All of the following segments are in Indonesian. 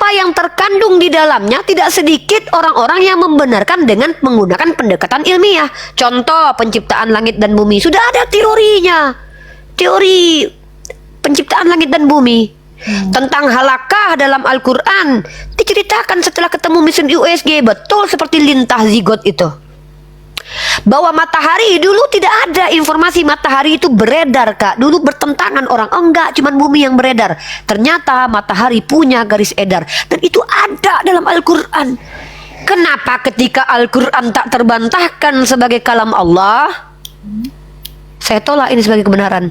apa yang terkandung di dalamnya, tidak sedikit orang-orang yang membenarkan dengan menggunakan pendekatan ilmiah. Contoh penciptaan langit dan bumi, sudah ada teorinya. Teori penciptaan langit dan bumi. Tentang halakah dalam Al-Quran diceritakan setelah ketemu mesin USG, betul seperti lintah zigot itu. Bahwa matahari dulu tidak ada informasi matahari itu beredar, Kak. Dulu bertentangan orang, oh enggak, cuman bumi yang beredar. Ternyata matahari punya garis edar, dan itu ada dalam Al-Quran. Kenapa ketika Al-Quran tak terbantahkan sebagai kalam Allah, saya tolak ini sebagai kebenaran?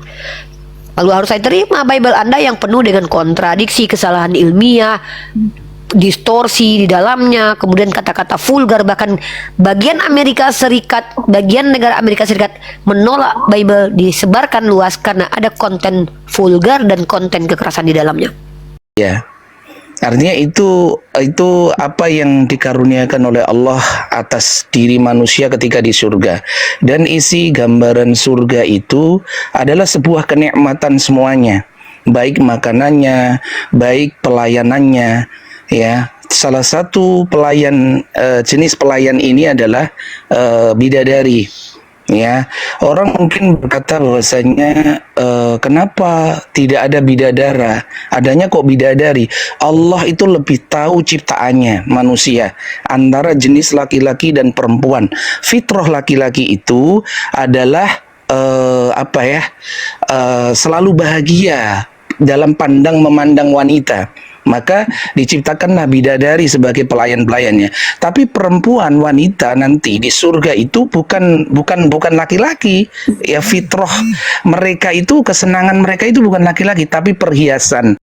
Lalu harus saya terima Bible Anda yang penuh dengan kontradiksi, kesalahan ilmiah, distorsi di dalamnya, kemudian kata-kata vulgar. Bahkan bagian negara Amerika Serikat menolak Bible disebarkan luas karena ada konten vulgar dan konten kekerasan di dalamnya. Ya, artinya itu apa yang dikaruniakan oleh Allah atas diri manusia ketika di surga. Dan isi gambaran surga itu adalah sebuah kenikmatan semuanya, baik makanannya, baik pelayanannya. Ya, salah satu jenis pelayan ini adalah bidadari. Ya, orang mungkin berkata bahwasanya kenapa tidak ada bidadara, adanya kok bidadari. Allah itu lebih tahu ciptaannya manusia, antara jenis laki-laki dan perempuan. Fitrah laki-laki itu adalah selalu bahagia dalam memandang wanita. Maka diciptakanlah bidadari sebagai pelayan-pelayannya. Tapi perempuan, wanita nanti di surga itu bukan laki-laki. Ya, fitrah mereka itu, kesenangan mereka itu bukan laki-laki, tapi perhiasan.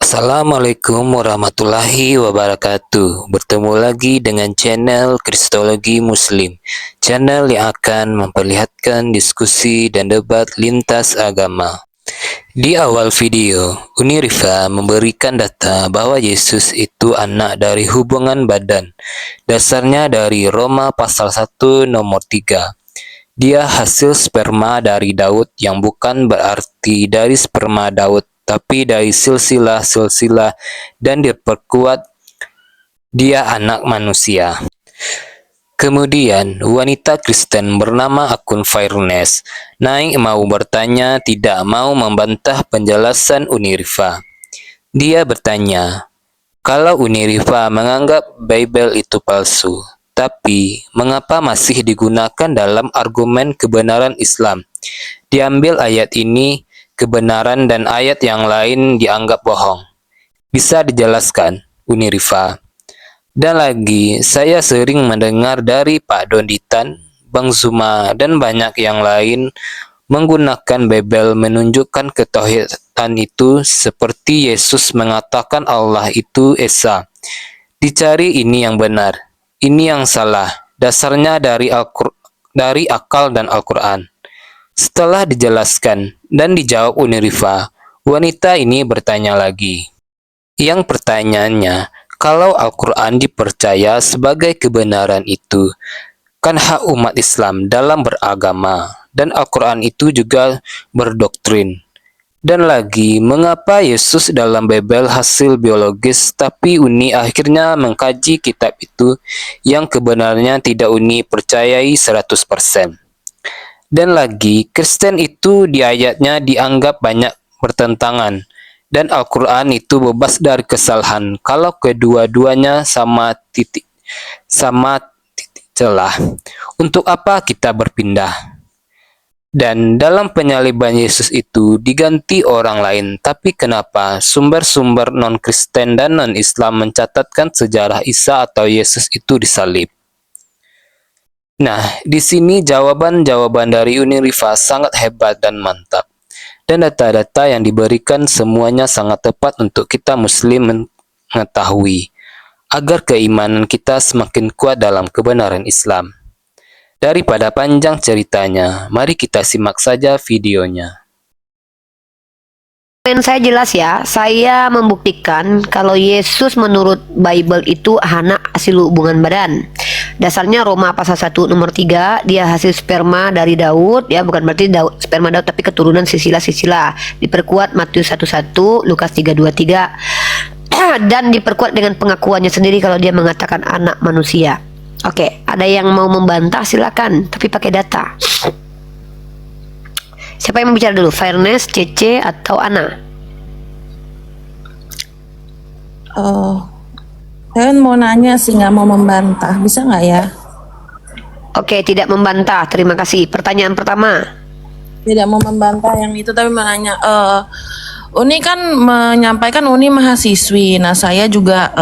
Assalamualaikum warahmatullahi wabarakatuh. Bertemu lagi dengan channel Kristologi Muslim, channel yang akan memperlihatkan diskusi dan debat lintas agama. Di awal video, Uni Rifa memberikan data bahwa Yesus itu anak dari hubungan badan. Dasarnya dari Roma pasal 1 nomor 3. Dia hasil sperma dari Daud, yang bukan berarti dari sperma Daud, tapi dari silsilah-silsilah, dan diperkuat dia anak manusia. Kemudian wanita Kristen bernama Akun Fairness naik mau bertanya, tidak mau membantah penjelasan Uni Rifa. Dia bertanya, kalau Uni Rifa menganggap Bible itu palsu, tapi mengapa masih digunakan dalam argumen kebenaran Islam? Diambil ayat ini kebenaran dan ayat yang lain dianggap bohong. Bisa dijelaskan, Uni Rifa? Dan lagi, saya sering mendengar dari Pak Donditan, Bang Zuma, dan banyak yang lain menggunakan Bible menunjukkan ketauhidan itu seperti Yesus mengatakan Allah itu Esa. Dicari ini yang benar, ini yang salah. Dasarnya dari akal dan Al-Quran. Setelah dijelaskan dan dijawab Uni Rifa, wanita ini bertanya lagi. Yang pertanyaannya, kalau Al-Quran dipercaya sebagai kebenaran itu, kan hak umat Islam dalam beragama, dan Al-Quran itu juga berdoktrin. Dan lagi, mengapa Yesus dalam Bible hasil biologis, tapi Uni akhirnya mengkaji kitab itu yang kebenarnya tidak Uni percayai 100%. Dan lagi, Kristen itu di ayatnya dianggap banyak bertentangan, dan Al-Quran itu bebas dari kesalahan kalau kedua-duanya sama titik. celah. Untuk apa kita berpindah? Dan dalam penyaliban Yesus itu diganti orang lain, tapi kenapa sumber-sumber non-Kristen dan non-Islam mencatatkan sejarah Isa atau Yesus itu disalib? Nah, di sini jawaban-jawaban dari Uniriva sangat hebat dan mantap. Dan data-data yang diberikan semuanya sangat tepat untuk kita Muslim mengetahui, agar keimanan kita semakin kuat dalam kebenaran Islam. Daripada panjang ceritanya, mari kita simak saja videonya. Saya jelas ya, saya membuktikan kalau Yesus menurut Bible itu anak hasil hubungan badan. Dasarnya Roma pasal 1 nomor 3, dia hasil sperma dari Daud, ya bukan berarti sperma Daud tapi keturunan Sisila. Diperkuat Matius 1:1, Lukas 3:23 dan diperkuat dengan pengakuannya sendiri kalau dia mengatakan anak manusia. Oke, ada yang mau membantah silakan, tapi pakai data. Siapa yang bicara dulu? Fairness, Cece, atau Ana? Saya mau nanya sih, nggak mau membantah. Bisa nggak ya? Oke, tidak membantah. Terima kasih. Pertanyaan pertama. Tidak mau membantah yang itu, tapi mau nanya. Uni kan menyampaikan Uni mahasiswi. Nah, saya juga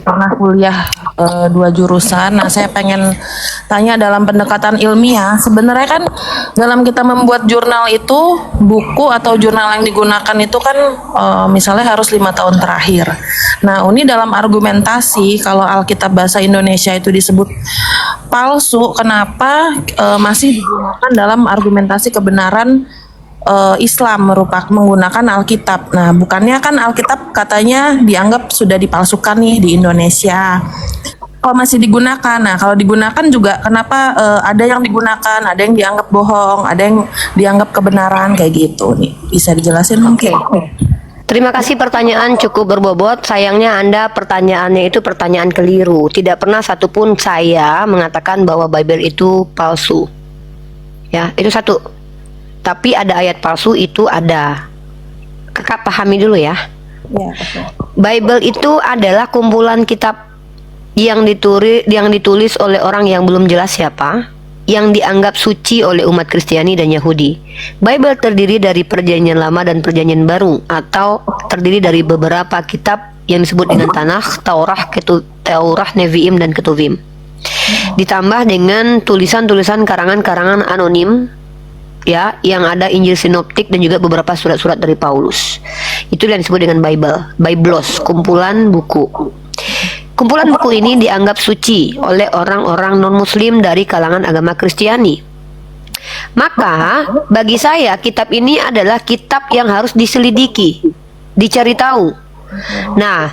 pernah kuliah 2 jurusan. Nah, saya pengen tanya dalam pendekatan ilmiah. Sebenarnya kan dalam kita membuat jurnal itu, buku atau jurnal yang digunakan itu kan misalnya harus 5 tahun terakhir. Nah, Uni dalam argumentasi kalau Alkitab bahasa Indonesia itu disebut palsu, kenapa masih digunakan dalam argumentasi kebenaran Islam menggunakan Alkitab. Nah, bukannya kan Alkitab katanya dianggap sudah dipalsukan nih di Indonesia. Kok masih digunakan? Nah, kalau digunakan juga kenapa ada yang digunakan, ada yang dianggap bohong, ada yang dianggap kebenaran kayak gitu nih. Bisa dijelasin mungkin? Terima kasih, pertanyaan cukup berbobot. Sayangnya Anda pertanyaannya itu pertanyaan keliru. Tidak pernah satupun saya mengatakan bahwa Bible itu palsu. Ya, itu satu. Tapi ada ayat palsu itu ada. Kakak pahami dulu ya. Ya, betul. Bible itu adalah kumpulan kitab yang ditulis oleh orang yang belum jelas siapa, yang dianggap suci oleh umat Kristiani dan Yahudi. Bible terdiri dari Perjanjian Lama dan Perjanjian Baru, atau terdiri dari beberapa kitab yang disebut dengan Tanakh, Taurah, Nevi'im, dan Ketuvim. Ditambah dengan tulisan-tulisan karangan-karangan anonim, ya, yang ada Injil Sinoptik dan juga beberapa surat-surat dari Paulus. Itu yang disebut dengan Bible, Biblos, kumpulan buku. Kumpulan buku ini dianggap suci oleh orang-orang non-muslim dari kalangan agama Kristiani. Maka bagi saya kitab ini adalah kitab yang harus diselidiki, dicari tahu. Nah,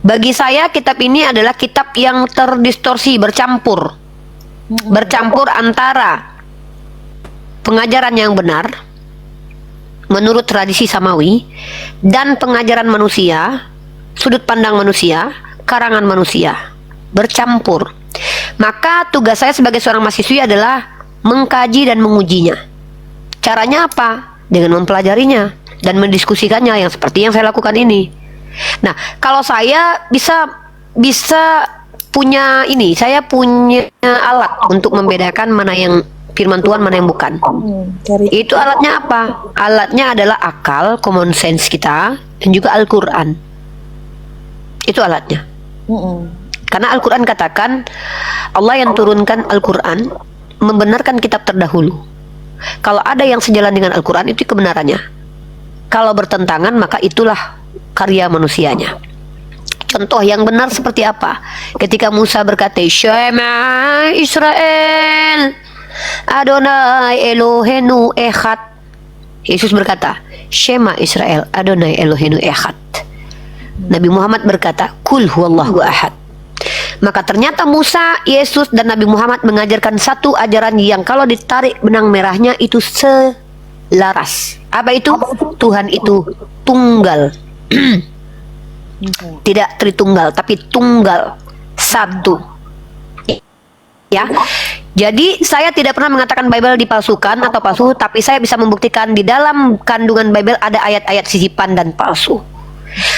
bagi saya kitab ini adalah kitab yang terdistorsi, bercampur antara pengajaran yang benar menurut tradisi samawi dan pengajaran manusia, sudut pandang manusia, karangan manusia, bercampur. Maka tugas saya sebagai seorang mahasiswi adalah mengkaji dan mengujinya. Caranya apa? Dengan mempelajarinya dan mendiskusikannya, yang seperti yang saya lakukan ini. Nah, kalau saya bisa punya ini, saya punya alat untuk membedakan mana yang firman Tuhan, mana yang bukan. Itu alatnya apa? Alatnya adalah akal, common sense kita, dan juga Al-Quran. Itu alatnya. Karena Al-Quran katakan, Allah yang turunkan Al-Quran membenarkan kitab terdahulu. Kalau ada yang sejalan dengan Al-Quran, itu kebenarannya. Kalau bertentangan, maka itulah karya manusianya. Contoh yang benar seperti apa? Ketika Musa berkata, Shema Israel, Adonai Elohenu Echad. Yesus berkata, Shema Israel, Adonai Elohenu Echad. Nabi Muhammad berkata, Kul huwallahu ahad. Maka ternyata Musa, Yesus, dan Nabi Muhammad mengajarkan satu ajaran yang kalau ditarik benang merahnya itu selaras. Apa itu? Tuhan itu tunggal. Tidak tritunggal, tapi tunggal, satu. Ya. Jadi saya tidak pernah mengatakan Bible dipalsukan atau palsu, tapi saya bisa membuktikan di dalam kandungan Bible ada ayat-ayat sisipan dan palsu.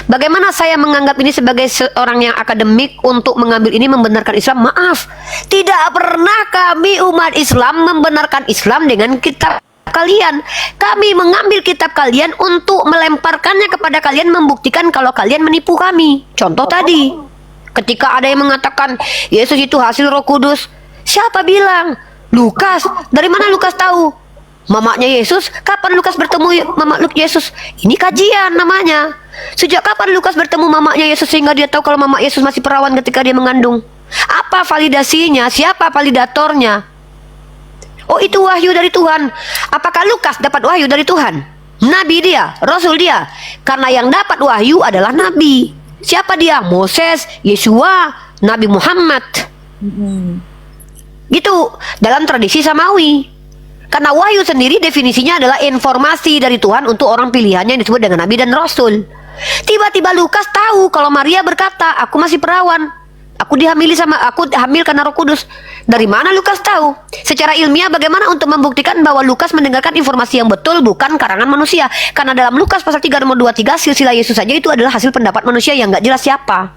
Bagaimana saya menganggap ini sebagai seorang yang akademik untuk mengambil ini membenarkan Islam? Maaf, tidak pernah kami umat Islam membenarkan Islam dengan kitab kalian. Kami mengambil kitab kalian untuk melemparkannya kepada kalian, membuktikan kalau kalian menipu kami. Contoh tadi, ketika ada yang mengatakan Yesus itu hasil Roh Kudus, siapa bilang? Lukas. Dari mana Lukas tahu? Mamanya Yesus, kapan Lukas bertemu mama Yesus? Ini kajian namanya. Sejak kapan Lukas bertemu mamanya Yesus sehingga dia tahu kalau mama Yesus masih perawan ketika dia mengandung? Apa validasinya? Siapa validatornya? Oh, itu wahyu dari Tuhan. Apakah Lukas dapat wahyu dari Tuhan? Nabi dia, Rasul dia. Karena yang dapat wahyu adalah Nabi. Siapa dia? Moses, Yesua, Nabi Muhammad. Gitu, dalam tradisi Samawi. Karena wahyu sendiri definisinya adalah informasi dari Tuhan untuk orang pilihannya yang disebut dengan Nabi dan Rasul. Tiba-tiba Lukas tahu kalau Maria berkata, aku masih perawan, aku hamil karena Roh Kudus. Dari mana Lukas tahu? Secara ilmiah bagaimana untuk membuktikan bahwa Lukas mendengarkan informasi yang betul, bukan karangan manusia? Karena dalam Lukas pasal 3 nomor 23 silsilah Yesus saja itu adalah hasil pendapat manusia yang nggak jelas siapa.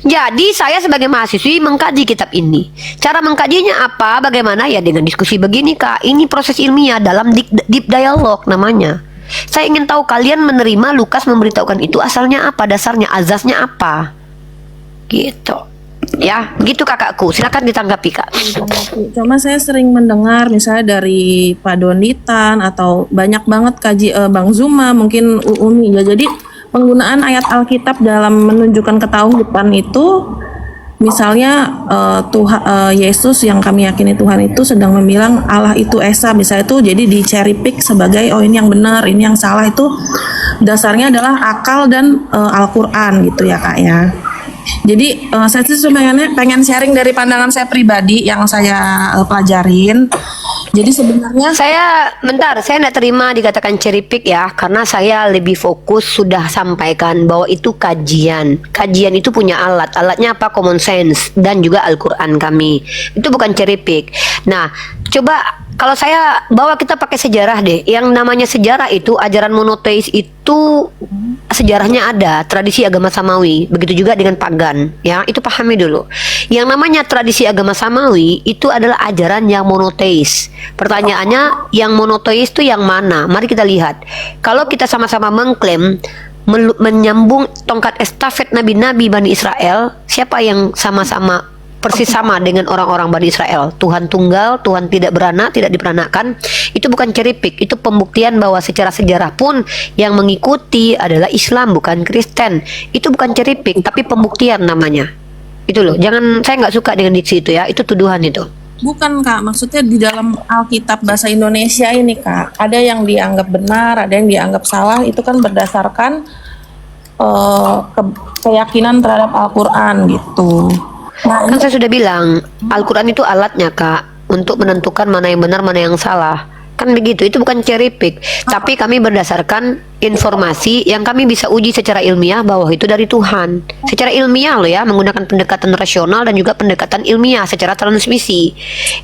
Jadi saya sebagai mahasiswi mengkaji kitab ini. Cara mengkajinya apa? Bagaimana? Ya dengan diskusi begini, Kak. Ini proses ilmiah dalam deep dialog namanya. Saya ingin tahu kalian menerima Lukas memberitahukan itu asalnya apa, dasarnya, azasnya apa. Gitu. Ya, begitu kakakku. Silakan ditanggapi, Kak. Cuma saya sering mendengar misalnya dari Pak Donitan atau banyak banget Bang Zuma, mungkin Umi ya. Jadi penggunaan ayat Alkitab dalam menunjukkan ketahuan itu, misalnya Yesus yang kami yakini Tuhan itu sedang membilang Allah itu Esa, misalnya itu jadi di cherry pick sebagai oh ini yang benar, ini yang salah, itu dasarnya adalah akal dan Al-Quran gitu ya Kak ya. Jadi saya sih sebenarnya pengen sharing dari pandangan saya pribadi yang saya pelajarin. Jadi sebenarnya saya tidak terima dikatakan cherry pick ya, karena saya lebih fokus sudah sampaikan bahwa itu kajian. Kajian itu punya alat. Alatnya apa? Common sense dan juga Al-Quran kami. Itu bukan cherry pick. Nah, coba kalau saya bawa kita pakai sejarah deh. Yang namanya sejarah itu ajaran monoteis itu sejarahnya ada, tradisi agama Samawi. Begitu juga dengan pagan, ya. Itu pahami dulu. Yang namanya tradisi agama Samawi itu adalah ajaran yang monoteis. Pertanyaannya, yang monoteis itu yang mana? Mari kita lihat. Kalau kita sama-sama mengklaim menyambung tongkat estafet nabi-nabi Bani Israel, siapa yang sama-sama persis sama dengan orang-orang Bani Israel? Tuhan tunggal, Tuhan tidak beranak, tidak diperanakan. Itu bukan cherry pick, itu pembuktian bahwa secara sejarah pun yang mengikuti adalah Islam, bukan Kristen. Itu bukan cherry pick, tapi pembuktian namanya. Itu loh, saya nggak suka dengan diksi itu ya, itu tuduhan itu. bukan Kak, maksudnya di dalam Alkitab bahasa Indonesia ini Kak, ada yang dianggap benar, ada yang dianggap salah, itu kan berdasarkan keyakinan terhadap Al-Quran gitu. Nah, Kan saya sudah bilang, Al-Quran itu alatnya Kak, untuk menentukan mana yang benar, mana yang salah. Kan begitu, itu bukan cherry pick. Tapi kami berdasarkan informasi yang kami bisa uji secara ilmiah bahwa itu dari Tuhan. Secara ilmiah loh ya, menggunakan pendekatan rasional dan juga pendekatan ilmiah secara transmisi.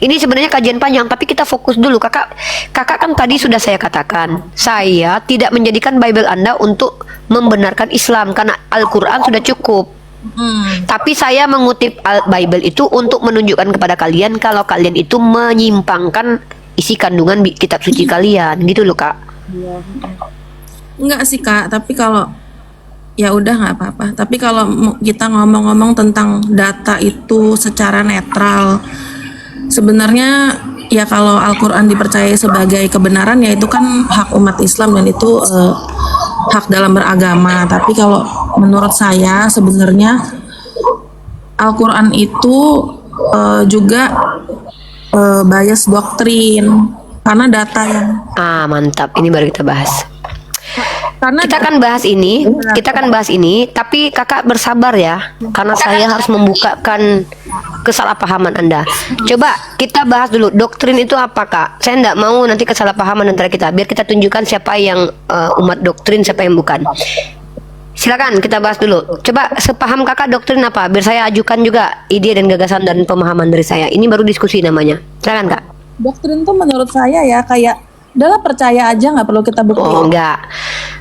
Ini sebenarnya kajian panjang, tapi kita fokus dulu. Kakak kan tadi sudah saya katakan, saya tidak menjadikan Bible Anda untuk membenarkan Islam, karena Al-Quran sudah cukup. Tapi saya mengutip Bible itu untuk menunjukkan kepada kalian kalau kalian itu menyimpangkan isi kandungan kitab suci kalian, gitu loh Kak. enggak sih Kak, tapi kalau ya udah nggak apa-apa. Tapi kalau kita ngomong-ngomong tentang data itu secara netral, sebenarnya ya kalau Al-Quran dipercaya sebagai kebenaran ya itu kan hak umat Islam dan itu hak dalam beragama. Tapi kalau menurut saya sebenarnya Al-Quran itu juga bias doktrin, karena data yang Mantap, ini baru kita bahas. karena Kita akan bahas ini, tapi kakak bersabar ya, karena saya harus membukakan kesalahpahaman Anda. Coba kita bahas dulu, doktrin itu apa Kak? Saya tidak mau nanti kesalahpahaman antara kita, biar kita tunjukkan siapa yang umat doktrin, siapa yang bukan. Silakan kita bahas dulu. Coba sepaham kakak doktrin apa? Biar saya ajukan juga ide dan gagasan dan pemahaman dari saya. Ini baru diskusi namanya. Silakan Kak. doktrin tuh menurut saya ya kayak Udahlah percaya aja, nggak perlu kita Oh, buktiin. enggak.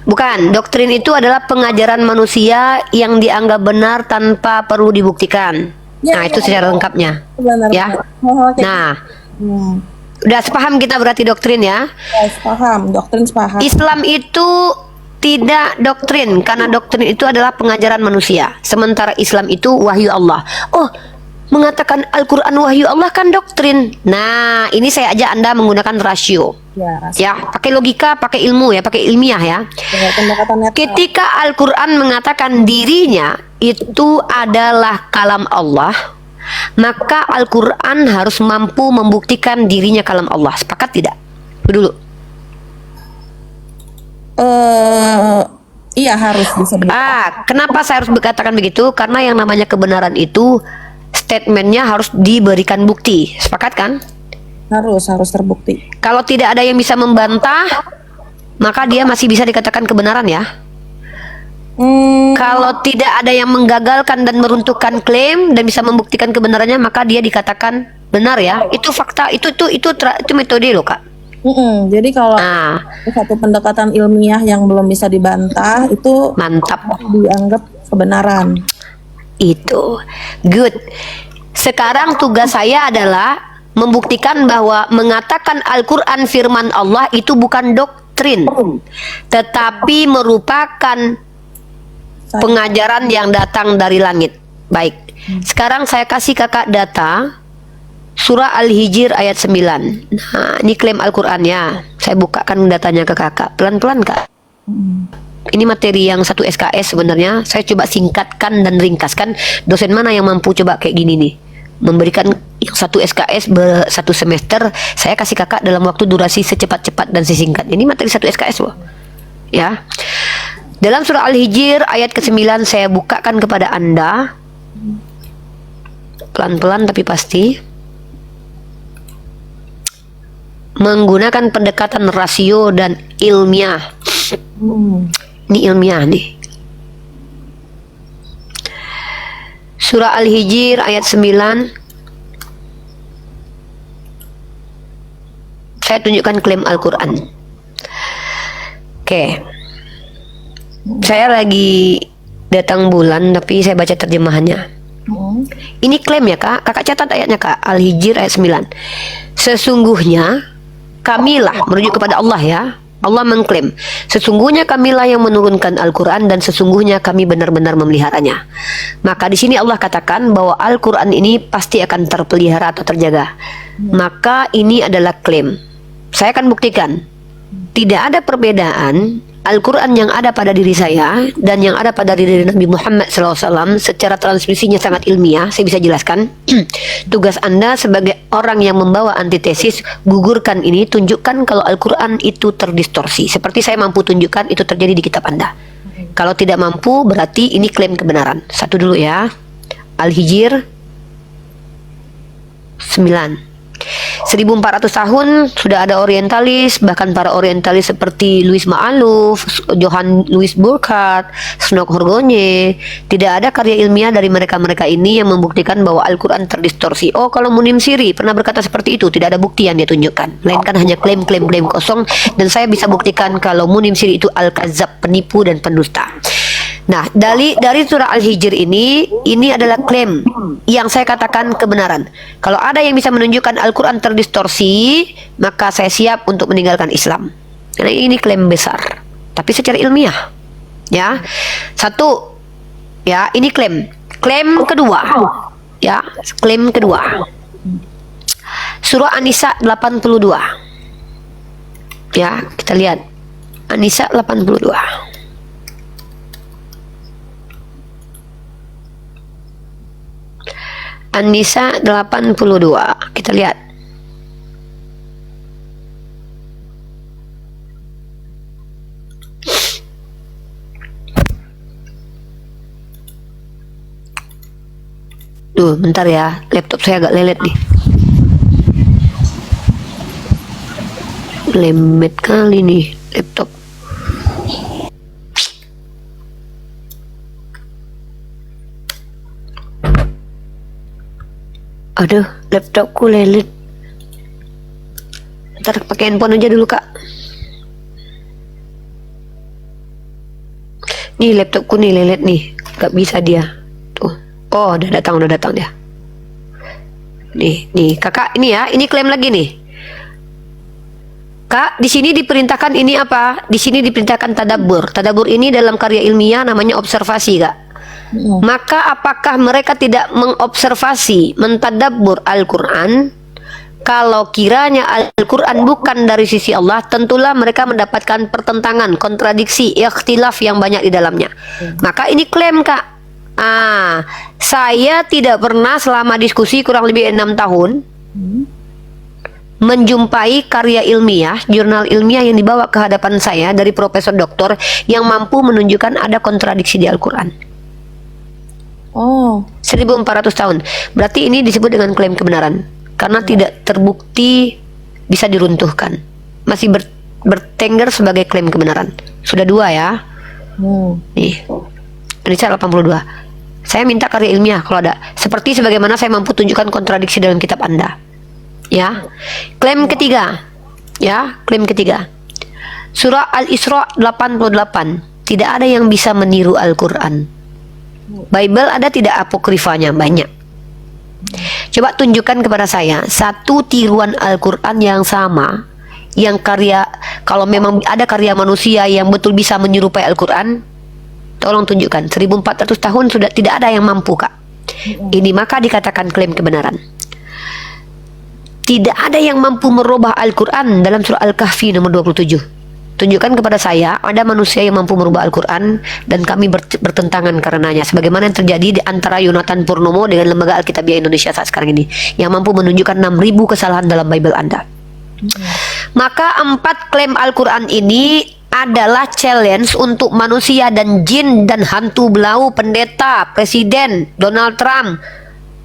Bukan, doktrin itu adalah pengajaran manusia yang dianggap benar tanpa perlu dibuktikan. Ya, Nah, itu ya, secara lengkapnya. benar. Ya. Hal-hal kayak Nah, Hmm. udah sepaham kita berarti doktrin ya. Ya, paham, doktrin sepaham. Islam itu tidak doktrin, karena doktrin itu adalah pengajaran manusia. Sementara Islam itu wahyu Allah. Oh, mengatakan Al-Quran wahyu Allah kan doktrin. Nah, ini saya ajak Anda menggunakan rasio. Ya, Ya, pakai logika, pakai ilmu ya, pakai ilmiah ya. dengan pendekatan netral. Ketika Al-Quran mengatakan dirinya itu adalah kalam Allah, maka Al-Quran harus mampu membuktikan dirinya kalam Allah. Sepakat tidak? Itu dulu. Iya harus bisa Kenapa saya harus berkatakan begitu? Karena yang namanya kebenaran itu statementnya harus diberikan bukti. Sepakat kan? harus terbukti. Kalau tidak ada yang bisa membantah, maka dia masih bisa dikatakan kebenaran ya. Kalau tidak ada yang menggagalkan dan meruntuhkan klaim dan bisa membuktikan kebenarannya, maka dia dikatakan benar ya. Itu fakta, itu metode loh Kak. Jadi kalau Nah, satu pendekatan ilmiah yang belum bisa dibantah itu mantap. dianggap kebenaran. Itu good. Sekarang tugas saya adalah membuktikan bahwa mengatakan Al-Quran firman Allah itu bukan doktrin, tetapi merupakan pengajaran yang datang dari langit. Baik, sekarang saya kasih kakak data surah Al-Hijr ayat 9. Nah, ini klaim Al-Qurannya. Saya bukakan datanya ke kakak. Pelan-pelan Kak. Ini materi yang satu SKS sebenarnya. Saya coba singkatkan dan ringkaskan. Dosen mana yang mampu coba kayak gini nih, memberikan yang satu SKS satu semester. Saya kasih kakak dalam waktu durasi secepat-cepat dan sesingkat. Ini materi satu SKS loh. Ya. Dalam surah Al-Hijr ayat ke-9 saya bukakan kepada Anda. Pelan-pelan tapi pasti. Menggunakan pendekatan rasio dan ilmiah. Ini ilmiah nih. Surah Al-Hijr ayat 9. Saya tunjukkan klaim Al-Quran. Oke. Saya lagi datang bulan tapi saya baca terjemahannya. Ini klaim ya Kak. Kakak catat ayatnya Kak. Al-Hijr ayat 9. Sesungguhnya kamilah, merujuk kepada Allah ya. Allah mengklaim, sesungguhnya kamilah yang menurunkan Al-Quran dan sesungguhnya kami benar-benar memeliharanya. Maka di sini Allah katakan bahwa Al-Quran ini pasti akan terpelihara atau terjaga. Maka ini adalah klaim. Saya akan buktikan. Tidak ada perbedaan Al-Quran yang ada pada diri saya dan yang ada pada diri Nabi Muhammad SAW secara transmisinya sangat ilmiah. Saya bisa jelaskan. Tugas Anda sebagai orang yang membawa antitesis, gugurkan ini, tunjukkan kalau Al-Quran itu terdistorsi. Seperti saya mampu tunjukkan itu terjadi di kitab Anda. Kalau tidak mampu, berarti ini klaim kebenaran. Satu dulu ya. Al-Hijr 9. 1400 tahun sudah ada orientalis, bahkan para orientalis seperti Louis Maaluf, Johann Louis Burckhardt, Snok Horgonye. Tidak ada karya ilmiah dari mereka-mereka ini yang membuktikan bahwa Al-Quran terdistorsi. Oh, kalau Munim Siri pernah berkata seperti itu, tidak ada bukti yang dia tunjukkan, melainkan hanya klaim-klaim kosong. Dan saya bisa buktikan kalau Munim Siri itu Al-Kazab, penipu dan pendusta. Nah, dari surah Al-Hijr ini adalah klaim yang saya katakan kebenaran. Kalau ada yang bisa menunjukkan Al-Quran terdistorsi, maka saya siap untuk meninggalkan Islam. Karena ini klaim besar, tapi secara ilmiah. Ya, satu, ya ini klaim. Klaim kedua, ya klaim kedua. Surah An-Nisa 82. Ya, kita lihat An-Nisa 82. An-Nisa 82. Kita lihat. Duh, bentar ya. Laptop saya agak lelet nih. Lemet kali nih laptop. Aduh, laptopku lelet. Bentar, pakai handphone aja dulu kak. Nih laptopku nih lelet nih, gak bisa dia. Tuh, oh udah datang dia. Nih kakak ini ya, ini klaim lagi nih. Kak, di sini diperintahkan ini apa? Di sini diperintahkan tadabbur. Tadabbur ini dalam karya ilmiah namanya observasi kak. Maka apakah mereka tidak mengobservasi, mentadabbur Al-Quran? Kalau kiranya Al-Quran bukan dari sisi Allah, tentulah mereka mendapatkan pertentangan, kontradiksi, ikhtilaf yang banyak di dalamnya. Maka ini klaim kak. Saya tidak pernah selama diskusi kurang lebih 6 tahun menjumpai karya ilmiah, jurnal ilmiah yang dibawa ke hadapan saya dari profesor doktor yang mampu menunjukkan ada kontradiksi di Al-Quran. 1400 tahun. Berarti ini disebut dengan klaim kebenaran. Karena tidak terbukti bisa diruntuhkan. Masih bertengger sebagai klaim kebenaran. Sudah 2 ya. Nih, Indonesia 82. Saya minta karya ilmiah kalau ada. Seperti sebagaimana saya mampu tunjukkan kontradiksi dalam kitab Anda. Ya. Klaim ketiga. Ya, klaim ketiga. Surah Al-Isra 88. Tidak ada yang bisa meniru Al-Quran. Bible ada tidak apokrifanya? Banyak. Coba tunjukkan kepada saya satu tiruan Al-Quran yang sama, yang karya, kalau memang ada karya manusia yang betul bisa menyerupai Al-Quran, tolong tunjukkan. 1400 tahun sudah tidak ada yang mampu kak. Ini maka dikatakan klaim kebenaran. Tidak ada yang mampu merubah Al-Quran dalam surah Al-Kahfi nomor 27. Tunjukkan kepada saya ada manusia yang mampu merubah Al-Quran dan kami bertentangan karenanya, sebagaimana yang terjadi di antara Yonatan Purnomo dengan Lembaga Alkitabiah Indonesia saat sekarang ini, yang mampu menunjukkan 6.000 kesalahan dalam Bible Anda. Maka 4 klaim Al-Quran ini adalah challenge untuk manusia dan jin dan hantu belau, pendeta, presiden Donald Trump,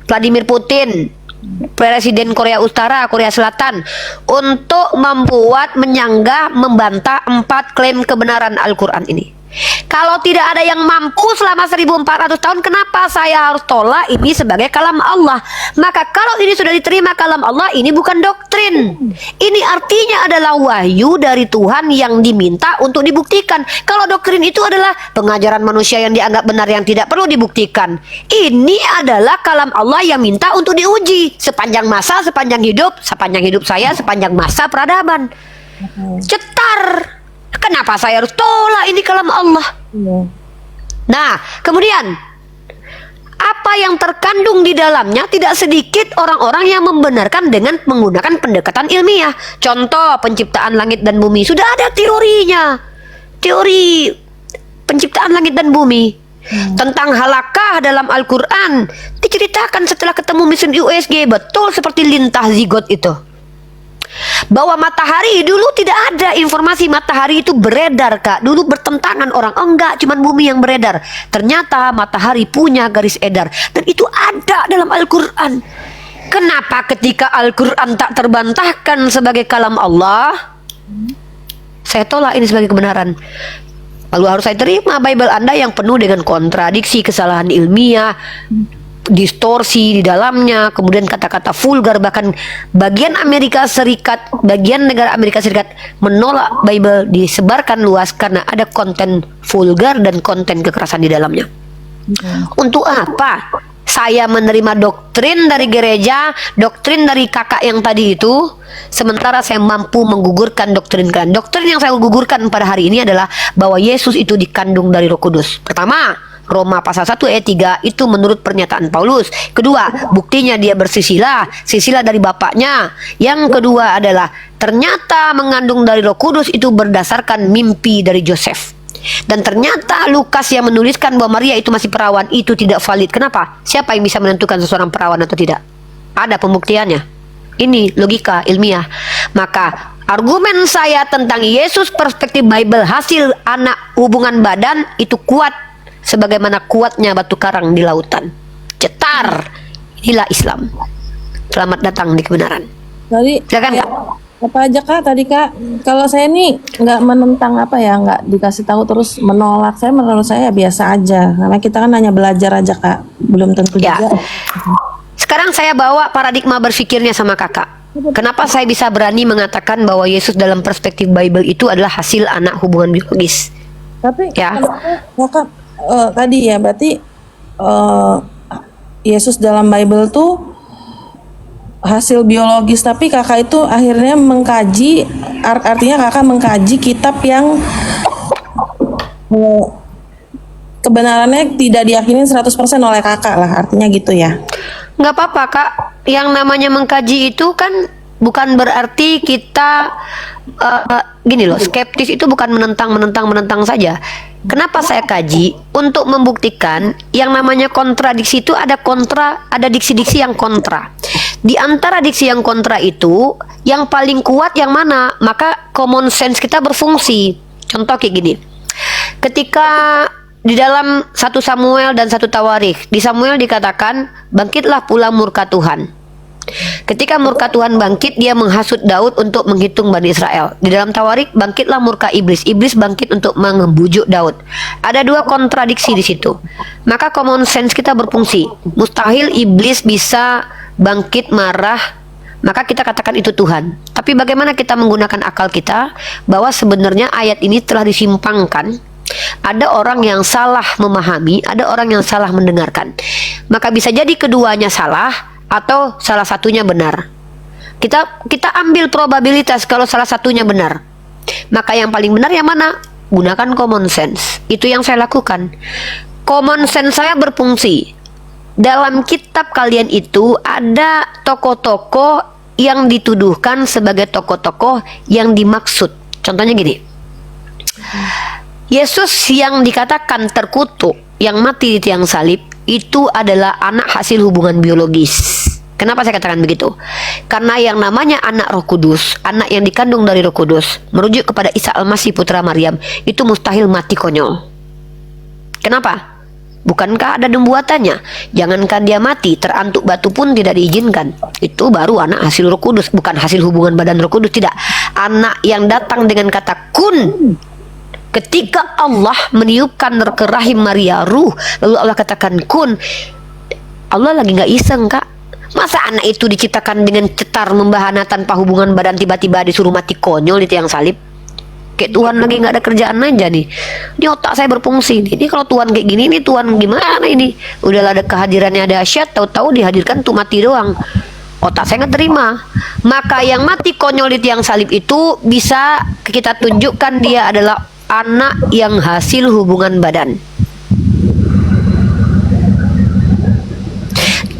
Vladimir Putin, Presiden Korea Utara, Korea Selatan, untuk membuat, menyanggah, membantah 4 klaim kebenaran Al-Quran ini. Kalau tidak ada yang mampu selama 1400 tahun, kenapa saya harus tolak ini sebagai kalam Allah? Maka kalau ini sudah diterima kalam Allah, ini bukan doktrin. Ini artinya adalah wahyu dari Tuhan yang diminta untuk dibuktikan. Kalau doktrin itu adalah pengajaran manusia yang dianggap benar yang tidak perlu dibuktikan. Ini adalah kalam Allah yang minta untuk diuji sepanjang masa, sepanjang hidup saya, sepanjang masa peradaban. Cetar. Kenapa saya harus tolak ini kalam Allah? Nah, kemudian apa yang terkandung di dalamnya tidak sedikit orang-orang yang membenarkan dengan menggunakan pendekatan ilmiah. Contoh penciptaan langit dan bumi, sudah ada teorinya. Teori penciptaan langit dan bumi. Tentang halakah dalam Al-Quran diceritakan setelah ketemu mesin USG, betul seperti lintah zigot itu. Bahwa matahari dulu tidak ada informasi matahari itu beredar kak. Dulu bertentangan orang, oh enggak, cuman bumi yang beredar. Ternyata matahari punya garis edar, dan itu ada dalam Al-Quran. Kenapa ketika Al-Quran tak terbantahkan sebagai kalam Allah, saya tolak ini sebagai kebenaran? Lalu harus saya terima Bible Anda yang penuh dengan kontradiksi, kesalahan ilmiah, distorsi di dalamnya, kemudian kata-kata vulgar. Bahkan bagian Amerika Serikat, bagian negara Amerika Serikat menolak Bible disebarkan luas karena ada konten vulgar dan konten kekerasan di dalamnya. Untuk apa saya menerima doktrin dari gereja, doktrin dari kakak yang tadi itu, sementara saya mampu menggugurkan doktrin kalian? Doktrin yang saya gugurkan pada hari ini adalah bahwa Yesus itu dikandung dari Roh Kudus. Pertama, Roma pasal 1 ayat 3 itu menurut pernyataan Paulus. Kedua, buktinya dia bersisilah dari bapaknya. Yang kedua adalah ternyata mengandung dari Roh Kudus itu berdasarkan mimpi dari Yosef. Dan ternyata Lukas yang menuliskan bahwa Maria itu masih perawan itu tidak valid. Kenapa? Siapa yang bisa menentukan seseorang perawan atau tidak? Ada pembuktiannya. Ini logika ilmiah. Maka argumen saya tentang Yesus perspektif Bible hasil anak hubungan badan itu kuat sebagaimana kuatnya batu karang di lautan. Cetar. Inilah Islam. Selamat datang di kebenaran. Tadi silakan ya, kak. Apa aja kak tadi kak? Kalau saya nih nggak menentang apa ya, nggak dikasih tahu terus menolak. Saya menurut saya biasa aja. Karena kita kan hanya belajar aja kak. Belum tentu Ya. juga. Sekarang saya bawa paradigma berpikirnya sama kakak. Kenapa saya bisa berani mengatakan bahwa Yesus dalam perspektif Bible itu adalah hasil anak hubungan biologis? Tapi Ya. kakak tadi ya berarti Yesus dalam Bible tuh hasil biologis, tapi kakak itu akhirnya mengkaji, artinya kakak mengkaji kitab yang kebenarannya tidak diyakini 100% oleh kakak lah, artinya gitu ya. Nggak apa-apa Kak, yang namanya mengkaji itu kan bukan berarti kita gini loh, skeptis itu bukan menentang saja. Kenapa saya kaji? Untuk membuktikan yang namanya kontradiksi itu ada diksi-diksi yang kontra. Di antara diksi yang kontra itu, yang paling kuat yang mana? Maka common sense kita berfungsi. Contoh kayak gini. Ketika di dalam 1 Samuel dan 1 Tawarikh, di Samuel dikatakan, bangkitlah pula murka Tuhan. Ketika murka Tuhan bangkit, dia menghasut Daud untuk menghitung Bani Israel. Di dalam Tawarikh, bangkitlah murka iblis. Iblis bangkit untuk membujuk Daud. Ada 2 kontradiksi di situ. Maka common sense kita berfungsi. Mustahil iblis bisa bangkit marah, maka kita katakan itu Tuhan. Tapi bagaimana kita menggunakan akal kita bahwa sebenarnya ayat ini telah disimpangkan. Ada orang yang salah memahami, ada orang yang salah mendengarkan. Maka bisa jadi keduanya salah atau salah satunya benar. Kita ambil probabilitas kalau salah satunya benar. Maka yang paling benar yang mana? Gunakan common sense. Itu yang saya lakukan. Common sense saya berfungsi. Dalam kitab kalian itu ada tokoh-tokoh yang dituduhkan sebagai tokoh-tokoh yang dimaksud. Contohnya gini. Yesus yang dikatakan terkutuk, yang mati di tiang salib, itu adalah anak hasil hubungan biologis. Kenapa saya katakan begitu? Karena yang namanya anak Roh Kudus, anak yang dikandung dari Roh Kudus, merujuk kepada Isa Al-Masih putra Maryam, itu mustahil mati konyol. Kenapa? Bukankah ada dembuatannya? Jangankan dia mati, terantuk batu pun tidak diizinkan. Itu baru anak hasil Roh Kudus, bukan hasil hubungan badan Roh Kudus, tidak. Anak yang datang dengan kata kun. Ketika Allah meniupkan ke rahim Maria ruh, lalu Allah katakan kun, Allah lagi nggak iseng Kak. Masa anak itu diciptakan dengan cetar membahana tanpa hubungan badan, tiba-tiba disuruh mati konyol di tiang salib? Kayak Tuhan lagi nggak ada kerjaan aja nih. Ini otak saya berfungsi. Ini kalau Tuhan kayak gini, ini Tuhan gimana ini? Udahlah ada kehadirannya dahsyat, tahu-tahu dihadirkan tuh mati doang. Otak saya nggak terima. Maka yang mati konyol di tiang salib itu bisa kita tunjukkan dia adalah anak yang hasil hubungan badan.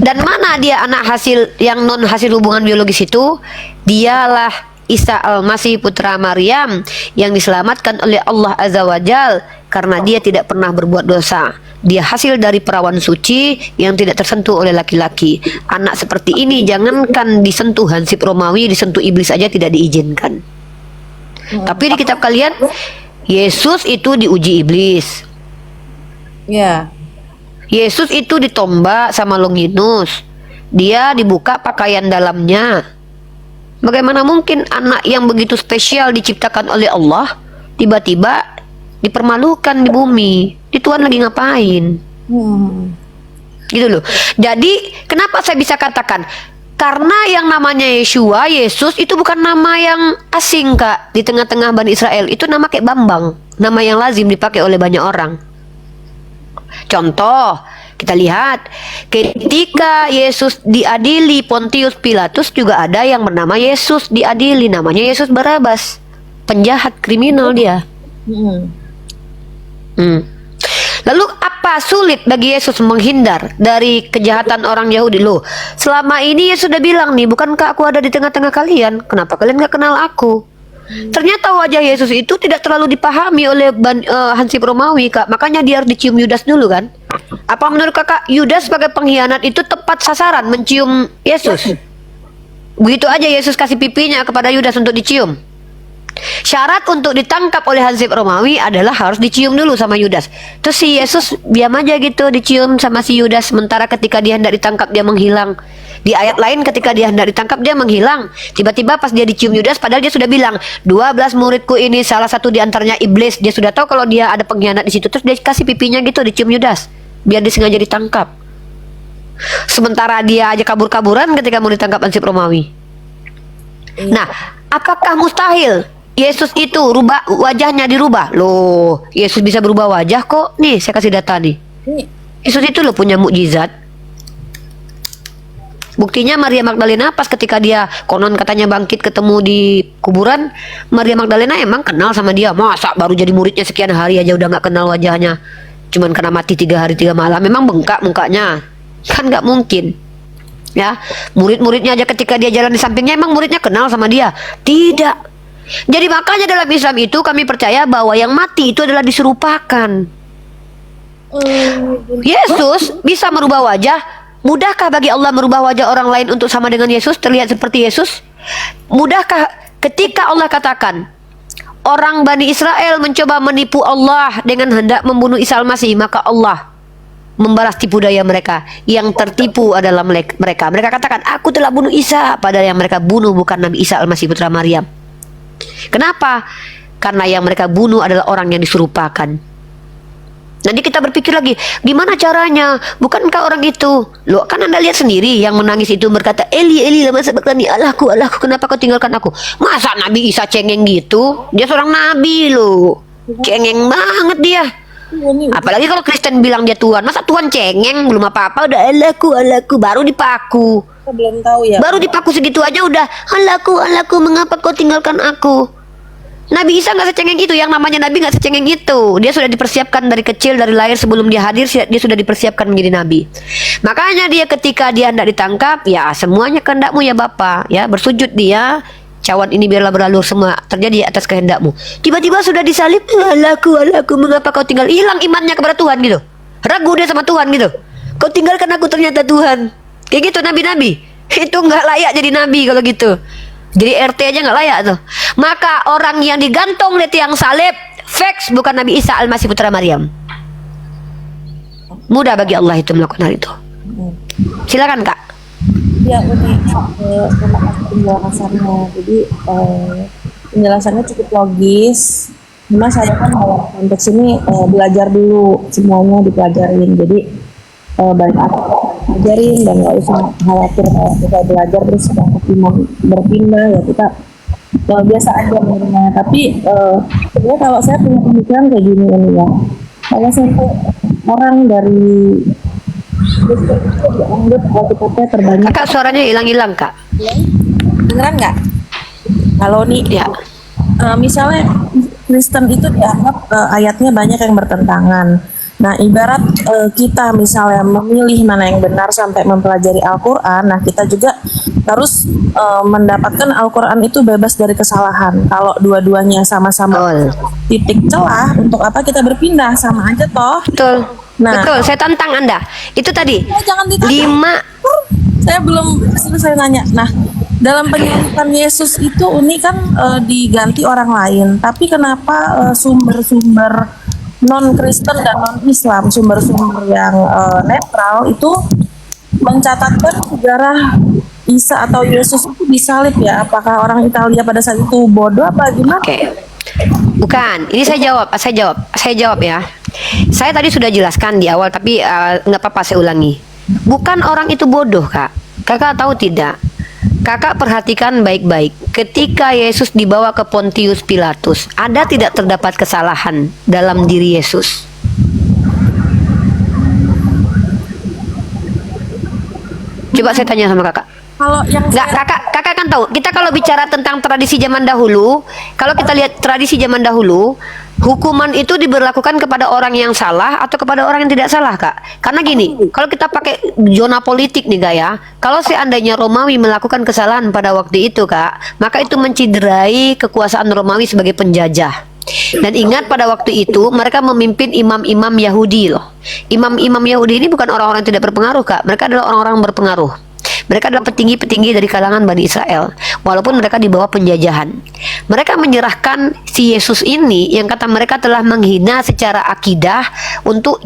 Dan mana dia anak hasil yang non hasil hubungan biologis itu? Dialah Isa Al-Masih putra Maryam yang diselamatkan oleh Allah Azza wa Jal karena dia tidak pernah berbuat dosa. Dia hasil dari perawan suci yang tidak tersentuh oleh laki-laki. Anak seperti ini jangankan disentuh hansip Romawi, disentuh iblis aja tidak diizinkan. Tapi di kitab kalian Yesus itu diuji iblis. Ya. Yesus itu ditombak sama Longinus. Dia dibuka pakaian dalamnya. Bagaimana mungkin anak yang begitu spesial diciptakan oleh Allah tiba-tiba dipermalukan di bumi? Di Tuhan lagi ngapain? Gitu loh. Jadi kenapa saya bisa katakan? Karena yang namanya Yeshua, Yesus itu bukan nama yang asing Kak. Di tengah-tengah Bani Israel itu nama kayak Bambang, nama yang lazim dipakai oleh banyak orang. Contoh, kita lihat ketika Yesus diadili Pontius Pilatus juga ada yang bernama Yesus diadili, namanya Yesus Barabas, penjahat kriminal dia. Lalu apa sulit bagi Yesus menghindar dari kejahatan orang Yahudi? Loh, selama ini Yesus sudah bilang nih, bukankah aku ada di tengah-tengah kalian? Kenapa kalian gak kenal aku? Ternyata wajah Yesus itu tidak terlalu dipahami oleh hansip Romawi Kak. Makanya dia harus dicium Yudas dulu kan. Apa menurut kakak Yudas sebagai pengkhianat itu tepat sasaran mencium Yesus? Begitu aja Yesus kasih pipinya kepada Yudas untuk dicium. Syarat untuk ditangkap oleh hansip Romawi adalah harus dicium dulu sama Yudas. Terus si Yesus diam aja gitu dicium sama si Yudas, sementara ketika dia hendak ditangkap dia menghilang. Di ayat lain ketika dia hendak ditangkap dia menghilang. Tiba-tiba pas dia dicium Yudas, padahal dia sudah bilang 12 muridku ini salah satu di antaranya iblis. Dia sudah tahu kalau dia ada pengkhianat di situ. Terus dia kasih pipinya gitu dicium Yudas biar disengaja ditangkap. Sementara dia aja kabur-kaburan ketika mau ditangkap hansip Romawi. Nah, apakah mustahil Yesus itu wajahnya dirubah? Loh, Yesus bisa berubah wajah kok. Nih, saya kasih data nih. Ini Yesus itu loh punya mukjizat. Buktinya Maria Magdalena pas ketika dia konon katanya bangkit ketemu di kuburan, Maria Magdalena emang kenal sama dia. Masa baru jadi muridnya sekian hari aja udah nggak kenal wajahnya? Cuman karena mati 3 hari 3 malam, memang bengkak mukanya. Kan nggak mungkin. Ya, murid-muridnya aja ketika dia jalan di sampingnya emang muridnya kenal sama dia? Tidak. Jadi makanya dalam Islam itu kami percaya bahwa yang mati itu adalah diserupakan. Yesus bisa merubah wajah. Mudahkah bagi Allah merubah wajah orang lain untuk sama dengan Yesus, terlihat seperti Yesus? Mudahkah ketika Allah katakan orang Bani Israel mencoba menipu Allah dengan hendak membunuh Isa Al-Masih, maka Allah membalas tipu daya mereka. Yang tertipu adalah mereka. Mereka katakan, aku telah bunuh Isa, padahal yang mereka bunuh bukan Nabi Isa Al-Masih putra Maryam. Kenapa? Karena yang mereka bunuh adalah orang yang diserupakan. Nanti kita berpikir lagi, gimana caranya? Bukankah orang itu? Loh, kan Anda lihat sendiri yang menangis itu berkata, Eli, Eli, lama sabaqtani, Allahku, Allahku, kenapa kau tinggalkan aku? Masa Nabi Isa cengeng gitu? Dia seorang nabi loh. Cengeng banget dia. Apalagi kalau Kristen bilang dia Tuhan. Masa Tuhan cengeng? Belum apa-apa udah Allahku, Allahku, baru dipaku. kita belum tahu ya. Baru dipaku segitu aja udah Allahku, Allahku, mengapa kau tinggalkan aku? Nabi Isa nggak secengeng itu, yang namanya Nabi nggak secengeng itu. Dia sudah dipersiapkan dari kecil, dari lahir sebelum dia hadir dia sudah dipersiapkan menjadi Nabi. Makanya dia ketika dia hendak ditangkap, ya semuanya kehendakmu ya Bapa, ya bersujud dia. Cawan ini biarlah berlalu semua terjadi atas kehendakmu. Tiba-tiba sudah disalib, Allahku, Allahku, mengapa kau tinggal? Hilang imannya kepada Tuhan gitu. Ragu dia sama Tuhan gitu. Kau tinggalkan aku ternyata Tuhan. Kayak gitu nabi-nabi. Itu nggak layak jadi nabi kalau gitu. Jadi RT aja nggak layak tuh. Maka orang yang digantung di tiang salib fix bukan Nabi Isa Al-Masih putra Maryam. Mudah bagi Allah itu melakukan hal itu. Silakan Kak. Ya Uni, terima kasih penjelasannya. Jadi penjelasannya cukup logis. Cuma saya kan dalam konteks ini belajar dulu, semuanya dipelajarin. Jadi baik aku ajarin dan nggak usah khawatir kalau kita belajar terus kita berpindah ya kita biasa aja menerimanya. Tapi sebenarnya kalau saya punya pemikiran kayak gini ini ya, kalau saya orang dari Kristen itu dianggap Alkitabnya terbanyak. Kak suaranya hilang-hilang Kak. Dengeran nggak? Kalau nih Ya. Misalnya Kristen itu dianggap ayatnya banyak yang bertentangan. Nah, ibarat kita misalnya memilih mana yang benar sampai mempelajari Al-Quran, nah kita juga harus mendapatkan Al-Quran itu bebas dari kesalahan. Kalau dua-duanya sama-sama titik celah, untuk apa kita berpindah? Sama aja toh. Betul. Nah, Betul, saya tantang Anda. Itu tadi. Jangan ditanya. 5. Saya belum selesai nanya. Nah, dalam penyaliban Yesus itu Uni kan diganti orang lain, tapi kenapa sumber-sumber non-Kristen dan non-Islam, sumber-sumber yang netral itu mencatatkan sejarah Isa atau Yesus itu disalib ya? Apakah orang Italia pada saat itu bodoh apa gimana? Oke. Bukan, ini saya jawab ya. Saya tadi sudah jelaskan di awal, tapi nggak apa-apa saya ulangi. Bukan orang itu bodoh, Kak. Kakak tahu tidak? Kakak perhatikan baik-baik. Ketika Yesus dibawa ke Pontius Pilatus, ada tidak terdapat kesalahan dalam diri Yesus? Coba saya tanya sama kakak. Kalau yang Nggak, kakak kan tahu. Kita kalau bicara tentang tradisi zaman dahulu, kalau kita lihat tradisi zaman dahulu, hukuman itu diberlakukan kepada orang yang salah atau kepada orang yang tidak salah, Kak. Karena gini, kalau kita pakai zona politik nih, Kak ya, kalau seandainya Romawi melakukan kesalahan pada waktu itu, Kak, maka itu menciderai kekuasaan Romawi sebagai penjajah. Dan ingat pada waktu itu mereka memimpin imam-imam Yahudi loh. Imam-imam Yahudi ini bukan orang-orang yang tidak berpengaruh, Kak. Mereka adalah orang-orang berpengaruh. Mereka adalah petinggi-petinggi dari kalangan Bani Israel, walaupun mereka di bawah penjajahan. Mereka menyerahkan si Yesus ini yang kata mereka telah menghina secara akidah untuk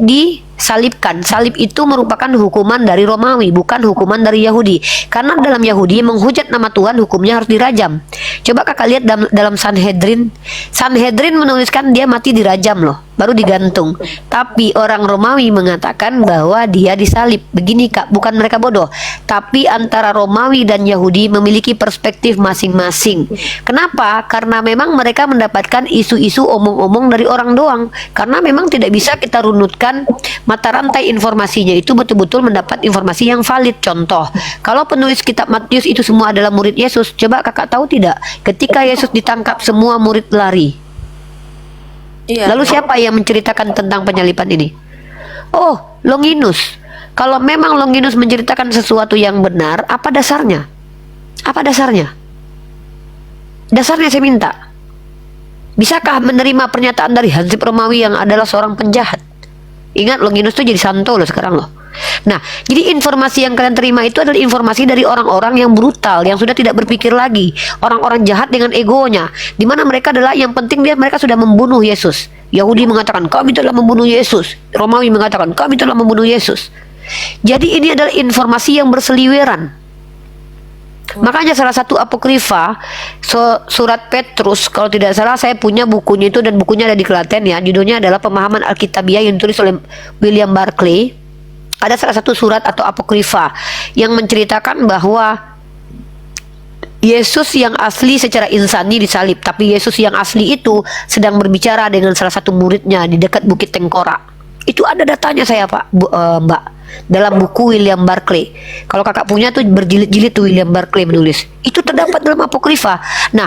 disalibkan. Salib itu merupakan hukuman dari Romawi, bukan hukuman dari Yahudi. Karena dalam Yahudi menghujat nama Tuhan hukumnya harus dirajam. Coba kakak lihat dalam Sanhedrin. Sanhedrin menuliskan dia mati dirajam loh, baru digantung. Tapi orang Romawi mengatakan bahwa dia disalib. Begini kak, bukan mereka bodoh, tapi antara Romawi dan Yahudi memiliki perspektif masing-masing. Kenapa? Karena memang mereka mendapatkan isu-isu omong-omong dari orang doang. Karena memang tidak bisa kita runutkan mata rantai informasinya itu betul-betul mendapat informasi yang valid. Contoh, kalau penulis kitab Matius itu semua adalah murid Yesus, coba kakak tahu tidak? Ketika Yesus ditangkap semua murid lari. Iya. Lalu siapa yang menceritakan tentang penyaliban ini? Oh, Longinus. Kalau memang Longinus menceritakan sesuatu yang benar, apa dasarnya? Apa dasarnya? Dasarnya saya minta. Bisakah menerima pernyataan dari Hansip Romawi yang adalah seorang penjahat? Ingat, Longinus itu jadi santo loh sekarang loh. Nah, jadi informasi yang kalian terima itu adalah informasi dari orang-orang yang brutal, yang sudah tidak berpikir lagi, orang-orang jahat dengan egonya, di mana mereka adalah yang penting mereka sudah membunuh Yesus. Yahudi mengatakan kami telah membunuh Yesus, Romawi mengatakan kami telah membunuh Yesus. Jadi ini adalah informasi yang berseliweran. Makanya salah satu apokrifa surat Petrus, kalau tidak salah saya punya bukunya itu, dan bukunya ada di Klaten ya, judulnya adalah Pemahaman Alkitabiah yang ditulis oleh William Barclay. Ada salah satu surat atau apokrifa yang menceritakan bahwa Yesus yang asli secara insani disalib, tapi Yesus yang asli itu sedang berbicara dengan salah satu muridnya di dekat Bukit Tengkorak. Itu ada datanya saya Pak, Mbak, dalam buku William Barclay. Kalau kakak punya tuh berjilid-jilid tuh William Barclay menulis. Itu terdapat dalam apokrifa. Nah,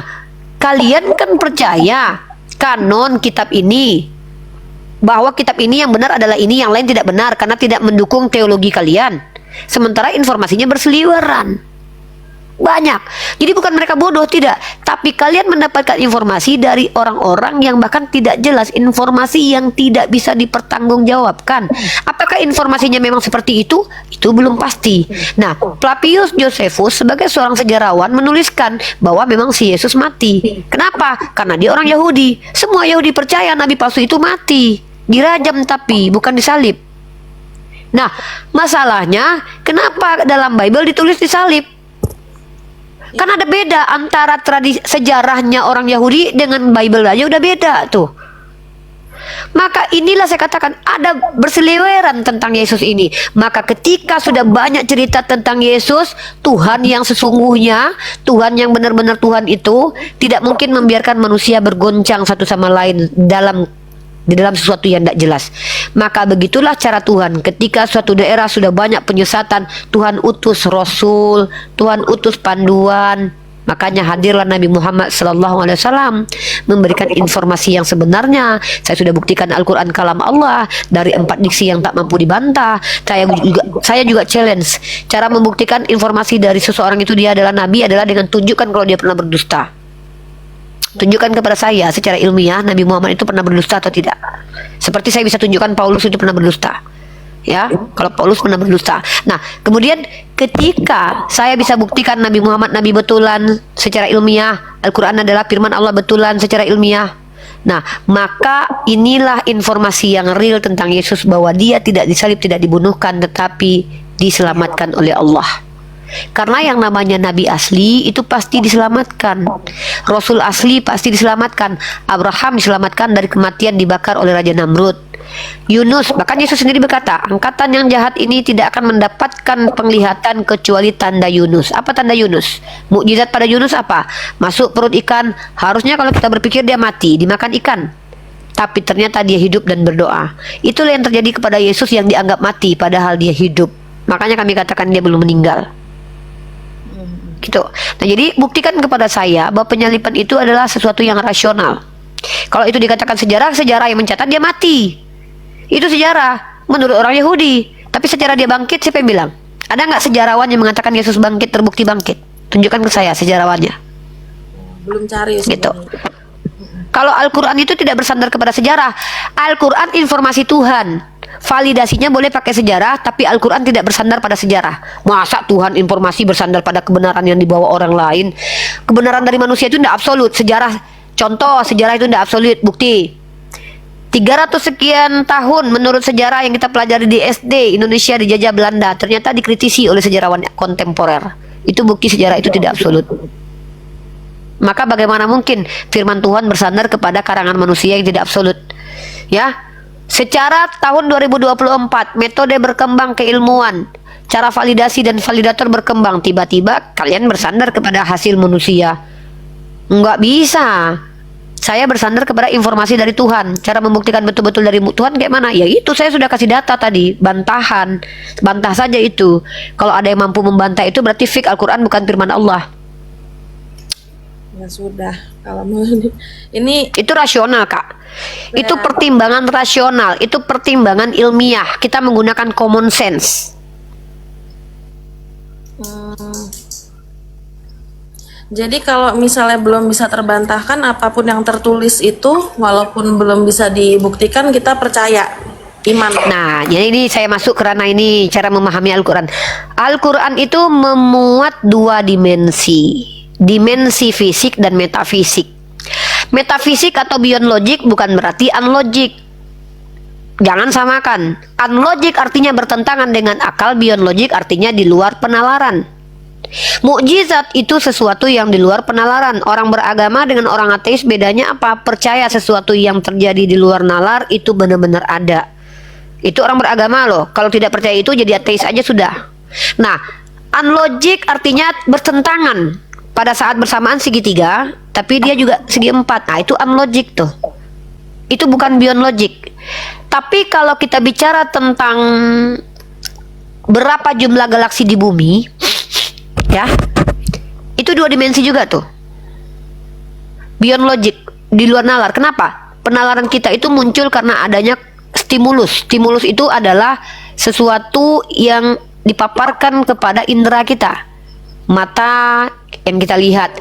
kalian kan percaya kanon kitab ini, bahwa kitab ini yang benar adalah ini, yang lain tidak benar karena tidak mendukung teologi kalian. Sementara informasinya berseliweran banyak. Jadi bukan mereka bodoh, tidak, tapi kalian mendapatkan informasi dari orang-orang yang bahkan tidak jelas, informasi yang tidak bisa dipertanggungjawabkan. Apakah informasinya memang seperti itu? Itu belum pasti. Nah, Flavius Josephus sebagai seorang sejarawan menuliskan bahwa memang si Yesus mati. Kenapa? Karena dia orang Yahudi. Semua Yahudi percaya nabi palsu itu mati, dirajam tapi bukan disalib. Nah, masalahnya kenapa dalam Bible ditulis disalib? Kan ada beda antara tradisi sejarahnya orang Yahudi dengan Bible aja udah beda tuh. Maka inilah saya katakan ada berseliweran tentang Yesus ini. Maka ketika sudah banyak cerita tentang Yesus, Tuhan yang sesungguhnya, Tuhan yang benar-benar Tuhan itu tidak mungkin membiarkan manusia bergoncang satu sama lain di dalam sesuatu yang tidak jelas. Maka begitulah cara Tuhan. Ketika suatu daerah sudah banyak penyesatan, Tuhan utus Rasul, Tuhan utus panduan. Makanya hadirlah Nabi Muhammad SAW memberikan informasi yang sebenarnya. Saya sudah buktikan Al-Quran kalam Allah dari 4 diksi yang tak mampu dibantah. Saya juga challenge cara membuktikan informasi dari seseorang itu dia adalah Nabi adalah dengan tunjukkan kalau dia pernah berdusta. Tunjukkan kepada saya secara ilmiah Nabi Muhammad itu pernah berdusta atau tidak. Seperti saya bisa tunjukkan Paulus itu pernah berdusta. Ya, kalau Paulus pernah berdusta. Nah, kemudian ketika saya bisa buktikan Nabi Muhammad Nabi betulan secara ilmiah, Al-Quran adalah firman Allah betulan secara ilmiah. Nah, maka inilah informasi yang real tentang Yesus, bahwa dia tidak disalib, tidak dibunuhkan, tetapi diselamatkan oleh Allah. Karena yang namanya nabi asli itu pasti diselamatkan. Rasul asli pasti diselamatkan. Abraham diselamatkan dari kematian dibakar oleh Raja Namrud. Yunus, bahkan Yesus sendiri berkata, angkatan yang jahat ini tidak akan mendapatkan penglihatan kecuali tanda Yunus. Apa tanda Yunus? Mukjizat pada Yunus apa? Masuk perut ikan. Harusnya kalau kita berpikir dia mati, dimakan ikan. Tapi ternyata dia hidup dan berdoa. Itulah yang terjadi kepada Yesus yang dianggap mati padahal dia hidup. Makanya kami katakan dia belum meninggal. Gitu. Nah, jadi buktikan kepada saya bahwa penyaliban itu adalah sesuatu yang rasional. Kalau itu dikatakan sejarah yang mencatat dia mati. Itu sejarah menurut orang Yahudi. Tapi sejarah dia bangkit, siapa yang bilang? Ada nggak sejarawan yang mengatakan Yesus bangkit, terbukti bangkit? Tunjukkan ke saya sejarawannya. Belum cari gitu. Kalau Al-Quran itu tidak bersandar kepada sejarah. Al-Quran informasi Tuhan. Validasinya boleh pakai sejarah, tapi Al-Quran tidak bersandar pada sejarah. Masa Tuhan informasi bersandar pada kebenaran yang dibawa orang lain? Kebenaran dari manusia itu tidak absolut. Sejarah, contoh sejarah itu tidak absolut. Bukti, 300 sekian tahun menurut sejarah yang kita pelajari di SD, Indonesia dijajah Belanda, ternyata dikritisi oleh sejarawan kontemporer. Itu bukti sejarah itu tidak absolut. Maka bagaimana mungkin firman Tuhan bersandar kepada karangan manusia yang tidak absolut? Ya. Secara tahun 2024 metode berkembang keilmuan, cara validasi dan validator berkembang, tiba-tiba kalian bersandar kepada hasil manusia. Nggak bisa. Saya bersandar kepada informasi dari Tuhan. Cara membuktikan betul-betul dari Tuhan kayak mana? Ya itu saya sudah kasih data tadi, bantahan. Bantah saja itu. Kalau ada yang mampu membantah itu berarti fik Al-Quran bukan firman Allah. Ya sudah, kalau mau ini Itu rasional, Kak. Itu pertimbangan rasional, itu pertimbangan ilmiah. Kita menggunakan common sense. jadi kalau misalnya belum bisa terbantahkan apapun yang tertulis itu, walaupun belum bisa dibuktikan, kita percaya iman. Nah, jadi ini saya masuk karena ini cara memahami Al-Quran. Al-Quran itu memuat dua dimensi. Dimensi fisik dan metafisik. Metafisik atau beyond logic bukan berarti unlogic. Jangan samakan. Unlogic artinya bertentangan dengan akal, beyond logic artinya di luar penalaran. Mukjizat itu sesuatu yang di luar penalaran. Orang beragama dengan orang ateis bedanya apa? Percaya sesuatu yang terjadi di luar nalar itu benar-benar ada. Itu orang beragama loh. Kalau tidak percaya itu jadi ateis aja sudah. Nah, unlogic artinya bertentangan. Pada saat bersamaan segitiga, tapi dia juga segi empat. Nah, itu unlogic tuh. Itu bukan beyond logic. Tapi kalau kita bicara tentang berapa jumlah galaksi di bumi, ya, itu dua dimensi juga tuh. Beyond logic, di luar nalar. Kenapa? Penalaran kita itu muncul karena adanya stimulus. Stimulus itu adalah sesuatu yang dipaparkan kepada indera kita. Mata yang kita lihat,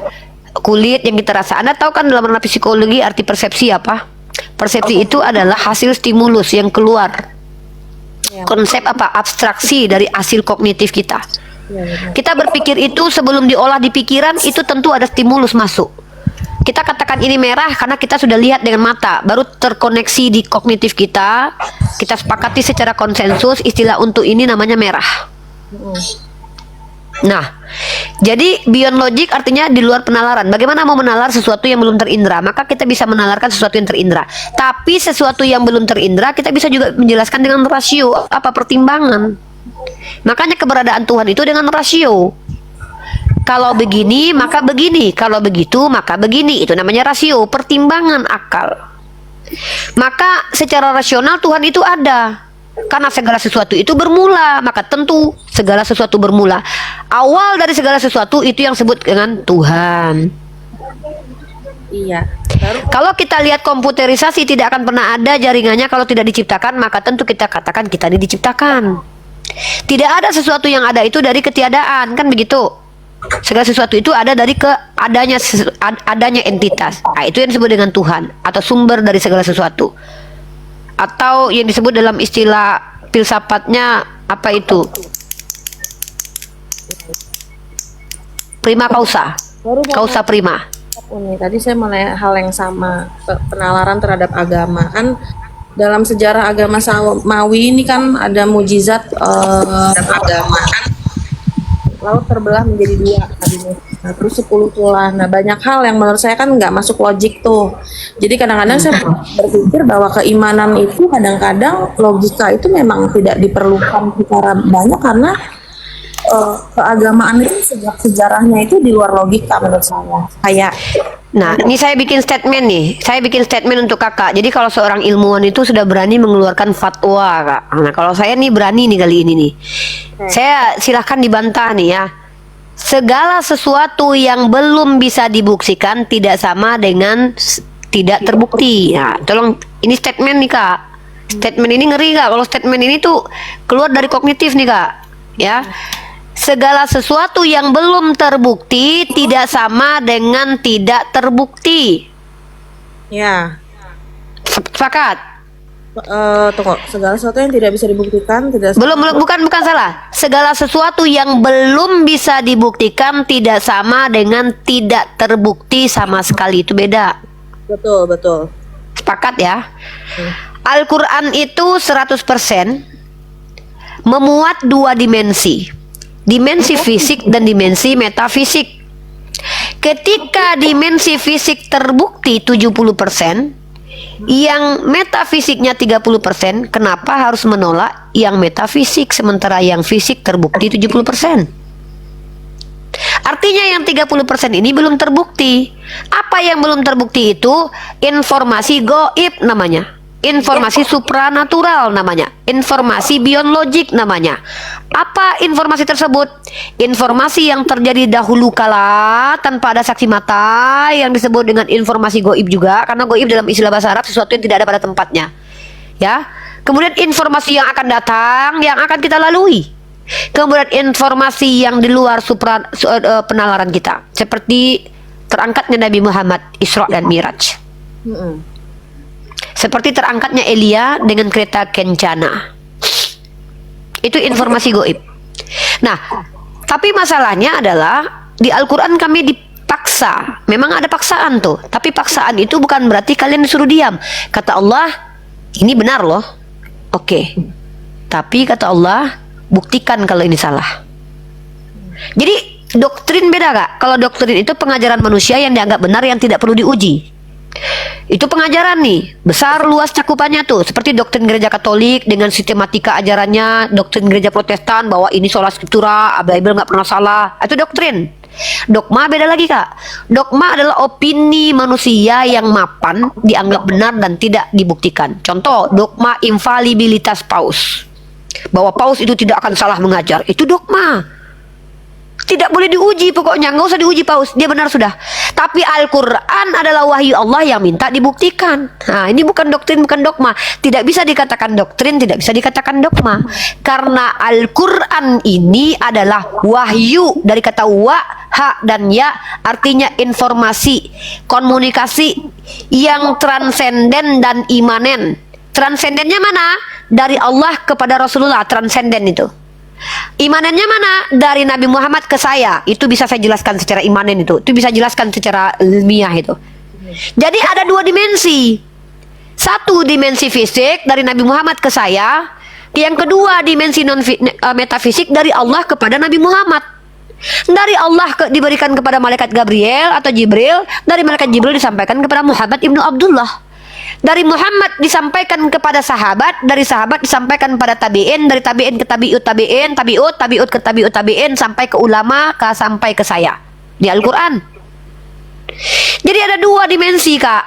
kulit yang kita rasa. Anda tahu kan dalam ranah psikologi arti persepsi apa? Persepsi itu adalah hasil stimulus yang keluar. Konsep apa? Abstraksi dari hasil kognitif kita. Kita berpikir itu sebelum diolah di pikiran itu tentu ada stimulus masuk. Kita katakan ini merah karena kita sudah lihat dengan mata, baru terkoneksi di kognitif kita. Kita sepakati secara konsensus istilah untuk ini namanya merah. Nah, jadi beyond logic artinya di luar penalaran. Bagaimana mau menalar sesuatu yang belum terindra? Maka kita bisa menalarkan sesuatu yang terindra. Tapi sesuatu yang belum terindra kita bisa juga menjelaskan dengan rasio, apa pertimbangan. Makanya keberadaan Tuhan itu dengan rasio. Kalau begini maka begini, kalau begitu maka begini. Itu namanya rasio, pertimbangan akal. Maka secara rasional Tuhan itu ada. Karena segala sesuatu itu bermula, maka tentu segala sesuatu bermula. Awal dari segala sesuatu itu yang disebut dengan Tuhan. Iya. Kalau kita lihat komputerisasi tidak akan pernah ada jaringannya kalau tidak diciptakan, maka tentu kita katakan kita ini diciptakan. Tidak ada sesuatu yang ada itu dari ketiadaan, kan begitu? Segala sesuatu itu ada dari adanya entitas. Nah, itu yang disebut dengan Tuhan atau sumber dari segala sesuatu. Atau yang disebut dalam istilah filsafatnya apa itu? Prima causa. Causa prima. Ini tadi saya menanya hal yang sama, penalaran terhadap agama. Kan dalam sejarah agama Samawi ini kan ada mujizat agama kan. Laut terbelah menjadi dua, nah, terus 10 tulah. Nah, banyak hal yang menurut saya kan nggak masuk logik tuh. Jadi kadang-kadang saya berpikir bahwa keimanan itu kadang-kadang logika itu memang tidak diperlukan secara banyak karena keagamaan itu sejak sejarahnya itu di luar logika menurut saya. Kayak Nah, ini saya bikin statement nih. Saya bikin statement untuk kakak. Jadi kalau seorang ilmuwan itu sudah berani mengeluarkan fatwa, kak. Nah, kalau saya nih berani nih kali ini nih. Saya silahkan dibantah nih ya. Segala sesuatu yang belum bisa dibuktikan tidak sama dengan tidak terbukti. Nah, tolong ini statement nih kak. Statement ini ngeri kak. Kalau statement ini tuh keluar dari kognitif nih kak. Ya. Segala sesuatu yang belum terbukti tidak sama dengan tidak terbukti. ya, Sepakat? tunggu, segala sesuatu yang tidak bisa dibuktikan tidak Bukan salah. Segala sesuatu yang belum bisa dibuktikan tidak sama dengan tidak terbukti sama sekali. Itu beda. betul. Sepakat? sepakat ya. Al-Quran itu 100% memuat dua dimensi. Dimensi fisik dan dimensi metafisik. Ketika dimensi fisik terbukti 70%, yang metafisiknya 30%, kenapa harus menolak yang metafisik sementara yang fisik terbukti 70%? Artinya yang 30% ini belum terbukti. Apa yang belum terbukti itu? Informasi gaib namanya. Informasi supranatural namanya. Informasi biologik namanya. Apa informasi tersebut? Informasi yang terjadi dahulu kala tanpa ada saksi mata, yang disebut dengan informasi gaib juga, karena gaib dalam istilah bahasa Arab sesuatu yang tidak ada pada tempatnya. Ya. Kemudian informasi yang akan datang, yang akan kita lalui. Kemudian informasi yang di luar penalaran kita, seperti terangkatnya Nabi Muhammad Isra dan Miraj. Seperti terangkatnya Elia dengan kereta kencana. Itu informasi gaib. Nah, tapi masalahnya adalah di Al-Quran kami dipaksa. Memang ada paksaan tuh. Tapi paksaan itu bukan berarti kalian disuruh diam. Kata Allah, ini benar loh. Oke. Tapi kata Allah, buktikan kalau ini salah. Jadi doktrin beda gak? Kalau doktrin itu pengajaran manusia yang dianggap benar, yang tidak perlu diuji. Itu pengajaran nih, besar luas cakupannya tuh. Seperti doktrin gereja Katolik dengan sistematika ajarannya, doktrin gereja Protestan bahwa ini sola scriptura, Bible nggak pernah salah. Itu doktrin. Dogma beda lagi kak. Dogma adalah opini manusia yang mapan, dianggap benar dan tidak dibuktikan. Contoh, dogma infalibilitas Paus, bahwa Paus itu tidak akan salah mengajar. Itu dogma. Tidak boleh diuji, pokoknya nggak usah diuji Paus, dia benar sudah. Tapi Al-Quran adalah wahyu Allah yang minta dibuktikan. Nah, ini bukan doktrin, bukan dogma. Tidak bisa dikatakan doktrin, tidak bisa dikatakan dogma. Karena Al-Quran ini adalah wahyu, dari kata wa, ha, dan ya, artinya informasi, komunikasi yang transenden dan imanen. Transendennya mana? Dari Allah kepada Rasulullah, transenden itu. Imanannya mana? Dari Nabi Muhammad ke saya. Itu bisa saya jelaskan secara imanen itu. Itu bisa jelaskan secara ilmiah itu. Jadi ada dua dimensi. Satu dimensi fisik dari Nabi Muhammad ke saya. Yang kedua dimensi metafisik dari Allah kepada Nabi Muhammad. Dari Allah diberikan kepada malaikat Gabriel atau Jibril. Dari malaikat Jibril disampaikan kepada Muhammad ibnu Abdullah. Dari Muhammad disampaikan kepada sahabat, dari sahabat disampaikan pada tabi'in, dari tabi'in ke tabi'ut tabi'in, tabi'ut ke tabi'ut tabi'in, sampai ke ulama, sampai ke saya di Al-Quran. Jadi ada dua dimensi kak.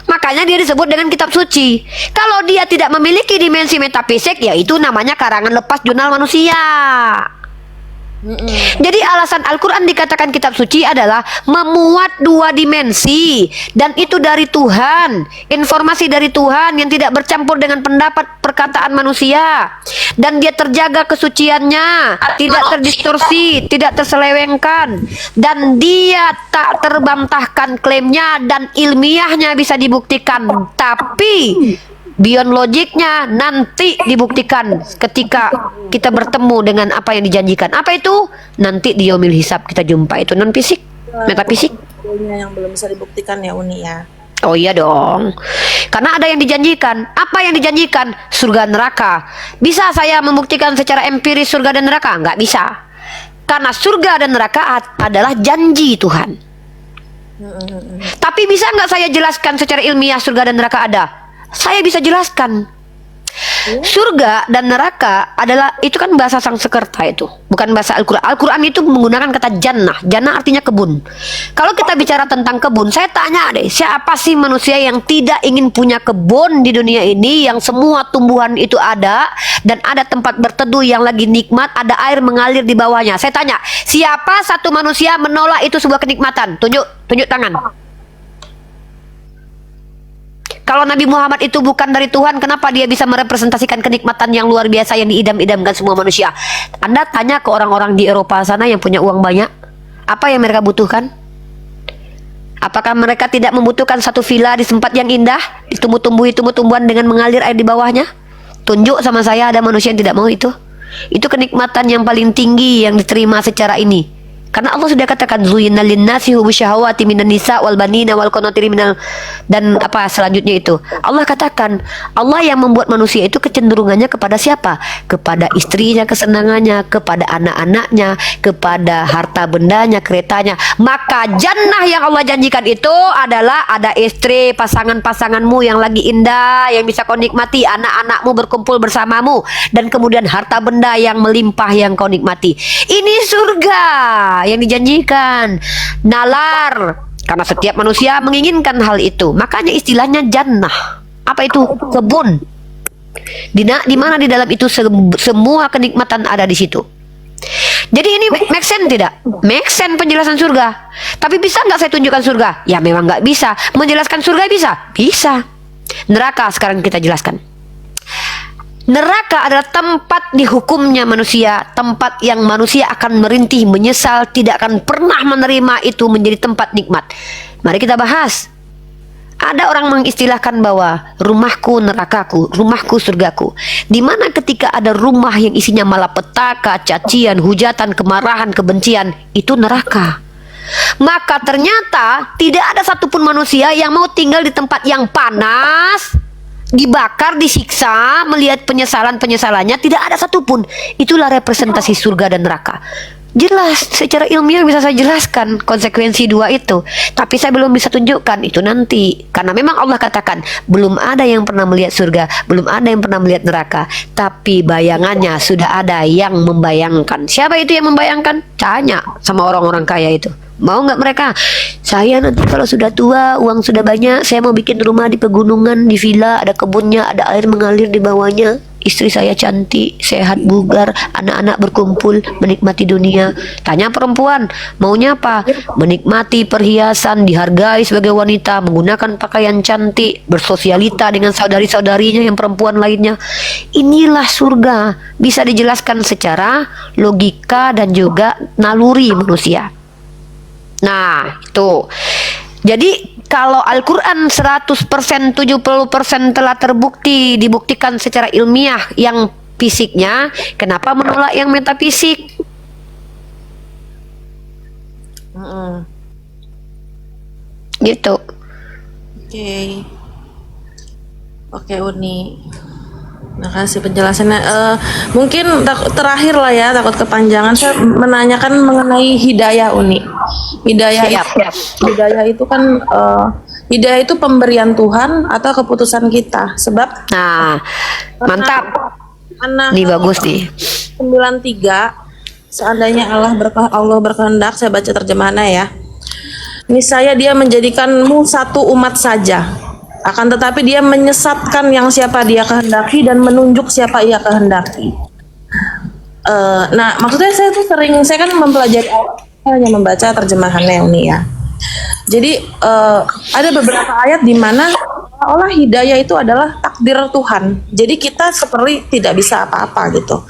Makanya dia disebut dengan kitab suci. Kalau dia tidak memiliki dimensi metafisik, ya itu namanya karangan lepas jurnal manusia. Jadi alasan Al-Quran dikatakan kitab suci adalah memuat dua dimensi, dan itu dari Tuhan, informasi dari Tuhan yang tidak bercampur dengan pendapat perkataan manusia, dan dia terjaga kesuciannya, tidak terdistorsi, tidak terselewengkan, dan dia tak terbantahkan klaimnya, dan ilmiahnya bisa dibuktikan. Tapi biologiknya nanti dibuktikan ketika kita bertemu dengan apa yang dijanjikan. Apa itu? Nanti di yaumil hisab kita jumpa. Itu non fisik, metafisik. Yang belum bisa dibuktikan ya Uni ya. Oh iya dong. Karena ada yang dijanjikan. Apa yang dijanjikan? Surga neraka. Bisa saya membuktikan secara empiris surga dan neraka? Nggak bisa. Karena surga dan neraka adalah janji Tuhan. Tapi bisa nggak saya jelaskan secara ilmiah surga dan neraka ada? Saya bisa jelaskan. Surga dan neraka adalah, itu kan bahasa Sanskerta, itu bukan bahasa Al-Quran. Al-Quran itu menggunakan kata jannah. Jannah artinya kebun. Kalau kita bicara tentang kebun, saya tanya deh, siapa sih manusia yang tidak ingin punya kebun di dunia ini, yang semua tumbuhan itu ada, dan ada tempat berteduh yang lagi nikmat, ada air mengalir di bawahnya. Saya tanya, siapa satu manusia menolak itu sebuah kenikmatan? Tunjuk tangan. Kalau Nabi Muhammad itu bukan dari Tuhan, kenapa dia bisa merepresentasikan kenikmatan yang luar biasa yang diidam-idamkan semua manusia? Anda tanya ke orang-orang di Eropa sana yang punya uang banyak, apa yang mereka butuhkan? Apakah mereka tidak membutuhkan satu villa di tempat yang indah, ditumbuh-tumbuhi tumbuh-tumbuhan dengan mengalir air di bawahnya? Tunjuk sama saya ada manusia yang tidak mau itu. Itu kenikmatan yang paling tinggi yang diterima secara ini. Karena Allah sudah katakan zuyyina lin-nasi hubbu syahawati minan nisa wal banina wal qanatiri minal, dan apa selanjutnya itu. Allah katakan, Allah yang membuat manusia itu kecenderungannya kepada siapa? Kepada istrinya kesenangannya, kepada anak-anaknya, kepada harta bendanya, keretanya. Maka jannah yang Allah janjikan itu adalah ada istri, pasangan-pasanganmu yang lagi indah, yang bisa kau nikmati, anak-anakmu berkumpul bersamamu, dan kemudian harta benda yang melimpah yang kau nikmati. Ini surga yang dijanjikan. Nalar, karena setiap manusia menginginkan hal itu. Makanya istilahnya jannah. Apa itu? Kebun. Di mana di dalam itu semua kenikmatan ada di situ. Jadi ini make sense tidak? Make sense penjelasan surga. Tapi bisa nggak saya tunjukkan surga? Ya memang nggak bisa. Menjelaskan surga bisa? Bisa. Neraka sekarang kita jelaskan. Neraka adalah tempat dihukumnya manusia, tempat yang manusia akan merintih, menyesal, tidak akan pernah menerima itu menjadi tempat nikmat. Mari kita bahas. Ada orang mengistilahkan bahwa rumahku nerakaku, rumahku surgaku. Di mana ketika ada rumah yang isinya malapetaka, cacian, hujatan, kemarahan, kebencian, itu neraka. Maka ternyata tidak ada satupun manusia yang mau tinggal di tempat yang panas, dibakar, disiksa, melihat penyesalan-penyesalannya. Tidak ada satupun. Itulah representasi surga dan neraka. Jelas, secara ilmiah bisa saya jelaskan konsekuensi dua itu. Tapi saya belum bisa tunjukkan itu nanti. Karena memang Allah katakan, belum ada yang pernah melihat surga, belum ada yang pernah melihat neraka. Tapi bayangannya sudah ada yang membayangkan. Siapa itu yang membayangkan? Tanya sama orang-orang kaya itu. Mau nggak mereka? Saya nanti kalau sudah tua, uang sudah banyak, saya mau bikin rumah di pegunungan, di villa, ada kebunnya, ada air mengalir di bawahnya. Istri saya cantik, sehat, bugar, anak-anak berkumpul, menikmati dunia. Tanya perempuan, maunya apa? Menikmati perhiasan, dihargai sebagai wanita, menggunakan pakaian cantik, bersosialita dengan saudari-saudarinya yang perempuan lainnya. Inilah surga. Bisa dijelaskan secara logika dan juga naluri manusia. Nah, itu. Jadi kalau Al-Quran 100%, 70% telah terbukti, dibuktikan secara ilmiah yang fisiknya, kenapa menolak yang metafisik? Gitu. Oke, Uni. Makasih penjelasannya. Mungkin terakhir lah ya, takut kepanjangan. Saya menanyakan mengenai hidayah, Uni. Hidayah itu kan hidayah itu pemberian Tuhan atau keputusan kita. Sebab mantap. Anak Ini bagus nih. 93, seandainya Allah berkehendak, saya baca terjemahannya ya. Niscaya dia menjadikanmu satu umat saja. Akan tetapi dia menyesatkan yang siapa dia kehendaki dan menunjuk siapa ia kehendaki. Nah, maksudnya saya kan mempelajari, saya hanya membaca terjemahannya ini ya. Jadi ada beberapa ayat di mana seolah hidayah itu adalah takdir Tuhan. Jadi kita seperti tidak bisa apa-apa gitu.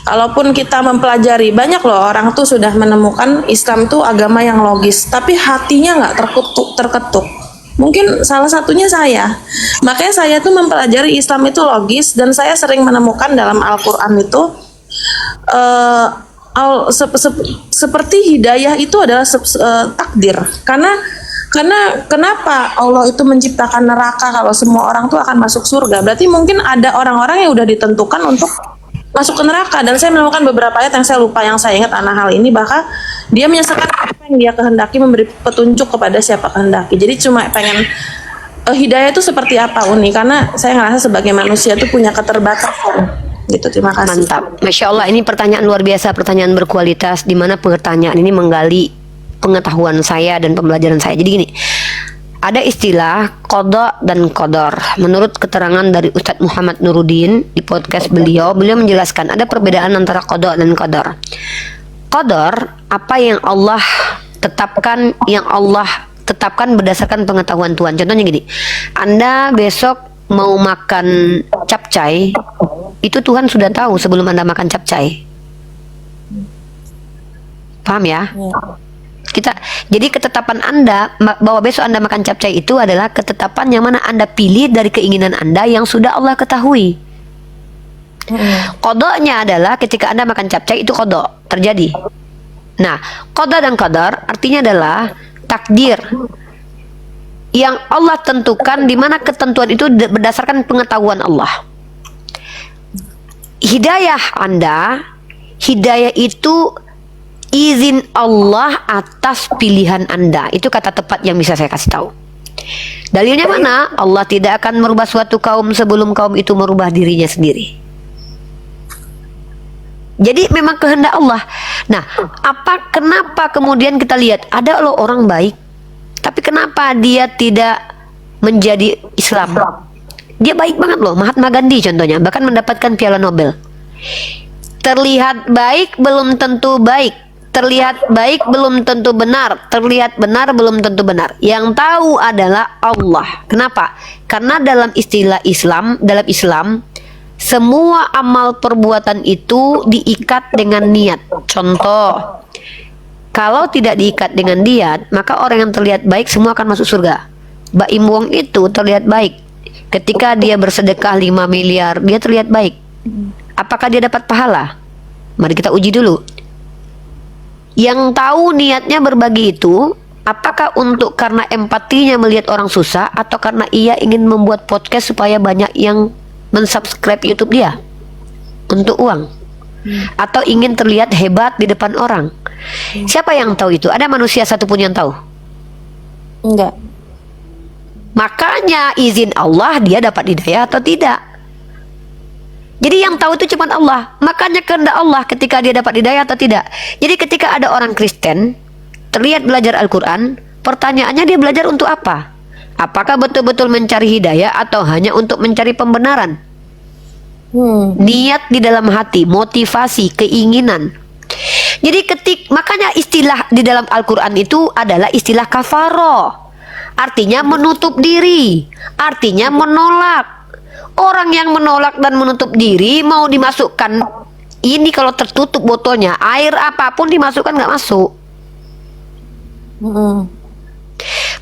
Kalaupun kita mempelajari, banyak loh orang tuh sudah menemukan Islam tuh agama yang logis, tapi hatinya nggak terketuk. Mungkin salah satunya saya. Makanya saya tuh mempelajari Islam itu logis, dan saya sering menemukan dalam Al-Quran itu seperti hidayah itu adalah takdir. Karena kenapa Allah itu menciptakan neraka kalau semua orang tuh akan masuk surga? Berarti mungkin ada orang-orang yang udah ditentukan untuk masuk ke neraka. Dan saya menemukan beberapa ayat yang saya lupa, yang saya ingat anak hal ini, bahkan dia menyelesaikan apa yang dia kehendaki, memberi petunjuk kepada siapa kehendaki. Jadi cuma pengen hidayah itu seperti apa, Uni? Karena saya ngerasa sebagai manusia itu punya keterbatasan. Gitu, terima kasih. Mantap, Masya Allah, ini pertanyaan luar biasa, pertanyaan berkualitas, di mana pertanyaan ini menggali pengetahuan saya dan pembelajaran saya. Jadi gini, ada istilah qada dan qadar. Menurut keterangan dari Ustadz Muhammad Nuruddin di podcast beliau menjelaskan ada perbedaan antara qada dan qadar. Qadar, apa yang Allah tetapkan, berdasarkan pengetahuan Tuhan. Contohnya gini, Anda besok mau makan capcay, itu Tuhan sudah tahu sebelum Anda makan capcay. Paham ya? Jadi ketetapan Anda bahwa besok Anda makan capcay itu adalah ketetapan yang mana Anda pilih dari keinginan Anda yang sudah Allah ketahui. Kodoknya adalah ketika Anda makan capcay, itu kodok terjadi. Nah, qada dan qadar artinya adalah takdir yang Allah tentukan, di mana ketentuan itu berdasarkan pengetahuan Allah. Hidayah Anda, hidayah itu izin Allah atas pilihan Anda. Itu kata tepat yang bisa saya kasih tahu. Dalilnya mana? Allah tidak akan merubah suatu kaum sebelum kaum itu merubah dirinya sendiri. Jadi memang kehendak Allah. Nah, kenapa kemudian kita lihat ada loh orang baik, tapi kenapa dia tidak menjadi Islam? Dia baik banget loh, Mahatma Gandhi contohnya, bahkan mendapatkan Piala Nobel. Terlihat baik belum tentu baik, terlihat baik belum tentu benar, terlihat benar belum tentu benar. Yang tahu adalah Allah. Kenapa? Karena dalam istilah Islam, dalam Islam, semua amal perbuatan itu diikat dengan niat. Contoh, kalau tidak diikat dengan niat, maka orang yang terlihat baik semua akan masuk surga. Baim Wong itu terlihat baik. Ketika dia bersedekah 5 miliar, dia terlihat baik. Apakah dia dapat pahala? Mari kita uji dulu. Yang tahu niatnya berbagi itu, apakah untuk karena empatinya melihat orang susah, atau karena ia ingin membuat podcast supaya banyak yang mensubscribe YouTube dia untuk uang, atau ingin terlihat hebat di depan orang? Siapa yang tahu itu? Ada manusia satupun yang tahu? Enggak. Makanya izin Allah dia dapat hidayah atau tidak. Jadi yang tahu itu cuma Allah. Makanya kehendak Allah ketika dia dapat hidayah atau tidak. Jadi ketika ada orang Kristen terlihat belajar Al-Quran, pertanyaannya dia belajar untuk apa? Apakah betul-betul mencari hidayah atau hanya untuk mencari pembenaran? Niat di dalam hati, motivasi, keinginan. Jadi makanya istilah di dalam Al-Quran itu adalah istilah kafaro. Artinya menutup diri, artinya menolak. Orang yang menolak dan menutup diri mau dimasukkan, ini kalau tertutup botolnya, air apapun dimasukkan nggak masuk.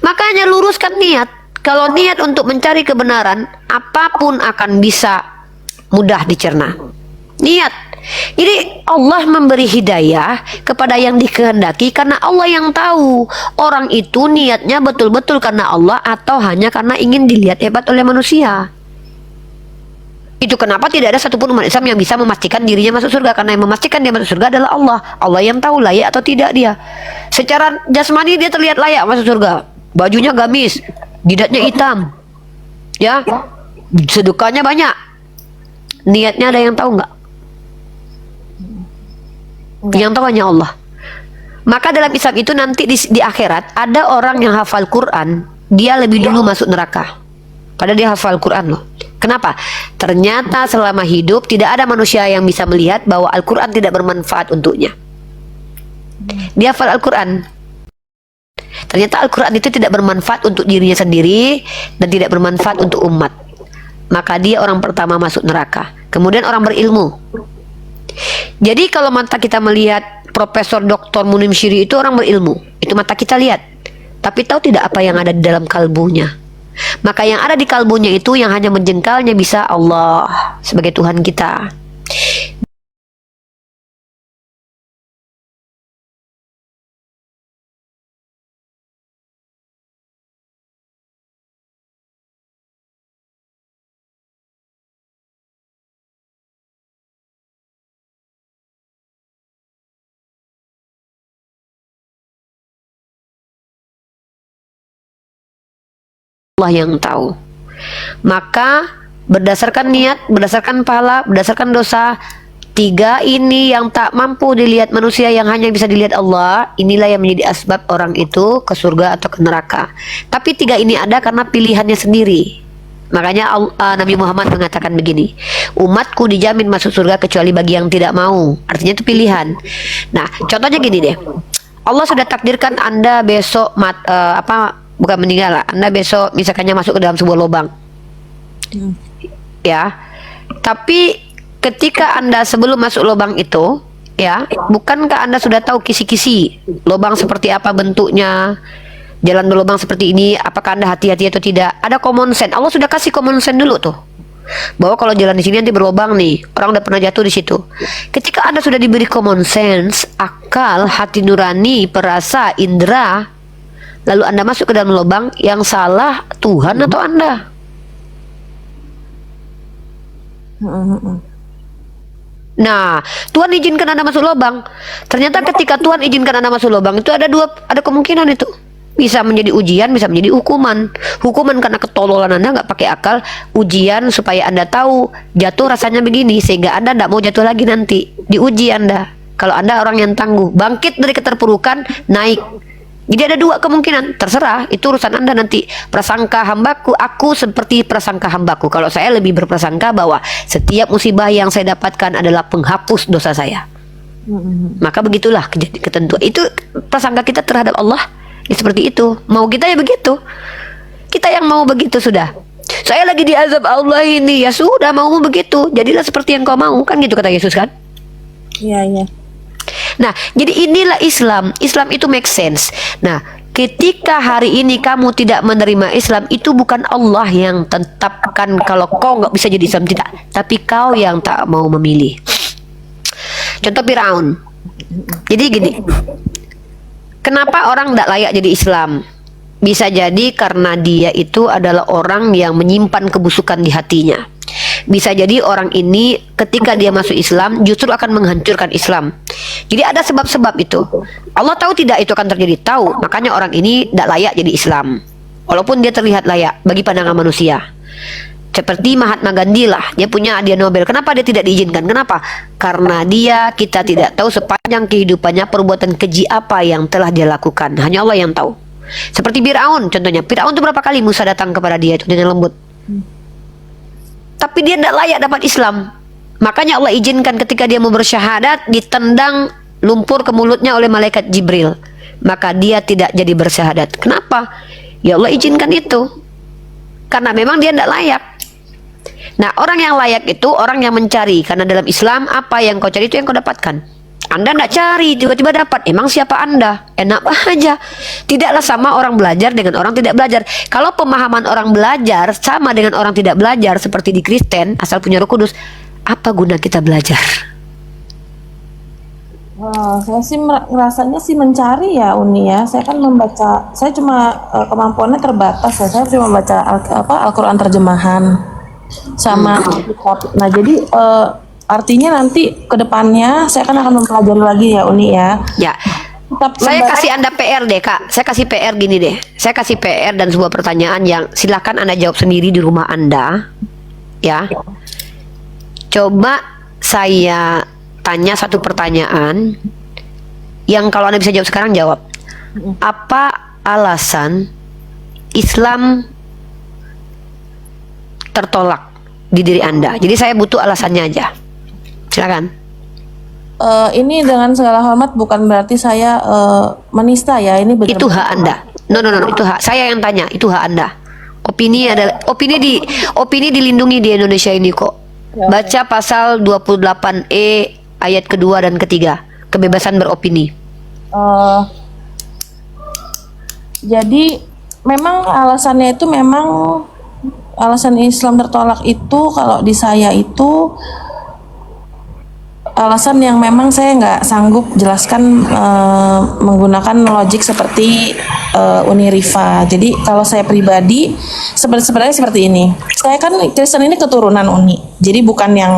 Makanya luruskan niat. Kalau niat untuk mencari kebenaran, apapun akan bisa mudah dicerna. Niat. Jadi Allah memberi hidayah kepada yang dikehendaki karena Allah yang tahu orang itu niatnya betul-betul karena Allah atau hanya karena ingin dilihat hebat oleh manusia. Itu kenapa tidak ada satupun umat Islam yang bisa memastikan dirinya masuk surga, karena yang memastikan dia masuk surga adalah Allah. Allah yang tahu layak atau tidak dia. Secara jasmani dia terlihat layak masuk surga. Bajunya gamis, jidatnya hitam, ya, sedekahnya banyak. Niatnya ada yang tahu nggak? Yang tahu hanya Allah. Maka dalam Islam itu nanti di akhirat ada orang yang hafal Quran, dia lebih dulu masuk neraka. Padahal dia hafal Quran loh. Kenapa? Ternyata selama hidup tidak ada manusia yang bisa melihat bahwa Al-Quran tidak bermanfaat untuknya. Dia hafal Al-Quran. Ternyata Al-Quran itu tidak bermanfaat untuk dirinya sendiri dan tidak bermanfaat untuk umat. Maka dia orang pertama masuk neraka. Kemudian orang berilmu. Jadi kalau mata kita melihat Profesor Dr. Munim Syiri itu orang berilmu, itu mata kita lihat. Tapi tahu tidak apa yang ada di dalam kalbunya? Maka yang ada di kalbunya itu yang hanya menjengkalnya bisa Allah sebagai Tuhan kita. Allah yang tahu. Maka berdasarkan niat, berdasarkan pahala, berdasarkan dosa, tiga ini yang tak mampu dilihat manusia, yang hanya bisa dilihat Allah, inilah yang menjadi asbab orang itu ke surga atau ke neraka. Tapi tiga ini ada karena pilihannya sendiri. Makanya Nabi Muhammad mengatakan begini, umatku dijamin masuk surga kecuali bagi yang tidak mau. Artinya itu pilihan. Nah, contohnya gini deh, Allah sudah takdirkan Anda besok bukan meninggal lah, Anda besok misalkannya masuk ke dalam sebuah lubang, ya. Tapi ketika Anda sebelum masuk lubang itu, ya, bukankah Anda sudah tahu kisi-kisi lubang seperti apa bentuknya, jalan berlubang seperti ini, apakah Anda hati-hati atau tidak? Ada common sense. Allah sudah kasih common sense dulu tuh. bahwa kalau jalan di sini nanti berlubang nih, orang udah pernah jatuh di situ. Ketika Anda sudah diberi common sense, akal, hati nurani, perasa, indera, lalu Anda masuk ke dalam lubang, yang salah Tuhan atau Anda? Nah, Tuhan izinkan Anda masuk lubang. Ternyata ketika Tuhan izinkan Anda masuk lubang itu ada kemungkinan itu. Bisa menjadi ujian, bisa menjadi hukuman. Hukuman karena ketololan Anda nggak pakai akal. Ujian supaya Anda tahu jatuh rasanya begini, sehingga Anda tidak mau jatuh lagi nanti. Diuji Anda. Kalau Anda orang yang tangguh, bangkit dari keterpurukan, naik. Jadi ada dua kemungkinan, terserah, itu urusan Anda nanti. Prasangka hambaku, aku seperti prasangka hambaku. Kalau saya lebih berprasangka bahwa setiap musibah yang saya dapatkan adalah penghapus dosa saya. Maka begitulah ketentuan. Itu prasangka kita terhadap Allah, ya seperti itu. Mau kita ya begitu. Kita yang mau begitu sudah. Saya lagi diazab Allah ini, ya sudah mau begitu. Jadilah seperti yang kau mau, kan gitu kata Yesus kan? Iya, iya. Nah, jadi inilah Islam. Islam itu make sense. Nah, ketika hari ini kamu tidak menerima Islam, itu bukan Allah yang tetapkan kalau kau nggak bisa jadi Islam, tidak. Tapi kau yang tak mau memilih. Contoh Firaun. Jadi gini, kenapa orang tidak layak jadi Islam? Bisa jadi karena dia itu adalah orang yang menyimpan kebusukan di hatinya. Bisa jadi orang ini ketika dia masuk Islam justru akan menghancurkan Islam. Jadi ada sebab-sebab itu. Allah tahu tidak itu akan terjadi, tahu. Makanya orang ini tidak layak jadi Islam. Walaupun dia terlihat layak bagi pandangan manusia. Seperti Mahatma Gandhi lah, dia punya hadiah Nobel. Kenapa dia tidak diizinkan? Kenapa? Karena kita tidak tahu sepanjang kehidupannya perbuatan keji apa yang telah dia lakukan. Hanya Allah yang tahu. Seperti Firaun contohnya. Firaun itu berapa kali Musa datang kepada dia itu dengan lembut. Tapi dia tidak layak dapat Islam. Makanya Allah izinkan ketika dia mau bersyahadat, ditendang lumpur ke mulutnya oleh malaikat Jibril. Maka dia tidak jadi bersyahadat. Kenapa? Ya Allah izinkan itu. Karena memang dia tidak layak. Nah, orang yang layak itu orang yang mencari. Karena dalam Islam, apa yang kau cari itu yang kau dapatkan. Anda tidak cari, tiba-tiba dapat. Emang siapa Anda? Enak aja. Tidaklah sama orang belajar dengan orang tidak belajar. Kalau pemahaman orang belajar sama dengan orang tidak belajar, seperti di Kristen, asal punya Roh Kudus, apa guna kita belajar? Wah, saya sih ngerasanya sih mencari ya Uni ya. Saya kan membaca, saya cuma kemampuannya terbatas ya. Saya cuma baca Al-Quran terjemahan sama Alkitab. Nah jadi artinya nanti ke depannya saya akan mempelajari lagi ya Uni ya. Ya. Saya kasih Anda PR deh Kak. Saya kasih PR gini deh. Saya kasih PR dan sebuah pertanyaan yang silakan Anda jawab sendiri di rumah Anda. Ya. Coba saya tanya satu pertanyaan yang kalau Anda bisa jawab sekarang jawab. Apa alasan Islam tertolak di diri Anda? Jadi saya butuh alasannya aja. Silakan. Ini dengan segala hormat bukan berarti saya menista ya. Ini benar. Itu hak Anda. No, itu hak. Saya yang tanya. Itu hak Anda. Opini adalah opini dilindungi di Indonesia ini kok. Baca pasal 28E ayat kedua dan ketiga. Kebebasan beropini. Jadi memang alasannya itu memang alasan Islam tertolak itu kalau di saya itu alasan yang memang saya nggak sanggup jelaskan menggunakan logik seperti Uni Rifa. Jadi kalau saya pribadi sebenarnya seperti ini. Saya kan Kristen ini keturunan Uni. Jadi bukan yang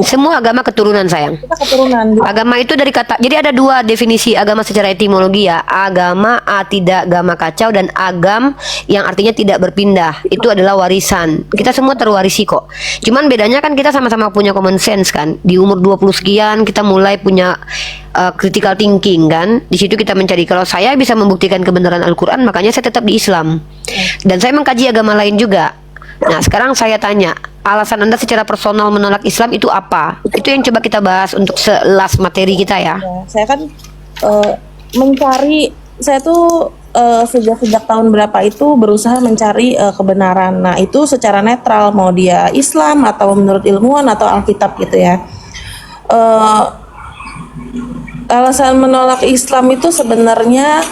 semua agama keturunan sayang. kita keturunan. Agama itu dari kata. Jadi ada dua definisi agama secara etimologi ya. Agama tidak agama kacau dan agam yang artinya tidak berpindah. Itu adalah warisan. Kita semua terwarisi kok. Cuman bedanya kan kita sama-sama punya common sense kan. Di umur 20 sekian kita mulai punya critical thinking kan. Di situ kita mencari. Kalau saya bisa membuktikan kebenaran Al-Quran, makanya saya tetap di Islam. Dan saya mengkaji agama lain juga. Nah, sekarang saya tanya, alasan Anda secara personal menolak Islam itu apa? Itu yang coba kita bahas untuk selas materi kita ya. Saya kan mencari, saya tuh sejak tahun berapa itu berusaha mencari kebenaran. Nah itu secara netral, mau dia Islam atau menurut ilmuwan atau Alkitab gitu ya. Alasan menolak Islam itu sebenarnya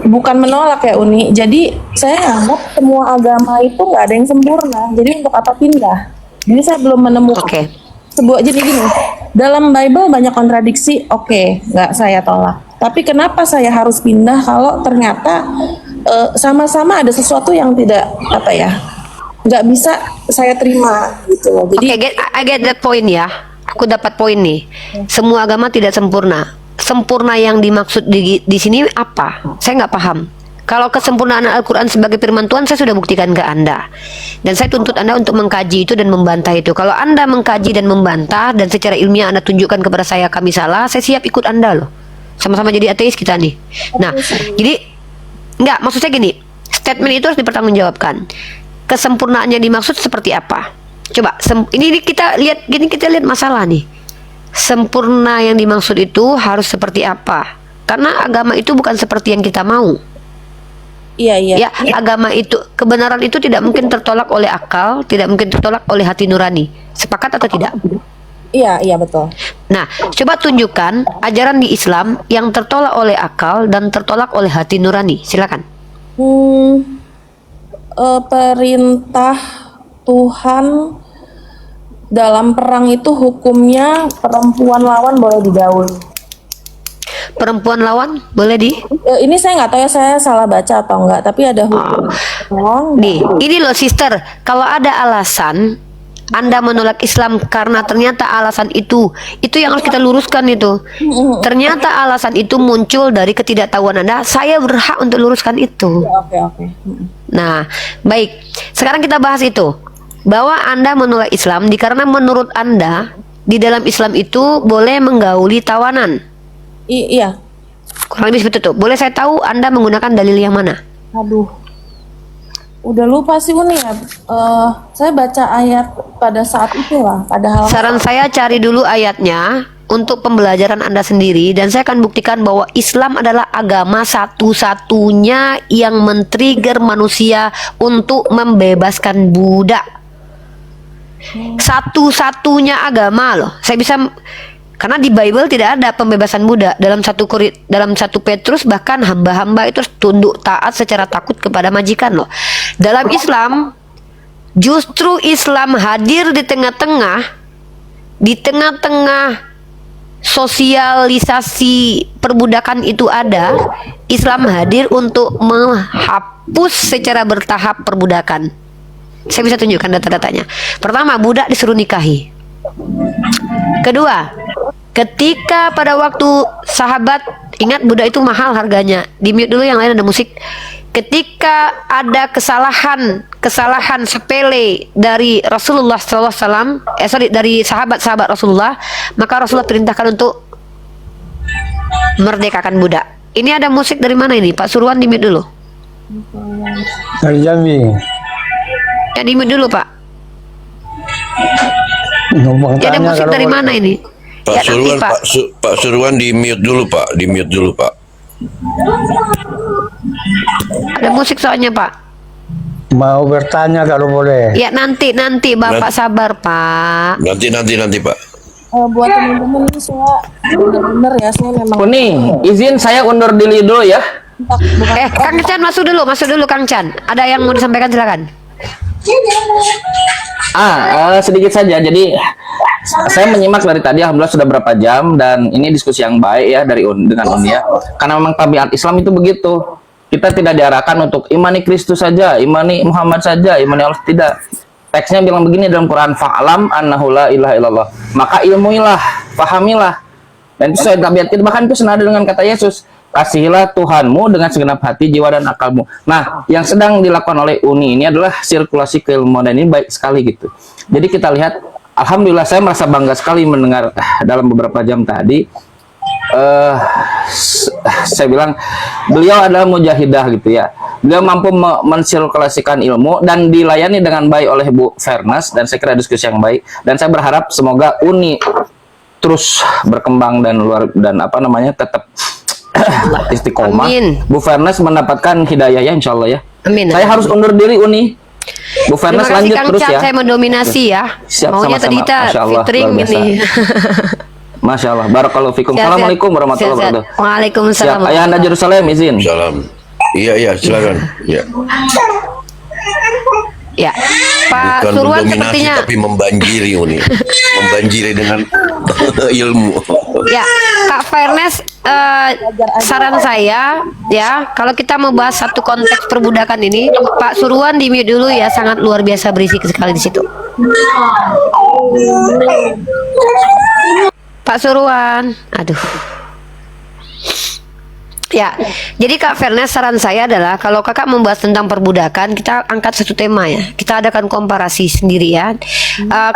bukan menolak ya Uni. Jadi saya anggap semua agama itu nggak ada yang sempurna. Jadi untuk apa pindah? Jadi saya belum menemukan Oke. sebuah, jadi gini, dalam Bible banyak kontradiksi, oke, nggak saya tolak. Tapi kenapa saya harus pindah kalau ternyata sama-sama ada sesuatu yang tidak apa ya, nggak bisa saya terima gitu loh. Jadi Oke, I get that point ya. Aku dapat poin nih. Semua agama tidak sempurna. Sempurna yang dimaksud di sini apa? Saya nggak paham. Kalau kesempurnaan Al-Quran sebagai firman Tuhan saya sudah buktikan ke Anda. Dan saya tuntut Anda untuk mengkaji itu dan membantah itu. Kalau Anda mengkaji dan membantah dan secara ilmiah Anda tunjukkan kepada saya kami salah, saya siap ikut Anda loh. Sama-sama jadi ateis kita nih. Nah, jadi enggak, maksud saya gini. Statement itu harus dipertanggungjawabkan. Kesempurnaan yang dimaksud seperti apa? Coba, ini kita lihat masalah nih. Sempurna yang dimaksud itu harus seperti apa? Karena agama itu bukan seperti yang kita mau. iya. Ya, agama itu, kebenaran itu tidak mungkin tertolak oleh akal, tidak mungkin tertolak oleh hati nurani. Sepakat atau tidak? Iya betul. Nah, coba tunjukkan ajaran di Islam yang tertolak oleh akal dan tertolak oleh hati nurani. Silakan. Perintah Tuhan dalam perang itu hukumnya perempuan lawan boleh digauli. Perempuan lawan boleh di? Ini saya nggak tahu ya, saya salah baca atau enggak, tapi ada hukum. Nih, ini loh sister, kalau ada alasan Anda menolak Islam karena ternyata alasan itu yang harus kita luruskan itu. Ternyata alasan itu muncul dari ketidaktahuan Anda, saya berhak untuk luruskan itu. Oke. Nah, baik. Sekarang kita bahas itu. Bahwa Anda menolak Islam karena menurut Anda di dalam Islam itu boleh menggauli tawanan. Iya. Kurang lebih seperti itu. Boleh saya tahu Anda menggunakan dalil yang mana? Aduh. Udah lupa sih Uni ya. Saya baca ayat pada saat itu lah, padahal Saran saya cari dulu ayatnya untuk pembelajaran Anda sendiri dan saya akan buktikan bahwa Islam adalah agama satu-satunya yang men-trigger manusia untuk membebaskan budak. Satu-satunya agama loh. Saya bisa, karena di Bible tidak ada pembebasan budak. Dalam satu Petrus bahkan hamba-hamba itu tunduk taat secara takut kepada majikan loh. Dalam Islam justru Islam hadir di tengah-tengah sosialisasi perbudakan itu ada. Islam hadir untuk menghapus secara bertahap perbudakan. Saya bisa tunjukkan data-datanya. Pertama, budak disuruh nikahi. Kedua, ketika pada waktu sahabat, ingat budak itu mahal harganya. Di mute dulu, yang lain ada musik. Ketika ada kesalahan sepele dari Rasulullah SAW, dari sahabat-sahabat Rasulullah, maka Rasulullah perintahkan untuk merdekakan budak. Ini ada musik dari mana ini? Pak Surwan di mute dulu. Dari Jambi. Ya di mute dulu Pak. Ngomong Ya ada tanya musik kalau dari boleh. mana ini? Pak Ya nanti Surwan, Pak. Pak Surwan di mute dulu Pak, di mute dulu Pak. Ada musik soalnya Pak. Mau bertanya kalau boleh. Ya nanti Bapak sabar Pak. Nanti Pak. buat teman-teman ini saya benar-benar ya, saya memang Uni, izin saya undur diri dulu ya. Kang Chan masuk dulu Kang Chan. Ada yang mau disampaikan silakan. Sedikit saja. Jadi saya menyimak dari tadi, alhamdulillah sudah berapa jam dan ini diskusi yang baik ya dengan Uni ya. Karena memang tabiat Islam itu begitu. Kita tidak diarahkan untuk imani Kristus saja, imani Muhammad saja, imani Allah, tidak. Teksnya bilang begini dalam Quran, fa'alam annahu la ilaha illallah. Maka ilmuilah, fahamilah. Dan itu saya tabiat kita, bahkan itu senada dengan kata Yesus, kasihilah Tuhanmu dengan segenap hati, jiwa, dan akalmu. Nah, yang sedang dilakukan oleh Uni ini adalah sirkulasi keilmuan, dan ini baik sekali gitu. Jadi kita lihat, alhamdulillah saya merasa bangga sekali mendengar dalam beberapa jam tadi. Saya bilang beliau adalah mujahidah gitu ya. Beliau mampu mensirkulasikan ilmu dan dilayani dengan baik oleh Bu Vernas, dan saya kira diskusi yang baik. Dan saya berharap semoga Uni terus berkembang dan tetap istiqomah. Amin. Bu Vernas mendapatkan hidayah ya, insya Allah ya. Amin. Saya harus undur diri Uni. Bu Vernas Terima kasih lanjut Kang terus Chan, ya. saya mendominasi ya. Siap, Maunya sama-sama. tadi kita Masya Allah, featuring luar biasa. ini. Masya Allah, barakallahu fikum. Sehat-sehat. Assalamualaikum warahmatullahi Sehat-sehat. wabarakatuh. Waalaikumsalam. Siap, Ayahanda Jerusalem izin. Salam. Iya, iya, silakan. Iya. Ya, Pak Bukan Surwan mendominasi sepertinya. tapi membanjiri ini. Membanjiri dengan ilmu. Ya, Kak Fairness, saran saya ya, kalau kita mau bahas satu konteks perbudakan ini, Pak Surwan di mute dulu ya, sangat luar biasa berisik sekali di situ. Pak Surwan, aduh. Ya, jadi Kak Fairness, saran saya adalah kalau kakak membahas tentang perbudakan, kita angkat satu tema ya. Kita adakan komparasi sendiri ya.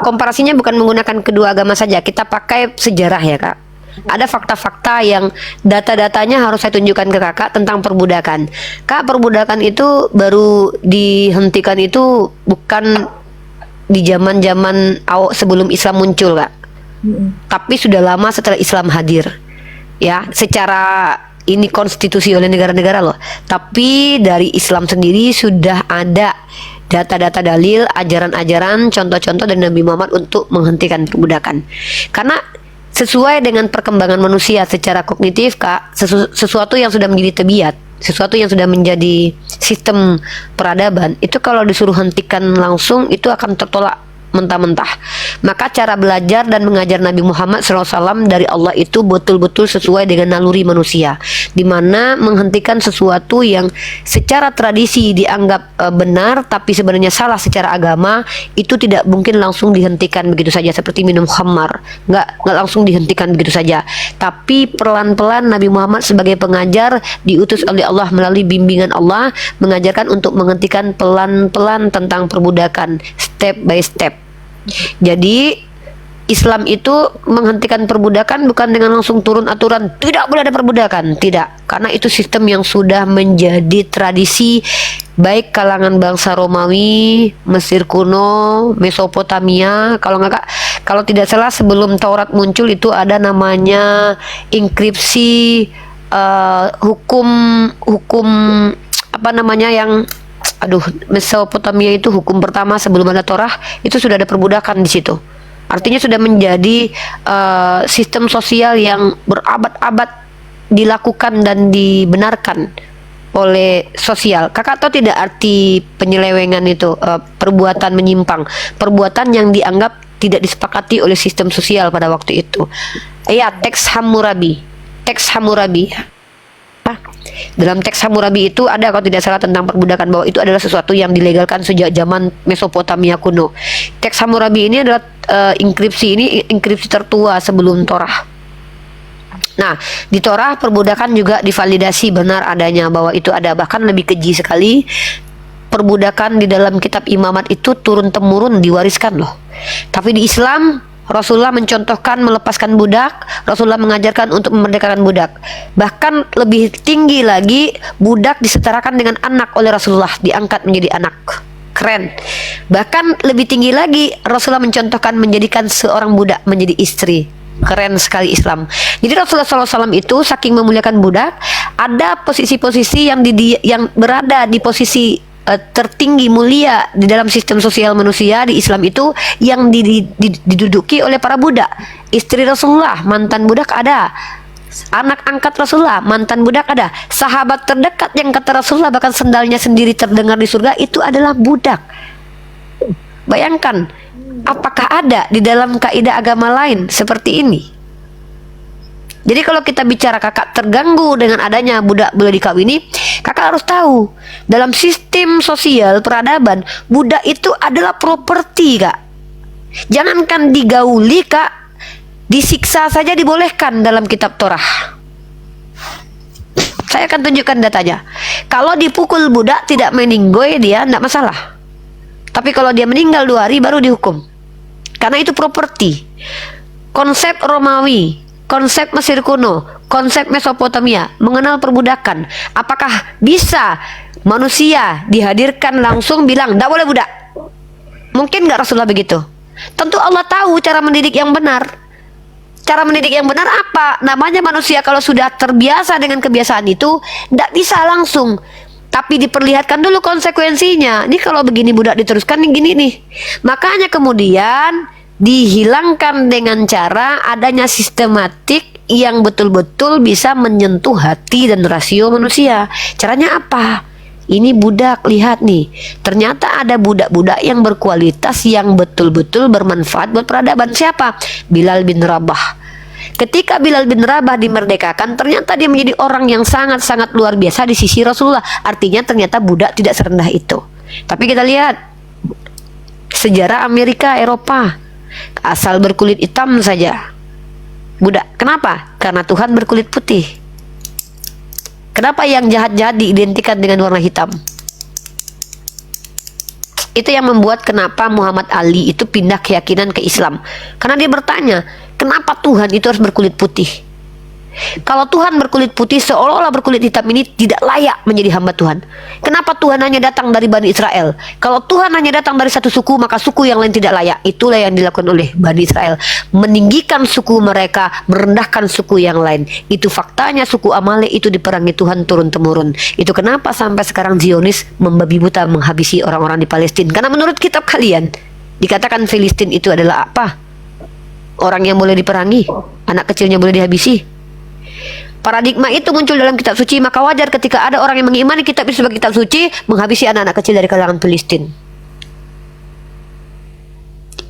Komparasinya bukan menggunakan kedua agama saja, kita pakai sejarah ya Kak. Ada fakta-fakta yang data-datanya harus saya tunjukkan ke kakak tentang perbudakan. Kak, perbudakan itu baru dihentikan itu bukan di zaman-zaman sebelum Islam muncul Kak. Tapi sudah lama setelah Islam hadir. Ya, secara ini konstitusi oleh negara-negara loh. Tapi dari Islam sendiri sudah ada data-data dalil, ajaran-ajaran, contoh-contoh dari Nabi Muhammad untuk menghentikan perbudakan. Karena sesuai dengan perkembangan manusia secara kognitif Kak, sesuatu yang sudah menjadi tabiat, sesuatu yang sudah menjadi sistem peradaban, itu kalau disuruh hentikan langsung itu akan tertolak mentah-mentah. Maka cara belajar dan mengajar Nabi Muhammad SAW dari Allah itu betul-betul sesuai dengan naluri manusia, di mana menghentikan sesuatu yang secara tradisi dianggap benar tapi sebenarnya salah secara agama, itu tidak mungkin langsung dihentikan begitu saja seperti minum khamar, nggak langsung dihentikan begitu saja. Tapi pelan-pelan Nabi Muhammad sebagai pengajar diutus oleh Allah melalui bimbingan Allah mengajarkan untuk menghentikan pelan-pelan tentang perbudakan, step by step. Jadi Islam itu menghentikan perbudakan bukan dengan langsung turun aturan tidak boleh ada perbudakan, tidak, karena itu sistem yang sudah menjadi tradisi baik kalangan bangsa Romawi, Mesir kuno, Mesopotamia. Kalau tidak salah sebelum Taurat muncul itu ada namanya inskripsi hukum apa namanya yang Mesopotamia itu hukum pertama sebelum ada Torah, itu sudah ada perbudakan di situ. Artinya sudah menjadi sistem sosial yang berabad-abad dilakukan dan dibenarkan oleh sosial. Kakak tahu tidak arti penyelewengan itu? Perbuatan menyimpang, perbuatan yang dianggap tidak disepakati oleh sistem sosial pada waktu itu. Iya, teks Hammurabi. Dalam teks Hammurabi itu ada, kalau tidak salah, tentang perbudakan, bahwa itu adalah sesuatu yang dilegalkan sejak zaman Mesopotamia kuno. Teks Hammurabi ini adalah inskripsi tertua sebelum Torah. Nah, di Torah perbudakan juga divalidasi benar adanya, bahwa itu ada. Bahkan lebih keji sekali, perbudakan di dalam kitab imamat itu turun-temurun diwariskan loh. Tapi di Islam Rasulullah mencontohkan melepaskan budak, Rasulullah mengajarkan untuk memerdekakan budak. Bahkan lebih tinggi lagi, budak disetarakan dengan anak oleh Rasulullah, diangkat menjadi anak. Keren. Bahkan lebih tinggi lagi, Rasulullah mencontohkan menjadikan seorang budak menjadi istri. Keren sekali Islam. Jadi Rasulullah SAW itu saking memuliakan budak, ada posisi-posisi yang berada di posisi tertinggi mulia di dalam sistem sosial manusia di Islam itu yang diduduki oleh para budak. Istri Rasulullah, mantan budak ada. Anak angkat Rasulullah, mantan budak ada. Sahabat terdekat yang kata Rasulullah bahkan sendalnya sendiri terdengar di surga itu adalah budak. Bayangkan, apakah ada di dalam kaidah agama lain seperti ini? Jadi kalau kita bicara kakak terganggu dengan adanya budak boleh dikawini, kakak harus tahu dalam sistem sosial peradaban budak itu adalah properti Kak. Jangankan digauli Kak, disiksa saja dibolehkan dalam kitab Torah. Saya akan tunjukkan datanya. Kalau dipukul budak tidak meninggoy dia tidak masalah. Tapi kalau dia meninggal 2 hari baru dihukum. Karena itu properti. Konsep Romawi, konsep Mesir kuno, konsep Mesopotamia mengenal perbudakan. Apakah bisa manusia dihadirkan langsung bilang tidak boleh budak? Mungkin nggak Rasulullah begitu? Tentu Allah tahu cara mendidik yang benar. Cara mendidik yang benar apa? Namanya manusia kalau sudah terbiasa dengan kebiasaan itu tidak bisa langsung. Tapi diperlihatkan dulu konsekuensinya. Ini kalau begini budak diteruskan nih gini nih. Makanya kemudian dihilangkan dengan cara adanya sistematik yang betul-betul bisa menyentuh hati dan rasio manusia. Caranya apa? Ini budak, lihat nih. Ternyata ada budak-budak yang berkualitas, yang betul-betul bermanfaat buat peradaban. Siapa? Bilal bin Rabah. Ketika Bilal bin Rabah dimerdekakan, ternyata dia menjadi orang yang sangat-sangat luar biasa di sisi Rasulullah. Artinya ternyata budak tidak serendah itu. Tapi kita lihat sejarah Amerika, Eropa, asal berkulit hitam saja budak. Kenapa? Karena Tuhan berkulit putih. Kenapa yang jahat-jahat diidentikan dengan warna hitam? Itu yang membuat kenapa Muhammad Ali itu pindah keyakinan ke Islam. Karena dia bertanya, kenapa Tuhan itu harus berkulit putih? Kalau Tuhan berkulit putih, seolah-olah berkulit hitam ini tidak layak menjadi hamba Tuhan. Kenapa Tuhan hanya datang dari Bani Israel? Kalau Tuhan hanya datang dari satu suku, maka suku yang lain tidak layak. Itulah yang dilakukan oleh Bani Israel, meninggikan suku mereka, merendahkan suku yang lain. Itu faktanya. Suku Amalek itu diperangi Tuhan turun-temurun. Itu kenapa sampai sekarang Zionis membabi buta menghabisi orang-orang di Palestina. Karena menurut kitab kalian dikatakan Filistin itu adalah apa? Orang yang boleh diperangi, anak kecilnya boleh dihabisi. Paradigma itu muncul dalam kitab suci, maka wajar ketika ada orang yang mengimani kitab itu sebagai kitab suci menghabisi anak-anak kecil dari kalangan Filistin.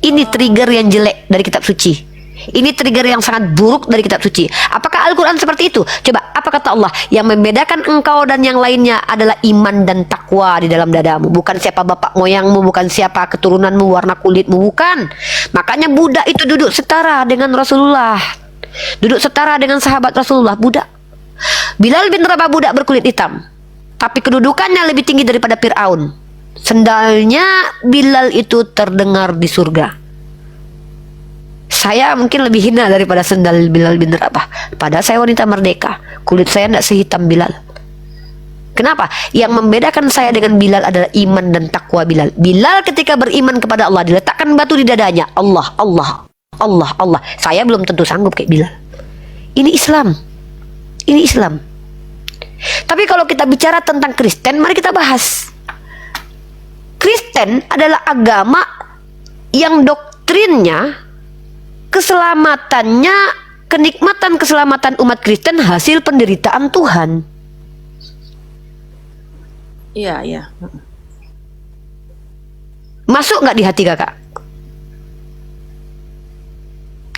Ini trigger yang jelek dari kitab suci. Ini trigger yang sangat buruk dari kitab suci. Apakah Al-Quran seperti itu? Coba, apa kata Allah? Yang membedakan engkau dan yang lainnya adalah iman dan takwa di dalam dadamu. Bukan siapa bapak moyangmu, bukan siapa keturunanmu, warna kulitmu, bukan. Makanya budak itu duduk setara dengan Rasulullah, duduk setara dengan sahabat Rasulullah, budak. Bilal bin Rabah budak berkulit hitam, tapi kedudukannya lebih tinggi daripada Fir'aun. Sendalnya Bilal itu terdengar di surga. Saya mungkin lebih hina daripada sendal Bilal bin Rabah. Padahal saya wanita merdeka, kulit saya tidak sehitam Bilal. Kenapa? Yang membedakan saya dengan Bilal adalah iman dan takwa Bilal. Bilal ketika beriman kepada Allah, diletakkan batu di dadanya. Allah, Allah, Allah, Allah. Saya belum tentu sanggup kayak Bilal. Ini Islam. Ini Islam. Tapi kalau kita bicara tentang Kristen, mari kita bahas. Kristen adalah agama yang doktrinnya, keselamatannya, kenikmatan keselamatan umat Kristen hasil penderitaan Tuhan. Iya, iya. Masuk nggak di hati kakak?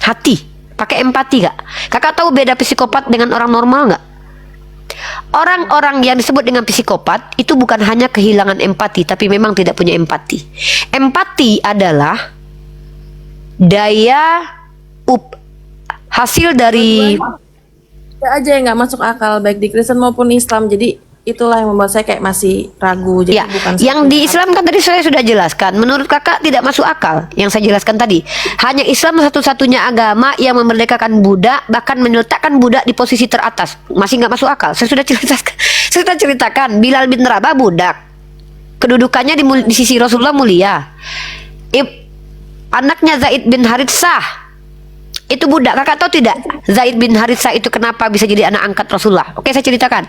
Hati, pakai empati gak? Kakak tahu beda psikopat dengan orang normal nggak? Orang-orang yang disebut dengan psikopat itu bukan hanya kehilangan empati, tapi memang tidak punya empati. Empati adalah daya hasil dari Ada aja yang nggak masuk akal baik di Kristen maupun Islam. Jadi itulah yang membuat saya kayak masih ragu. Jadi ya, bukan yang di Islam kan tadi saya sudah jelaskan. Menurut kakak tidak masuk akal yang saya jelaskan tadi. Hanya Islam satu-satunya agama yang memerdekakan budak, bahkan meletakkan budak di posisi teratas. Masih nggak masuk akal. Saya sudah ceritakan. Saya sudah ceritakan. Bilal bin Rabah budak, kedudukannya di sisi Rasulullah mulia. Anaknya Zaid bin Haritsah itu budak. Kakak tahu tidak Zaid bin Haritsah itu kenapa bisa jadi anak angkat Rasulullah? Oke, saya ceritakan.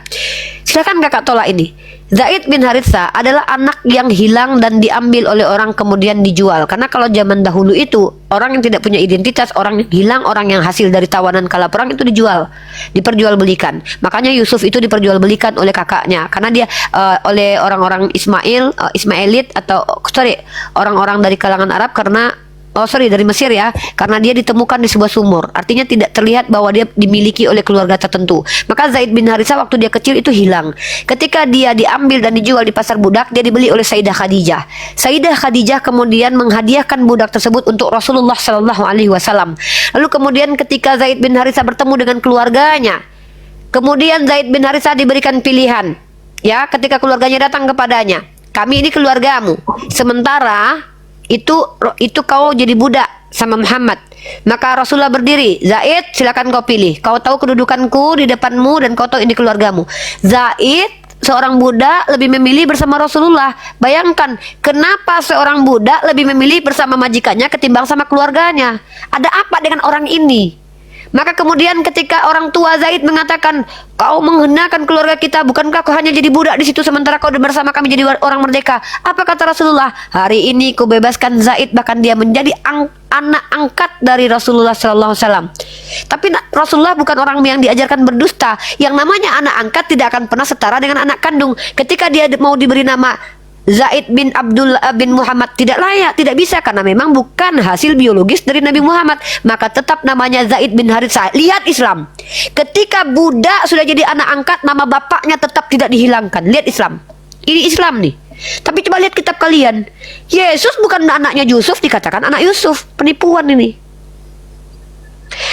Silakan kakak tolak ini. Zaid bin Haritsah adalah anak yang hilang dan diambil oleh orang kemudian dijual. Karena kalau zaman dahulu itu orang yang tidak punya identitas, orang yang hilang, orang yang hasil dari tawanan kala perang itu dijual, diperjualbelikan. Makanya Yusuf itu diperjualbelikan oleh kakaknya karena dia oleh orang-orang Ismailit atau orang-orang dari kalangan Arab dari Mesir ya, karena dia ditemukan di sebuah sumur. Artinya tidak terlihat bahwa dia dimiliki oleh keluarga tertentu. Maka Zaid bin Haritsah waktu dia kecil itu hilang. Ketika dia diambil dan dijual di pasar budak, dia dibeli oleh Sayyidah Khadijah. Sayyidah Khadijah kemudian menghadiahkan budak tersebut untuk Rasulullah Shallallahu Alaihi Wasallam. Lalu kemudian ketika Zaid bin Haritsah bertemu dengan keluarganya, kemudian Zaid bin Haritsah diberikan pilihan. Ya, ketika keluarganya datang kepadanya, kami ini keluargamu. Sementara itu kau jadi budak sama Muhammad. Maka Rasulullah berdiri, Zaid silakan kau pilih. Kau tahu kedudukanku di depanmu dan kau tahu ini keluargamu. Zaid seorang budak lebih memilih bersama Rasulullah. Bayangkan kenapa seorang budak lebih memilih bersama majikannya ketimbang sama keluarganya. Ada apa dengan orang ini? Maka kemudian ketika orang tua Zaid mengatakan, kau menghinakan keluarga kita, bukankah kau hanya jadi budak di situ sementara kau bersama kami jadi orang merdeka? Apa kata Rasulullah? Hari ini ku bebaskan Zaid, bahkan dia menjadi anak angkat dari Rasulullah Sallallahu Alaihi Wasallam. Tapi Rasulullah bukan orang yang diajarkan berdusta. Yang namanya anak angkat tidak akan pernah setara dengan anak kandung. Ketika dia mau diberi nama Zaid bin Abdullah bin Muhammad, tidak layak, tidak bisa, karena memang bukan hasil biologis dari Nabi Muhammad, maka tetap namanya Zaid bin Haritsah. Lihat Islam, ketika budak sudah jadi anak angkat, nama bapaknya tetap tidak dihilangkan. Lihat Islam, ini Islam nih. Tapi coba lihat kitab kalian, Yesus bukan anaknya Yusuf, dikatakan anak Yusuf. Penipuan ini.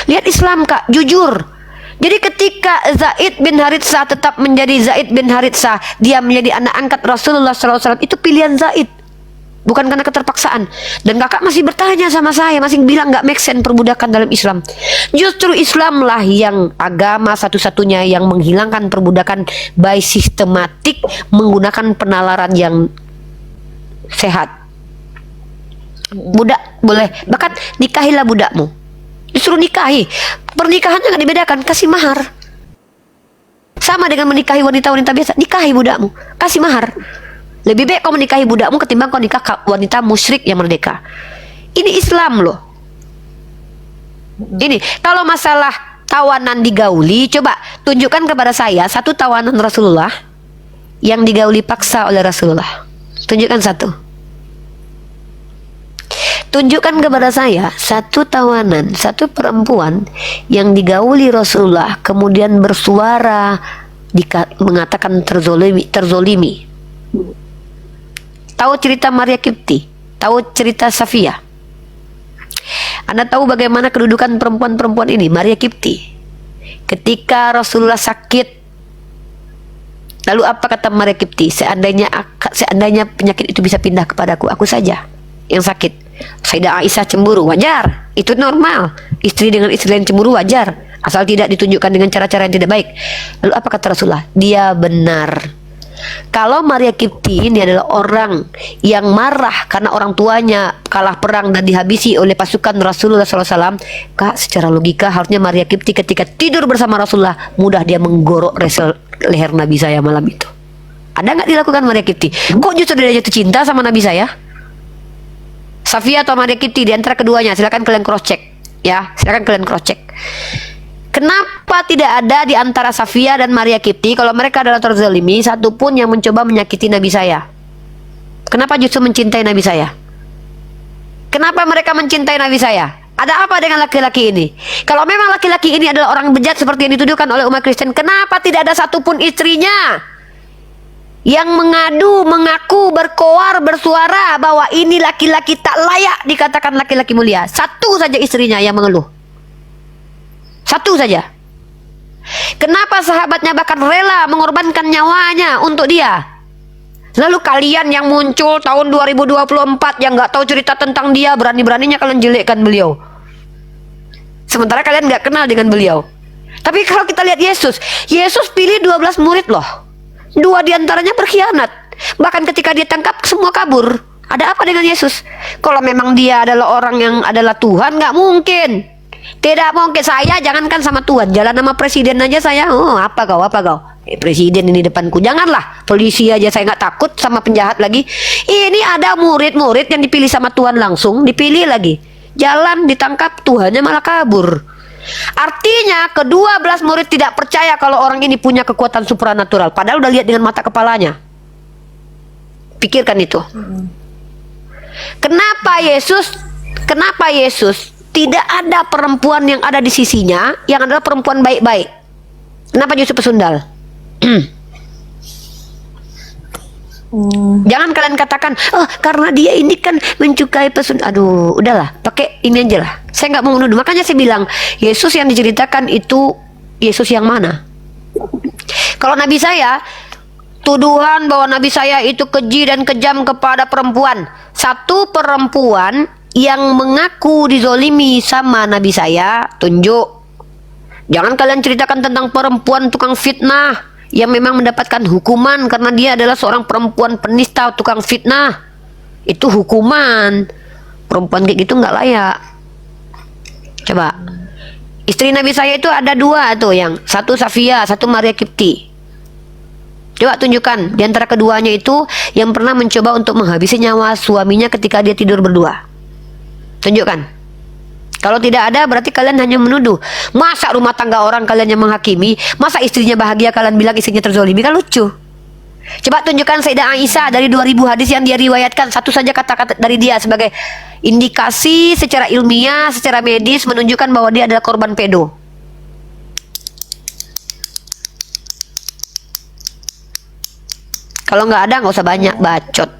Lihat Islam kak, jujur. Jadi ketika Zaid bin Haritsah tetap menjadi Zaid bin Haritsah, dia menjadi anak angkat Rasulullah SAW, itu pilihan Zaid, bukan karena keterpaksaan. Dan kakak masih bertanya sama saya, masih bilang nggak make sense perbudakan dalam Islam. Justru Islamlah yang agama satu-satunya yang menghilangkan perbudakan by sistematik menggunakan penalaran yang sehat. Budak boleh, bahkan nikahilah budakmu, disuruh nikahi. Pernikahannya nggak dibedakan, kasih mahar. Sama dengan menikahi wanita-wanita biasa, nikahi budakmu, kasih mahar. Lebih baik kau menikahi budakmu ketimbang kau nikah wanita musyrik yang merdeka. Ini Islam loh. Ini kalau masalah tawanan digauli, coba tunjukkan kepada saya satu tawanan Rasulullah yang digauli paksa oleh Rasulullah. Tunjukkan satu. Tunjukkan kepada saya satu tawanan, satu perempuan yang digauli Rasulullah kemudian bersuara mengatakan terzolimi. Tahu cerita Maria Kipti? Tahu cerita Safia? Anda tahu bagaimana kedudukan perempuan-perempuan ini? Maria Kipti, ketika Rasulullah sakit, lalu apa kata Maria Kipti? Seandainya penyakit itu bisa pindah kepadaku, aku saja yang sakit. Sayyidah Aisyah cemburu, wajar, itu normal. Istri dengan istri lain cemburu wajar, asal tidak ditunjukkan dengan cara-cara yang tidak baik. Lalu apa kata Rasulullah? Dia benar. Kalau Maria Kipti ini adalah orang yang marah karena orang tuanya kalah perang dan dihabisi oleh pasukan Rasulullah SAW, kak, secara logika harusnya Maria Kipti ketika tidur bersama Rasulullah mudah dia menggorok leher Nabi saya malam itu. Ada nggak dilakukan Maria Kipti? Kok justru dia jatuh cinta sama Nabi saya? Safia atau Maria Kipti, di antara keduanya, silakan kalian cross check ya, silakan kalian cross check. Kenapa tidak ada di antara Safia dan Maria Kipti, kalau mereka adalah terzalimi, satupun yang mencoba menyakiti Nabi saya? Kenapa justru mencintai Nabi saya? Kenapa mereka mencintai Nabi saya? Ada apa dengan laki-laki ini? Kalau memang laki-laki ini adalah orang bejat seperti yang dituduhkan oleh umat Kristen, kenapa tidak ada satupun istrinya yang mengadu, mengaku, berkoar, bersuara bahwa ini laki-laki tak layak dikatakan laki-laki mulia? Satu saja istrinya yang mengeluh. Satu saja. Kenapa sahabatnya bahkan rela mengorbankan nyawanya untuk dia? Lalu kalian yang muncul tahun 2024 yang nggak tahu cerita tentang dia, berani-beraninya kalian jelekkan beliau. Sementara kalian nggak kenal dengan beliau. Tapi kalau kita lihat Yesus pilih 12 murid loh. 2 diantaranya berkhianat. Bahkan ketika dia tangkap, semua kabur. Ada apa dengan Yesus? Kalau memang dia adalah orang yang adalah Tuhan, nggak mungkin. Tidak mungkin. Saya jangankan sama Tuhan, jalan nama presiden aja saya, apa kau? Presiden ini depanku. Janganlah polisi aja saya nggak takut, sama penjahat lagi. Ini ada murid-murid yang dipilih sama Tuhan langsung, dipilih lagi. Jalan ditangkap, Tuhannya malah kabur. Artinya ke-12 murid tidak percaya kalau orang ini punya kekuatan supranatural, padahal udah lihat dengan mata kepalanya. Pikirkan itu. Kenapa Yesus tidak ada perempuan yang ada di sisinya yang adalah perempuan baik-baik? Kenapa justru pesundal? Jangan kalian katakan, karena dia ini kan mencukai pesundal. Aduh, udahlah, pakai ini aja lah. Saya nggak mau menuduh. Makanya saya bilang, Yesus yang diceritakan itu Yesus yang mana? Kalau Nabi saya, tuduhan bahwa Nabi saya itu keji dan kejam kepada perempuan. Satu perempuan yang mengaku dizolimi sama Nabi saya, tunjuk. Jangan kalian ceritakan tentang perempuan tukang fitnah yang memang mendapatkan hukuman karena dia adalah seorang perempuan penista, tukang fitnah. Itu hukuman. Perempuan kayak gitu nggak layak. Coba Istri Nabi saya itu ada dua tuh, yang satu Safia, satu Maria Kipti. Coba tunjukkan di antara keduanya itu yang pernah mencoba untuk menghabisi nyawa suaminya ketika dia tidur berdua. Tunjukkan. Kalau tidak ada berarti kalian hanya menuduh. Masa rumah tangga orang kalian yang menghakimi? Masa istrinya bahagia kalian bilang istrinya terzolimi? Kan lucu. Coba tunjukkan Sayyidah Aisyah dari 2000 hadis yang dia riwayatkan, satu saja kata-kata dari dia sebagai indikasi secara ilmiah, secara medis menunjukkan bahwa dia adalah korban pedo. Kalau nggak ada nggak usah banyak bacot.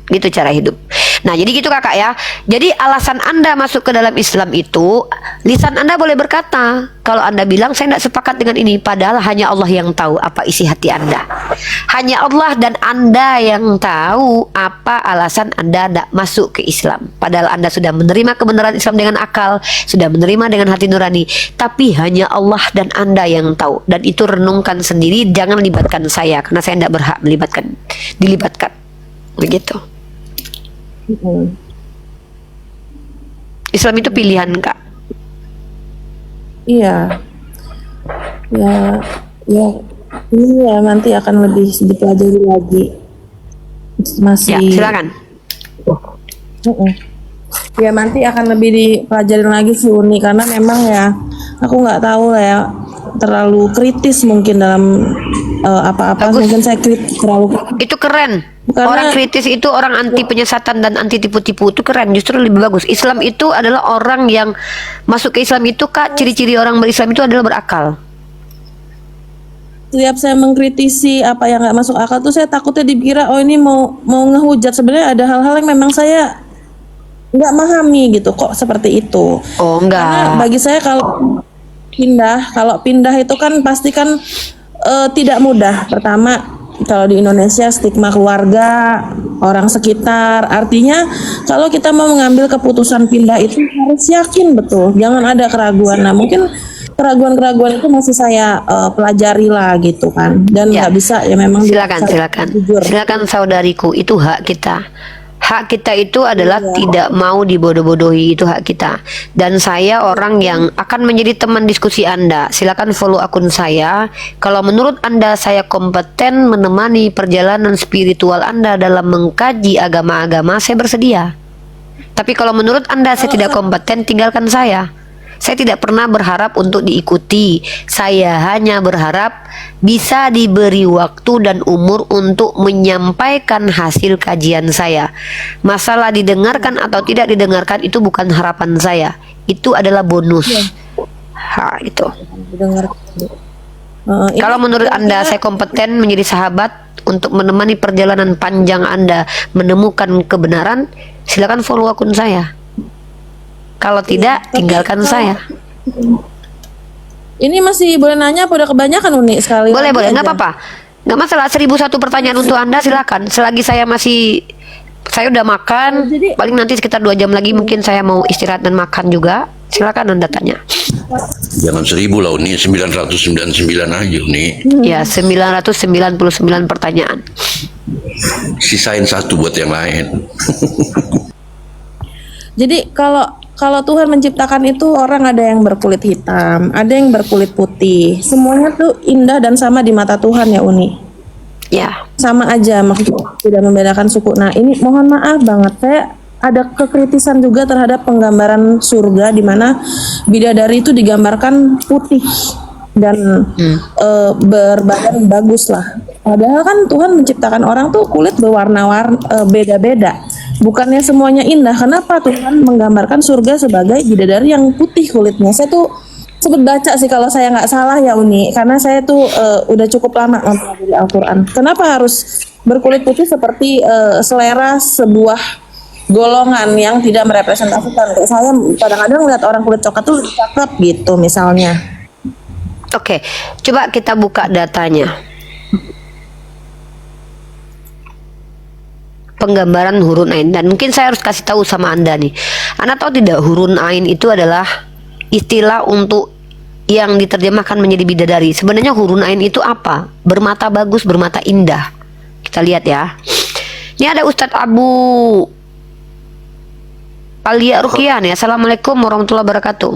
Gitu cara hidup. Nah, jadi gitu kakak ya. Jadi alasan Anda masuk ke dalam Islam itu, lisan Anda boleh berkata, kalau Anda bilang saya tidak sepakat dengan ini, padahal hanya Allah yang tahu apa isi hati Anda. Hanya Allah dan Anda yang tahu apa alasan Anda tidak masuk ke Islam. Padahal Anda sudah menerima kebenaran Islam dengan akal, sudah menerima dengan hati nurani. Tapi hanya Allah dan Anda yang tahu. Dan itu renungkan sendiri, jangan libatkan saya, karena saya tidak berhak dilibatkan. Begitu. Islam itu pilihan, Kak. Iya. Ya, nanti akan lebih dipelajari lagi. Masih. Ya, silakan. Ya, nanti akan lebih dipelajari lagi si Uni, karena memang ya aku nggak tahu lah ya, terlalu kritis mungkin dalam apa-apa. Bagus. Mungkin saya terlalu. Itu keren. Karena- Orang kritis itu orang anti penyesatan dan anti tipu-tipu, itu keren, justru lebih bagus. Islam itu adalah orang yang masuk ke Islam itu, Kak, ciri-ciri orang berislam itu adalah berakal. Setiap saya mengkritisi apa yang nggak masuk akal tuh saya takutnya dikira oh ini mau ngehujat. Sebenarnya ada hal-hal yang memang saya nggak memahami gitu kok seperti itu. Oh, Karena enggak. bagi saya kalau pindah itu kan pasti kan tidak mudah. Pertama, kalau di Indonesia stigma keluarga, orang sekitar. Artinya kalau kita mau mengambil keputusan pindah itu harus yakin betul, jangan ada keraguan. Nah, mungkin keraguan-keraguan itu masih saya pelajari lah gitu kan. Dan Ya. nggak bisa ya memang Silakan, saya silakan. jujur. Silakan saudariku, itu hak kita. Hak kita itu adalah Iya. tidak mau dibodoh-bodohi, itu hak kita. Dan saya orang yang akan menjadi teman diskusi Anda. Silakan follow akun saya. Kalau menurut Anda saya kompeten menemani perjalanan spiritual Anda dalam mengkaji agama-agama, saya bersedia. Tapi kalau menurut Anda saya tidak kompeten, tinggalkan saya. Saya tidak pernah berharap untuk diikuti. Saya hanya berharap bisa diberi waktu dan umur untuk menyampaikan hasil kajian saya. Masalah didengarkan atau tidak didengarkan itu bukan harapan saya. Itu adalah bonus. Itu. Dengar. Kalau menurut Anda saya kompeten menjadi sahabat untuk menemani perjalanan panjang Anda menemukan kebenaran, silakan follow akun saya. Kalau tidak, tinggalkan saya. Ini masih boleh nanya apa udah kebanyakan Uni sekali? Boleh, lagi boleh, nggak aja? apa-apa. Nggak masalah, 1001 pertanyaan untuk Anda, silakan. Selagi saya udah makan, paling nanti sekitar 2 jam lagi mungkin saya mau istirahat dan makan juga. Silakan Anda tanya. Jangan 1000 lah Uni, 999 aja Uni. Ya, 999 pertanyaan. Sisain satu buat yang lain. Jadi kalau Tuhan menciptakan itu orang ada yang berkulit hitam, ada yang berkulit putih. Semuanya tuh indah dan sama di mata Tuhan ya Uni. Ya, Sama aja maksudnya tidak membedakan suku. Nah, ini mohon maaf banget saya ada kekritisan juga terhadap penggambaran surga di mana bidadari itu digambarkan putih dan berbadan bagus lah. Padahal kan Tuhan menciptakan orang tuh kulit berwarna-warna beda-beda. Bukannya semuanya indah. Kenapa Tuhan menggambarkan surga sebagai bidadari yang putih kulitnya? Saya tuh sempat baca sih kalau saya nggak salah ya Uni, karena saya tuh udah cukup lama mempelajari Al-Quran. Kenapa harus berkulit putih seperti selera sebuah golongan yang tidak merepresentasikan? Kayak saya kadang-kadang melihat orang kulit coklat tuh cakep gitu misalnya. oke. Coba kita buka datanya. Penggambaran hurun ain, dan mungkin saya harus kasih tahu sama Anda nih. Anda tahu tidak, hurun ain itu adalah istilah untuk yang diterjemahkan menjadi bidadari. Sebenarnya hurun ain itu apa? Bermata bagus, bermata indah. Kita lihat ya. Ini ada Ustadz Abu Alia Rukian ya. Assalamualaikum warahmatullahi wabarakatuh.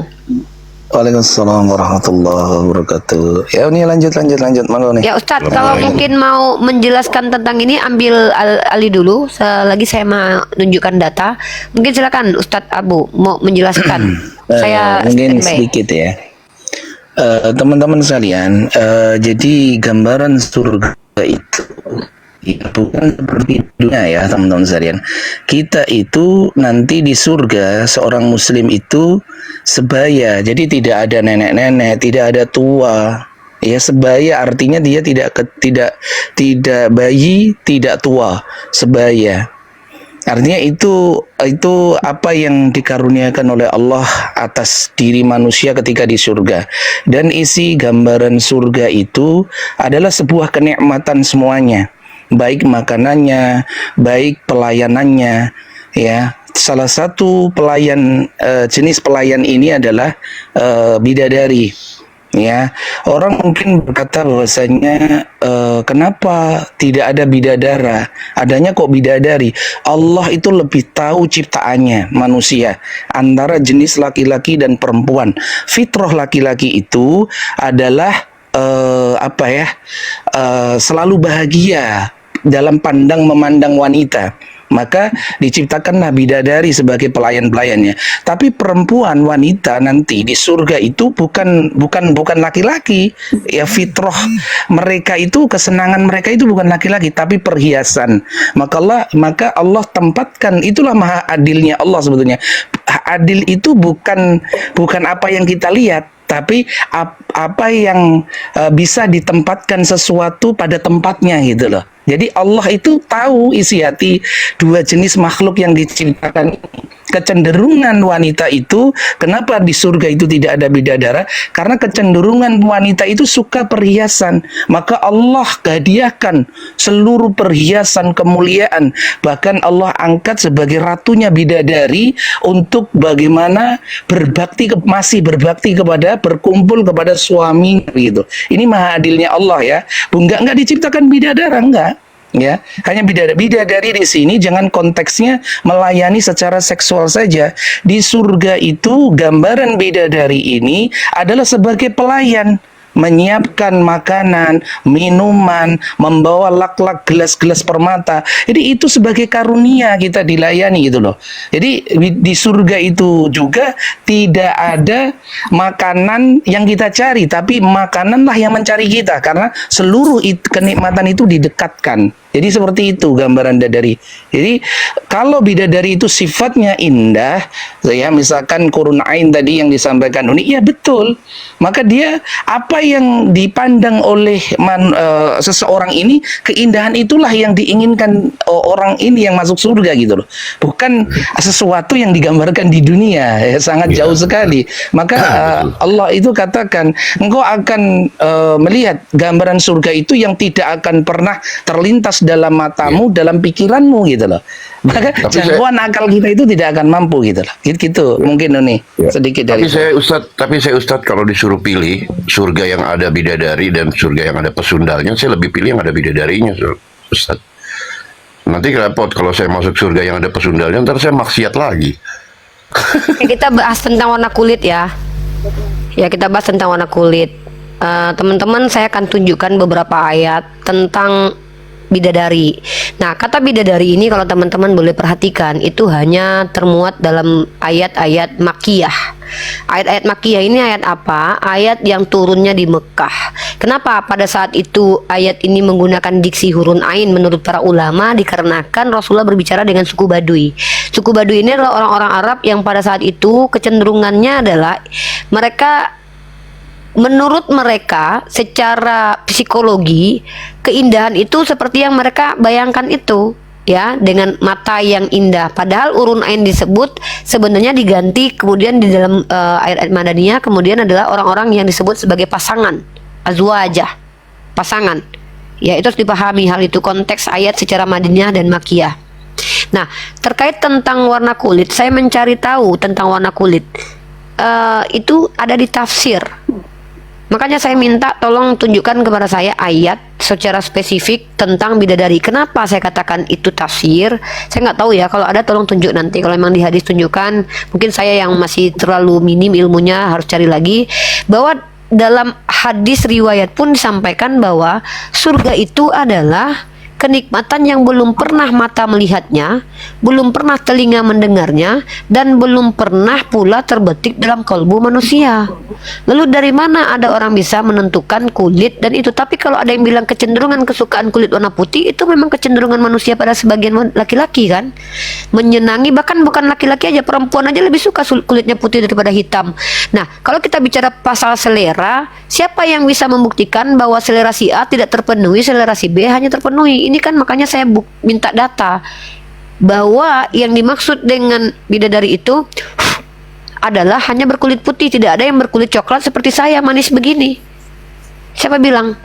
Waalaikumsalam warahmatullahi wabarakatuh. Ya, ini lanjut, monggo nih. Ya Ustadz, kalau mungkin mau menjelaskan tentang ini ambil alih dulu. Selagi saya menunjukkan data, mungkin silakan Ustadz Abu mau menjelaskan. Saya Mungkin standby. sedikit ya. Teman-teman sekalian, jadi gambaran surga itu ya, bukan seperti dunia ya teman-teman sekalian. Kita itu nanti di surga seorang muslim itu sebaya. Jadi tidak ada nenek-nenek, tidak ada tua. Ya, sebaya artinya dia tidak bayi, tidak tua, sebaya. Artinya itu apa yang dikaruniakan oleh Allah atas diri manusia ketika di surga. Dan isi gambaran surga itu adalah sebuah kenikmatan semuanya. Baik makanannya, baik pelayanannya, ya. Salah satu jenis pelayan ini adalah bidadari. Ya, orang mungkin berkata bahwasanya kenapa tidak ada bidadara, adanya kok bidadari. Allah itu lebih tahu ciptaannya manusia antara jenis laki-laki dan perempuan. Fitrah laki-laki itu adalah selalu bahagia dalam memandang wanita. Maka diciptakanlah bidadari sebagai pelayan-pelayannya. Tapi perempuan, wanita nanti di surga itu bukan laki-laki. Ya, fitrah mereka itu, kesenangan mereka itu bukan laki-laki tapi perhiasan. Maka Allah tempatkan, itulah maha adilnya Allah sebetulnya. Adil itu bukan apa yang kita lihat, tapi apa yang bisa ditempatkan sesuatu pada tempatnya gitu loh. Jadi Allah itu tahu isi hati dua jenis makhluk yang diciptakan ini. Kecenderungan wanita itu, kenapa di surga itu tidak ada bidadara? Karena kecenderungan wanita itu suka perhiasan. Maka Allah hadiahkan seluruh perhiasan kemuliaan. Bahkan Allah angkat sebagai ratunya bidadari untuk bagaimana masih berbakti kepada, berkumpul kepada suami gitu. Ini maha adilnya Allah ya. Enggak diciptakan bidadara, enggak. Ya, hanya bidadari di sini jangan konteksnya melayani secara seksual saja. Di surga itu gambaran bidadari ini adalah sebagai pelayan, menyiapkan makanan, minuman, membawa lak-lak gelas-gelas permata. Jadi itu sebagai karunia kita dilayani gitu loh. Jadi di surga itu juga tidak ada makanan yang kita cari, tapi makananlah yang mencari kita karena seluruh kenikmatan itu didekatkan. Jadi seperti itu gambaran bidadari. Jadi kalau bidadari itu sifatnya indah, ya misalkan qurun ain tadi yang disampaikan Uni, ya betul. Maka dia apa yang dipandang oleh seseorang ini, keindahan itulah yang diinginkan orang ini yang masuk surga gitu loh. Bukan sesuatu yang digambarkan di dunia, ya, sangat jauh sekali. Maka Allah itu katakan, engkau akan melihat gambaran surga itu yang tidak akan pernah terlintas dalam matamu, dalam pikiranmu gitu loh. Maka jangkauan akal kita itu tidak akan mampu gitu loh. Gitu mungkin nih sedikit dari. Tapi saya Ustadz kalau disuruh pilih surga yang ada bidadari dan surga yang ada pesundalnya, saya lebih pilih yang ada bidadarinya, Ustadz. Nanti repot kalau saya masuk surga yang ada pesundalnya, ntar saya maksiat lagi. Kita bahas tentang warna kulit ya. Ya, kita bahas tentang warna kulit. Teman-teman, saya akan tunjukkan beberapa ayat tentang bidadari. Nah, kata bidadari ini kalau teman-teman boleh perhatikan itu hanya termuat dalam ayat-ayat Makkiyah. Ayat-ayat Makkiyah ini ayat apa? Ayat yang turunnya di Mekah. Kenapa pada saat itu ayat ini menggunakan diksi hurun ain menurut para ulama? Dikarenakan Rasulullah berbicara dengan suku Baduy. Suku Baduy ini adalah orang-orang Arab yang pada saat itu kecenderungannya adalah mereka, menurut mereka secara psikologi, keindahan itu seperti yang mereka bayangkan itu, ya, dengan mata yang indah. Padahal urun ain disebut sebenarnya diganti kemudian di dalam ayat-ayat Madaniyah kemudian adalah orang-orang yang disebut sebagai pasangan, azwajah, pasangan. Ya, itu harus dipahami hal itu, konteks ayat secara Madaniyah dan Makkiyah. Nah, terkait tentang warna kulit, saya mencari tahu tentang warna kulit. Itu ada di tafsir. Makanya saya minta tolong tunjukkan kepada saya ayat secara spesifik tentang bidadari. Kenapa saya katakan itu tafsir? Saya nggak tahu ya. Kalau ada tolong tunjuk nanti. Kalau memang di hadis tunjukkan. Mungkin saya yang masih terlalu minim ilmunya harus cari lagi. Bahwa dalam hadis riwayat pun disampaikan bahwa surga itu adalah kenikmatan yang belum pernah mata melihatnya, belum pernah telinga mendengarnya, dan belum pernah pula terbetik dalam kalbu manusia. Lalu dari mana ada orang bisa menentukan kulit dan itu? Tapi kalau ada yang bilang kecenderungan kesukaan kulit warna putih, itu memang kecenderungan manusia pada sebagian laki-laki kan, menyenangi, bahkan bukan laki-laki aja, perempuan aja lebih suka kulitnya putih daripada hitam. Nah, kalau kita bicara pasal selera, siapa yang bisa membuktikan bahwa selera si A tidak terpenuhi, selera si B hanya terpenuhi? Ini kan makanya saya minta data bahwa yang dimaksud dengan bidadari itu adalah hanya berkulit putih, tidak ada yang berkulit coklat seperti saya manis begini. Siapa bilang?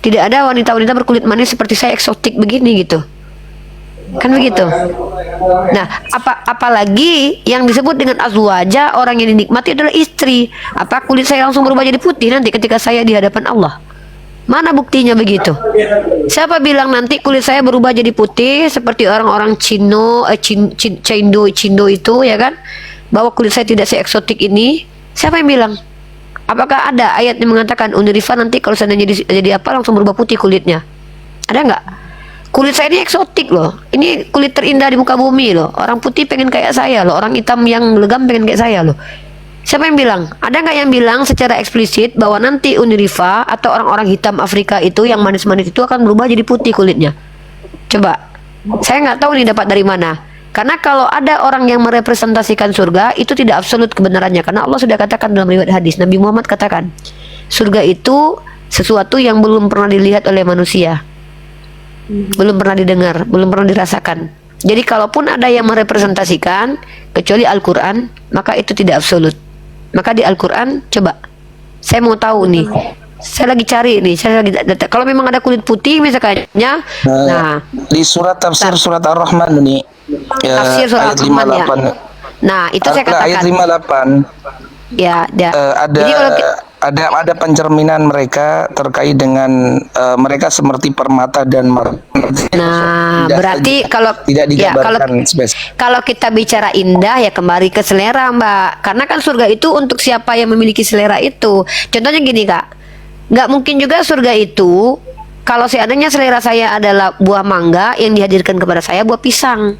Tidak ada wanita-wanita berkulit manis seperti saya eksotik begini gitu. Kan begitu. Nah, apalagi yang disebut dengan azwaja, orang yang dinikmati adalah istri. Apa kulit saya langsung berubah jadi putih nanti ketika saya di hadapan Allah? Mana buktinya begitu? Siapa bilang nanti kulit saya berubah jadi putih seperti orang-orang Cindo itu ya kan? Bahwa kulit saya tidak se-eksotik ini. Siapa yang bilang? Apakah ada ayat yang mengatakan Unirifa nanti kalau seandainya jadi apa langsung berubah putih kulitnya? Ada nggak? Kulit saya ini eksotik loh. Ini kulit terindah di muka bumi loh. Orang putih pengen kayak saya loh. Orang hitam yang legam pengen kayak saya loh. Siapa yang bilang? Ada nggak yang bilang secara eksplisit bahwa nanti Unirifa atau orang-orang hitam Afrika itu yang manis-manis itu akan berubah jadi putih kulitnya? Coba. Saya nggak tahu nih dapat dari mana. Karena kalau ada orang yang merepresentasikan surga, itu tidak absolut kebenarannya. Karena Allah sudah katakan dalam riwayat hadis, Nabi Muhammad katakan, surga itu sesuatu yang belum pernah dilihat oleh manusia. Belum pernah didengar, belum pernah dirasakan. Jadi kalaupun ada yang merepresentasikan, kecuali Al-Quran, maka itu tidak absolut. Maka di Al-Quran, coba. Saya mau tahu nih. Saya lagi cari nih. Saya lagi data. Kalau memang ada kulit putih misalnya. Nah, di surat tafsir surat Ar-Rahman ini. Tafsir surat ayat Ar-Rahman ya. 58. Nah, itu saya Ayat katakan. 58. Ya, Ada jadi kalau ada pencerminan mereka terkait dengan mereka seperti permata dan nah, berarti kalau tidak ya, digambarkan spesifik. kalau kita bicara indah ya kembali ke selera, Mbak. Karena kan surga itu untuk siapa yang memiliki selera itu. Contohnya gini, Kak. Nggak mungkin juga surga itu kalau seandainya selera saya adalah buah mangga yang dihadirkan kepada saya buah pisang.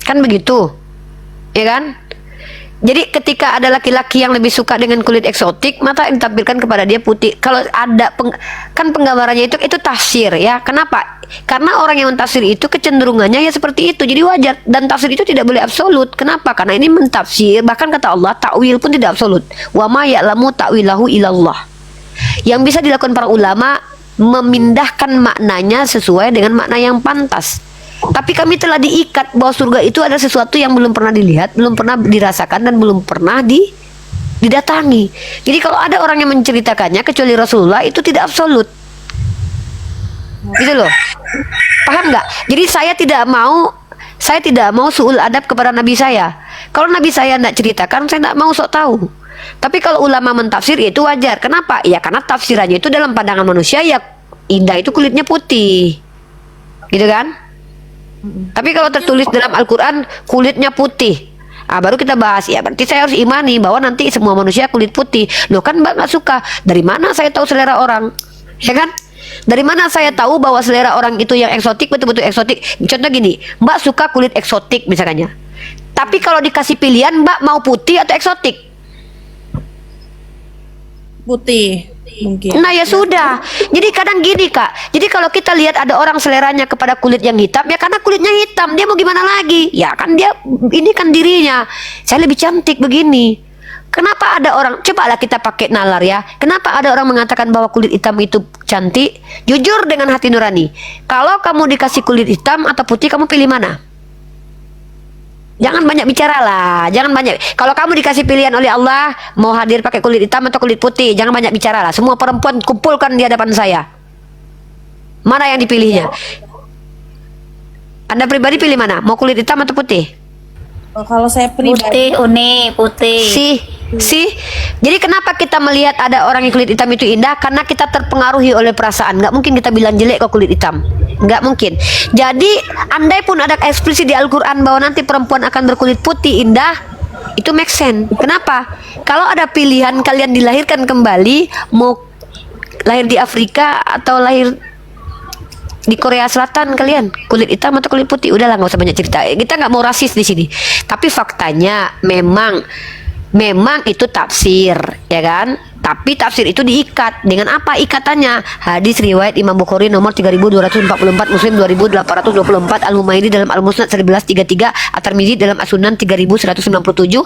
Kan begitu. Ya kan? Jadi ketika ada laki-laki yang lebih suka dengan kulit eksotik, maka yang ditampilkan kepada dia putih. Kalau ada kan penggambarannya itu tafsir ya. Kenapa? Karena orang yang mentafsir itu kecenderungannya ya seperti itu. Jadi wajar, dan tafsir itu tidak boleh absolut. Kenapa? Karena ini mentafsir. Bahkan kata Allah, takwil pun tidak absolut. Wa ma ya'lamu ta'wilahu ilallah. Yang bisa dilakukan para ulama memindahkan maknanya sesuai dengan makna yang pantas. Tapi kami telah diikat bahwa surga itu adalah sesuatu yang belum pernah dilihat, belum pernah dirasakan, dan belum pernah didatangi. Jadi kalau ada orang yang menceritakannya kecuali Rasulullah, itu tidak absolut. Gitu loh. Paham nggak? Jadi saya tidak mau suul adab kepada Nabi saya. Kalau Nabi saya tidak ceritakan, saya tidak mau sok tahu. Tapi kalau ulama mentafsir itu wajar. Kenapa? Ya karena tafsirannya itu dalam pandangan manusia ya indah itu kulitnya putih. Gitu kan? Tapi kalau tertulis dalam Al-Quran kulitnya putih, baru kita bahas. Ya berarti saya harus imani bahwa nanti semua manusia kulit putih. Loh kan Mbak nggak suka. Dari mana saya tahu selera orang? Ya kan? Dari mana saya tahu bahwa selera orang itu yang eksotik betul-betul eksotik? Contoh gini, Mbak suka kulit eksotik misalnya. Tapi kalau dikasih pilihan Mbak mau putih atau eksotik? Putih mungkin. Nah ya sudah. Jadi kadang gini Kak. Jadi kalau kita lihat ada orang seleranya kepada kulit yang hitam, ya karena kulitnya hitam. Dia mau gimana lagi? Ya kan dia, ini kan dirinya. Saya lebih cantik begini. Kenapa ada orang, cobalah kita pakai nalar ya. Kenapa ada orang mengatakan bahwa kulit hitam itu cantik? Jujur dengan hati nurani. Kalau kamu dikasih kulit hitam atau putih, kamu pilih mana? Jangan banyak bicara lah, jangan banyak. Kalau kamu dikasih pilihan oleh Allah, mau hadir pakai kulit hitam atau kulit putih, jangan banyak bicara lah. Semua perempuan kumpulkan di hadapan saya. Mana yang dipilihnya? Anda pribadi pilih mana? Mau kulit hitam atau putih? Kalau saya pribadi Putih, Uni, putih. Sih, sih. Jadi kenapa kita melihat ada orang yang kulit hitam itu indah? Karena kita terpengaruhi oleh perasaan. Nggak mungkin kita bilang jelek kok kulit hitam. Nggak mungkin. Jadi andai pun ada eksplisit di Al-Quran bahwa nanti perempuan akan berkulit putih indah, itu make sense. Kenapa? Kalau ada pilihan kalian dilahirkan kembali, mau lahir di Afrika atau lahir di Korea Selatan, kalian kulit hitam atau kulit putih, udahlah nggak usah banyak cerita. Kita nggak mau rasis di sini. Tapi faktanya memang itu tafsir, ya kan? Tapi tafsir itu diikat dengan apa ikatannya? Hadis riwayat Imam Bukhari nomor 3244, Muslim 2824, Al-Humaydi dalam Al-Musnad 1133, At-Tirmidzi dalam As-Sunan 3197,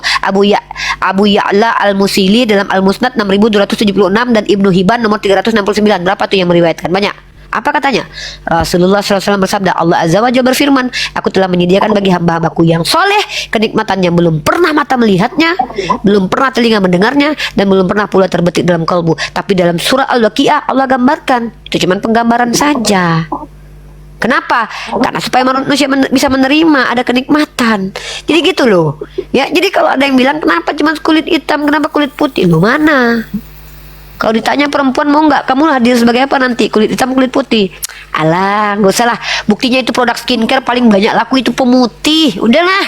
Abu Ya'la Al-Musili dalam Al-Musnad 6276, dan Ibnu Hibban nomor 369. Berapa tuh yang meriwayatkan? Banyak. Apa katanya? Rasulullah SAW bersabda, Allah Azza wa Jalla berfirman, aku telah menyediakan bagi hamba-hambaku yang soleh kenikmatan yang belum pernah mata melihatnya, belum pernah telinga mendengarnya, dan belum pernah pula terbetik dalam kalbu. Tapi dalam surah Al-Waqiah Allah gambarkan. Itu cuma penggambaran saja. Kenapa? Karena supaya manusia bisa menerima ada kenikmatan. Jadi gitu loh. Ya, jadi kalau ada yang bilang kenapa cuma kulit hitam, kenapa kulit putih? Lu mana? Kalau ditanya perempuan mau nggak, kamu hadir sebagai apa nanti? Kulit hitam, kulit putih? Alah, nggak usah lah. Buktinya itu produk skincare paling banyak laku itu pemutih. Udahlah.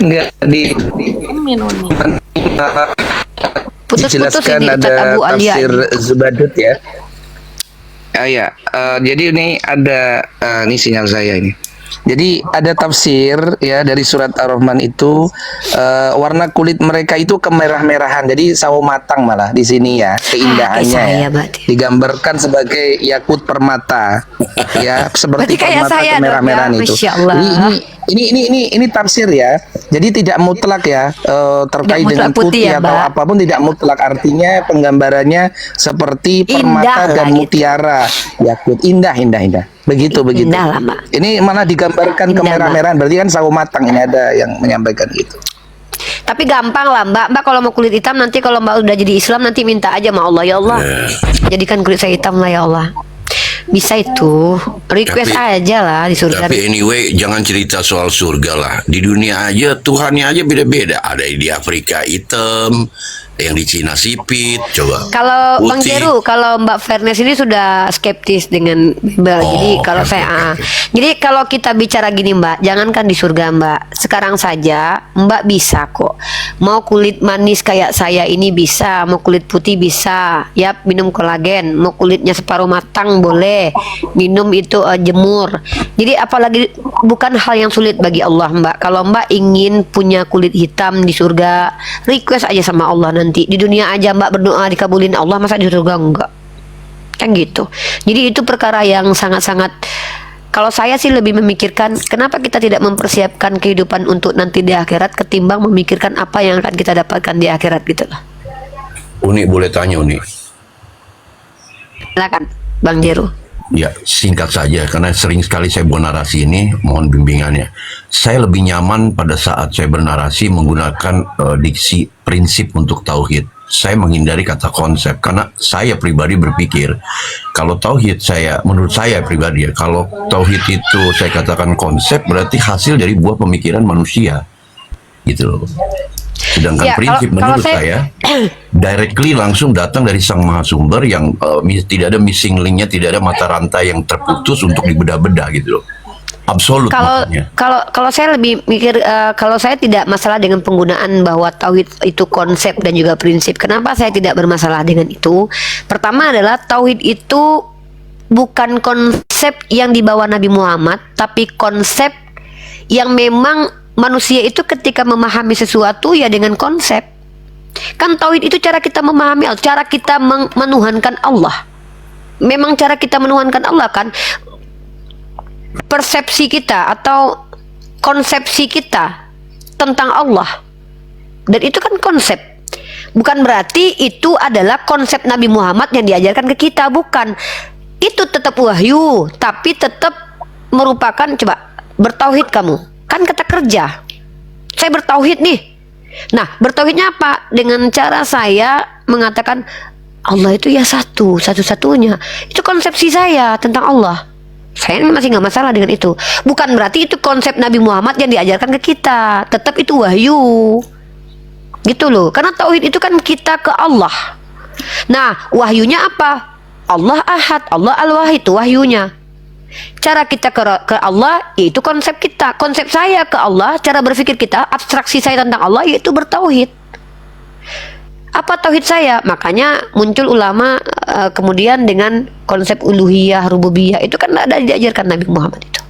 Enggak Putus-putus dijelaskan ini Ustaz ada Abu Alia. tafsir Zubadut ya. Jadi ini ada ini sinyal saya ini. Jadi ada tafsir ya dari surat Ar-Rahman itu warna kulit mereka itu kemerah-merahan. Jadi sawo matang malah di sini ya keindahannya ya. Digambarkan sebagai yakut permata ya seperti Berarti kayak permata saya kemerah-merahan dong ya, itu. Masya Allah. Ini tafsir ya. Jadi tidak mutlak ya terkait Tidak dengan mutlak putih putih ya, atau Mbak. apapun, tidak mutlak, artinya penggambarannya seperti permata Indah dan lah gitu. mutiara yakut, indah. Begitu. Indah lah, Mbak. Ini malah digambarkan Indah, kemerah-merahan, berarti kan sawo matang. Ini ada yang menyampaikan gitu. Tapi gampang lah Mbak kalau mau kulit hitam nanti kalau Mbak udah jadi Islam nanti minta aja sama Allah, ya Allah jadikan kulit saya hitam lah ya Allah. Bisa itu request aja lah di surga. Tapi anyway, jangan cerita soal surga lah. Di dunia aja Tuhannya aja beda-beda. Ada di Afrika hitam, yang di Cina sipit, coba. Kalau Bang putih. Jeru, kalau Mbak Fairness ini sudah skeptis dengan Bimbel. Jadi kalau saya jadi kalau kita bicara gini Mbak, jangankan di surga Mbak. Sekarang saja Mbak bisa kok. Mau kulit manis kayak saya ini bisa, mau kulit putih bisa. Ya, minum kolagen. Mau kulitnya separuh matang boleh. Minum itu jemur. Jadi apalagi bukan hal yang sulit bagi Allah Mbak. Kalau Mbak ingin punya kulit hitam di surga, request aja sama Allah nanti. Di dunia aja Mbak berdoa dikabulin Allah, masa di surga enggak? Kan gitu. Jadi itu perkara yang sangat-sangat, kalau saya sih lebih memikirkan kenapa kita tidak mempersiapkan kehidupan untuk nanti di akhirat ketimbang memikirkan apa yang akan kita dapatkan di akhirat gitu loh. Uni boleh tanya Uni? Silakan Bang Jeru. Ya, singkat saja, karena sering sekali saya buat narasi ini, mohon bimbingannya. Saya lebih nyaman pada saat saya bernarasi menggunakan diksi prinsip untuk tauhid. Saya menghindari kata konsep, karena saya pribadi berpikir, kalau tauhid menurut saya pribadi ya, kalau tauhid itu saya katakan konsep, berarti hasil dari buah pemikiran manusia. Gitu loh. Sedangkan Ya, prinsip kalau menurut saya directly langsung datang dari Sang Maha Sumber yang tidak ada missing linknya, tidak ada mata rantai yang terputus untuk dibedah-bedah gitu loh. Absolut makanya. Kalau saya lebih mikir kalau saya tidak masalah dengan penggunaan bahwa tauhid itu konsep dan juga prinsip. Kenapa saya tidak bermasalah dengan itu? Pertama adalah tauhid itu bukan konsep yang dibawa Nabi Muhammad, tapi konsep yang memang manusia itu ketika memahami sesuatu ya dengan konsep. Kan tauhid itu cara kita memahami Allah, cara kita menuhankan Allah. Memang cara kita menuhankan Allah kan persepsi kita atau konsepsi kita tentang Allah. Dan itu kan konsep. Bukan berarti itu adalah konsep Nabi Muhammad yang diajarkan ke kita, bukan. Itu tetap wahyu, tapi tetap merupakan, coba bertauhid kamu. Kan kata kerja. Saya bertauhid nih. Nah, bertauhidnya apa? Dengan cara saya mengatakan Allah itu ya satu-satunya. Itu konsepsi saya tentang Allah. Saya masih nggak masalah dengan itu. Bukan berarti itu konsep Nabi Muhammad yang diajarkan ke kita. Tetap itu wahyu. Gitu loh. Karena tauhid itu kan kita ke Allah. Nah, wahyunya apa? Allah Ahad, Allah Al-Wahid itu wahyunya. Cara kita ke Allah yaitu konsep kita. Konsep saya ke Allah, cara berpikir kita, abstraksi saya tentang Allah yaitu bertauhid. Apa tauhid saya? Makanya muncul ulama kemudian dengan konsep uluhiyah, rububiyah. Itu kan ada diajarkan Nabi Muhammad itu.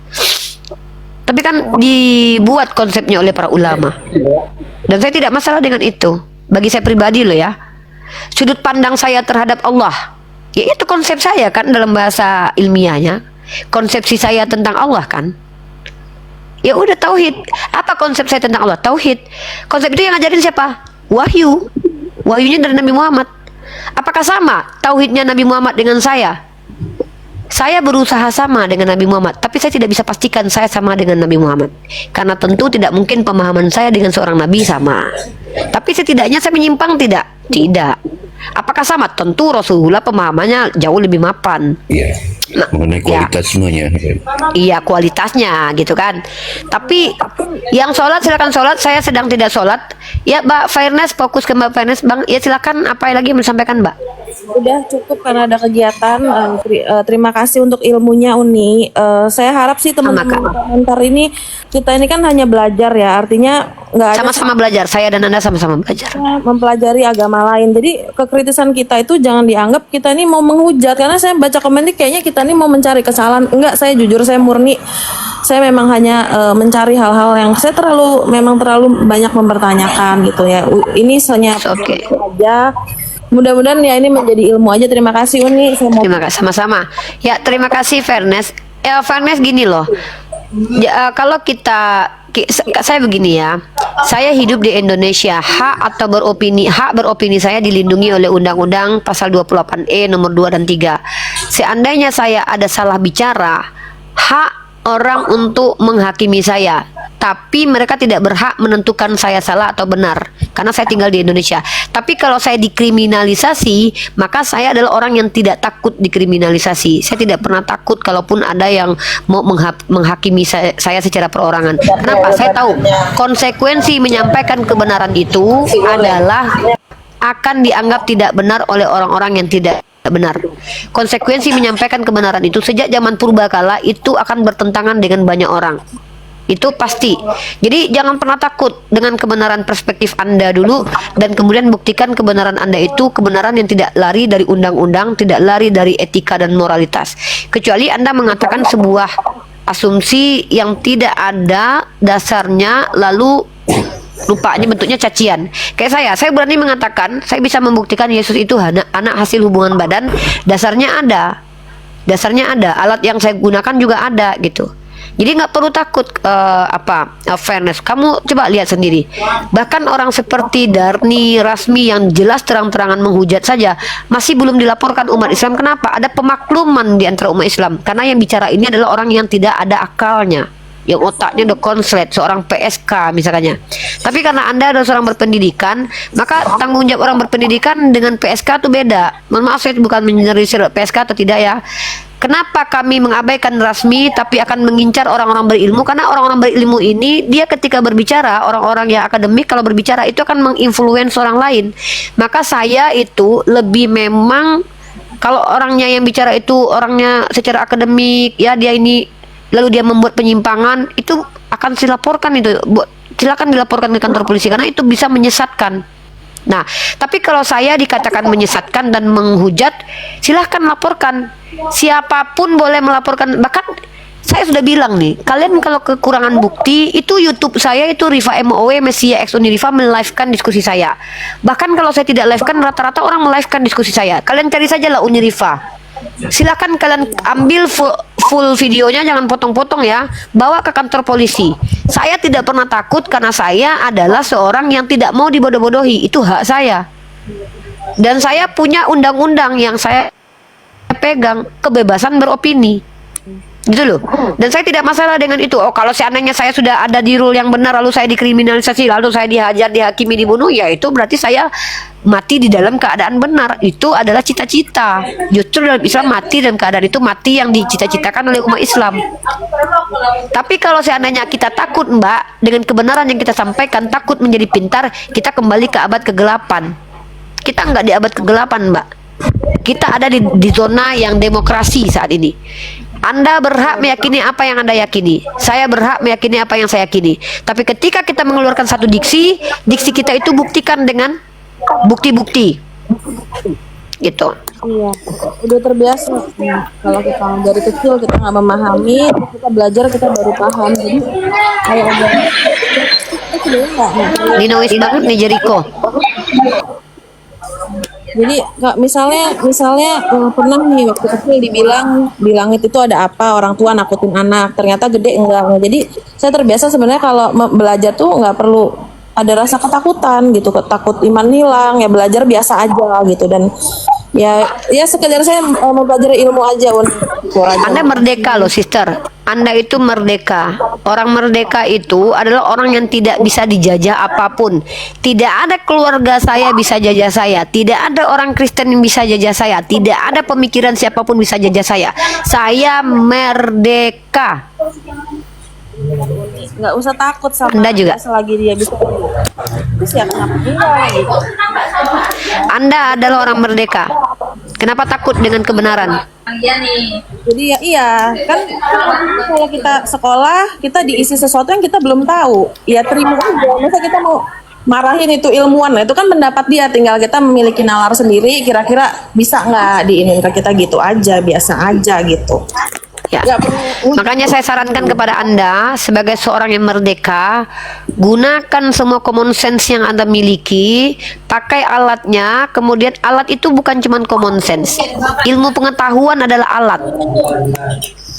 Tapi kan dibuat konsepnya oleh para ulama. Dan saya tidak masalah dengan itu. Bagi saya pribadi loh ya. Sudut pandang saya terhadap Allah, yaitu konsep saya kan dalam bahasa ilmiahnya. Konsepsi saya tentang Allah kan. Ya udah tauhid. Apa konsep saya tentang Allah? Tauhid. Konsep itu yang ngajarin siapa? Wahyu. Wahyunya dari Nabi Muhammad. Apakah sama tauhidnya Nabi Muhammad dengan saya? Saya berusaha sama dengan Nabi Muhammad, tapi saya tidak bisa pastikan saya sama dengan Nabi Muhammad. Karena tentu tidak mungkin pemahaman saya dengan seorang Nabi sama. Tapi setidaknya saya menyimpang tidak? Tidak. Apakah sama? Tentu Rasulullah pemahamannya jauh lebih mapan. Iya. Mengenai kualitas semuanya. Iya, kualitasnya gitu kan. Tapi yang sholat silakan sholat, saya sedang tidak sholat. Ya Mbak Fairness, fokus ke Mbak Fairness. Bang, ya silakan, apa lagi yang disampaikan Mbak? Udah cukup karena ada kegiatan. Terima kasih untuk ilmunya Uni. Saya harap sih teman-teman komentar ini, kita ini kan hanya belajar ya. Artinya nggak ada Sama-sama belajar, saya dan Anda sama-sama belajar. mempelajari agama lain. Jadi kekritisan kita itu jangan dianggap kita ini mau menghujat. Karena saya baca komen ini kayaknya kita ini mau mencari kesalahan. Enggak, saya jujur, saya murni. Saya memang hanya mencari hal-hal yang saya memang terlalu banyak mempertanyakan gitu ya. Ini hanya Oke. aja. Mudah-mudahan ya ini menjadi ilmu aja. Terima kasih Uni. Saya mau Terima kasih, sama-sama. Ya, terima kasih Fairness. Fairness gini loh. Kalau saya begini ya. Saya hidup di Indonesia. Hak beropini saya dilindungi oleh Undang-Undang Pasal 28E nomor 2 dan 3. Seandainya saya ada salah bicara, hak orang untuk menghakimi saya, tapi mereka tidak berhak menentukan saya salah atau benar karena saya tinggal di Indonesia. Tapi kalau saya dikriminalisasi, maka saya adalah orang yang tidak takut dikriminalisasi. Saya tidak pernah takut kalaupun ada yang mau menghakimi saya secara perorangan. Kenapa? Saya tahu konsekuensi menyampaikan kebenaran itu adalah akan dianggap tidak benar oleh orang-orang yang tidak benar. Konsekuensi menyampaikan kebenaran itu sejak zaman purbakala itu akan bertentangan dengan banyak orang. Itu pasti. Jadi jangan pernah takut dengan kebenaran perspektif Anda dulu, dan kemudian buktikan kebenaran Anda itu kebenaran yang tidak lari dari undang-undang, tidak lari dari etika dan moralitas. Kecuali Anda mengatakan sebuah asumsi yang tidak ada dasarnya, lalu rupanya bentuknya cacian. Kayak saya berani mengatakan, saya bisa membuktikan Yesus itu anak hasil hubungan badan. Dasarnya ada, alat yang saya gunakan juga ada gitu. Jadi nggak perlu takut Fairness. Kamu coba lihat sendiri. Bahkan orang seperti Darni Rasmi yang jelas terang-terangan menghujat saja masih belum dilaporkan umat Islam. Kenapa? Ada pemakluman di antara umat Islam. Karena yang bicara ini adalah orang yang tidak ada akalnya, yang otaknya udah konslet, seorang PSK misalnya. Tapi karena Anda adalah seorang berpendidikan, maka tanggung jawab orang berpendidikan dengan PSK itu beda. Mohon maaf, saya bukan menyerisir PSK atau tidak ya. Kenapa kami mengabaikan Rasmi tapi akan mengincar orang-orang berilmu? Karena orang-orang berilmu ini, dia ketika berbicara, orang-orang yang akademik kalau berbicara itu akan menginfluence orang lain. Maka saya itu lebih memang, kalau orangnya yang bicara itu orangnya secara akademik, ya dia ini, lalu dia membuat penyimpangan, itu akan dilaporkan itu. Silakan dilaporkan ke kantor polisi karena itu bisa menyesatkan. Nah, tapi kalau saya dikatakan menyesatkan dan menghujat, silahkan laporkan. Siapapun boleh melaporkan. Bahkan saya sudah bilang nih, kalian kalau kekurangan bukti, itu YouTube saya itu Rifa MOW Mesia X Unirifa melivekan diskusi saya. Bahkan kalau saya tidak livekan, rata-rata orang melivekan diskusi saya. Kalian cari saja lah Unirifa. Silakan kalian ambil full videonya, jangan potong-potong ya. Bawa ke kantor polisi. Saya tidak pernah takut karena saya adalah seorang yang tidak mau dibodoh-bodohi. Itu hak saya. Dan saya punya undang-undang yang saya pegang, kebebasan beropini. Gitu loh. Dan saya tidak masalah dengan itu. Oh, kalau seandainya saya sudah ada di rule yang benar, lalu saya dikriminalisasi, lalu saya dihajar, dihakimi, dibunuh, ya itu berarti saya mati di dalam keadaan benar. Itu adalah cita-cita. Justru dalam Islam mati dalam keadaan itu mati yang dicita-citakan oleh umat Islam. Tapi kalau seandainya kita takut, Mbak, dengan kebenaran yang kita sampaikan, takut menjadi pintar, kita kembali ke abad kegelapan. Kita nggak di abad kegelapan, Mbak. Kita ada di zona yang demokrasi saat ini. Anda berhak meyakini apa yang Anda yakini. Saya berhak meyakini apa yang saya yakini. Tapi ketika kita mengeluarkan satu diksi, diksi kita itu buktikan dengan bukti-bukti. Gitu. Iya, udah terbiasa. Kalau kita dari kecil kita nggak memahami, kita belajar kita baru paham. Jadi kayak udah sebenarnya nggak. Linowis banget nih Jericho. Jadi misalnya pernah nih waktu kecil dibilang di langit itu ada apa, orang tua nakutin anak, ternyata gede enggak. Jadi saya terbiasa sebenarnya kalau belajar tuh nggak perlu ada rasa ketakutan gitu, takut iman hilang, ya belajar biasa aja gitu. Dan ya sekedar saya mau belajar ilmu aja. Anda merdeka loh, sister. Anda itu merdeka. Orang merdeka itu adalah orang yang tidak bisa dijajah apapun. Tidak ada keluarga saya bisa jajah saya. Tidak ada orang Kristen yang bisa jajah saya. Tidak ada pemikiran siapapun bisa jajah saya. Saya merdeka. Nggak usah takut sama Anda juga. selagi dia bisa. Terus ya kenapa enggak gitu. Anda adalah orang merdeka. Kenapa takut dengan kebenaran? Jadi ya iya kan kalau kita sekolah kita diisi sesuatu yang kita belum tahu, ya terima aja. Masa kita mau marahin itu ilmuwan, nah itu kan pendapat dia, tinggal kita memiliki nalar sendiri, kira-kira bisa nggak diinin ke kita, gitu aja, biasa aja gitu. Ya. Nggak perlu. Makanya saya sarankan kepada Anda sebagai seorang yang merdeka, gunakan semua common sense yang Anda miliki, pakai alatnya. Kemudian alat itu bukan cuma common sense. Ilmu pengetahuan adalah alat.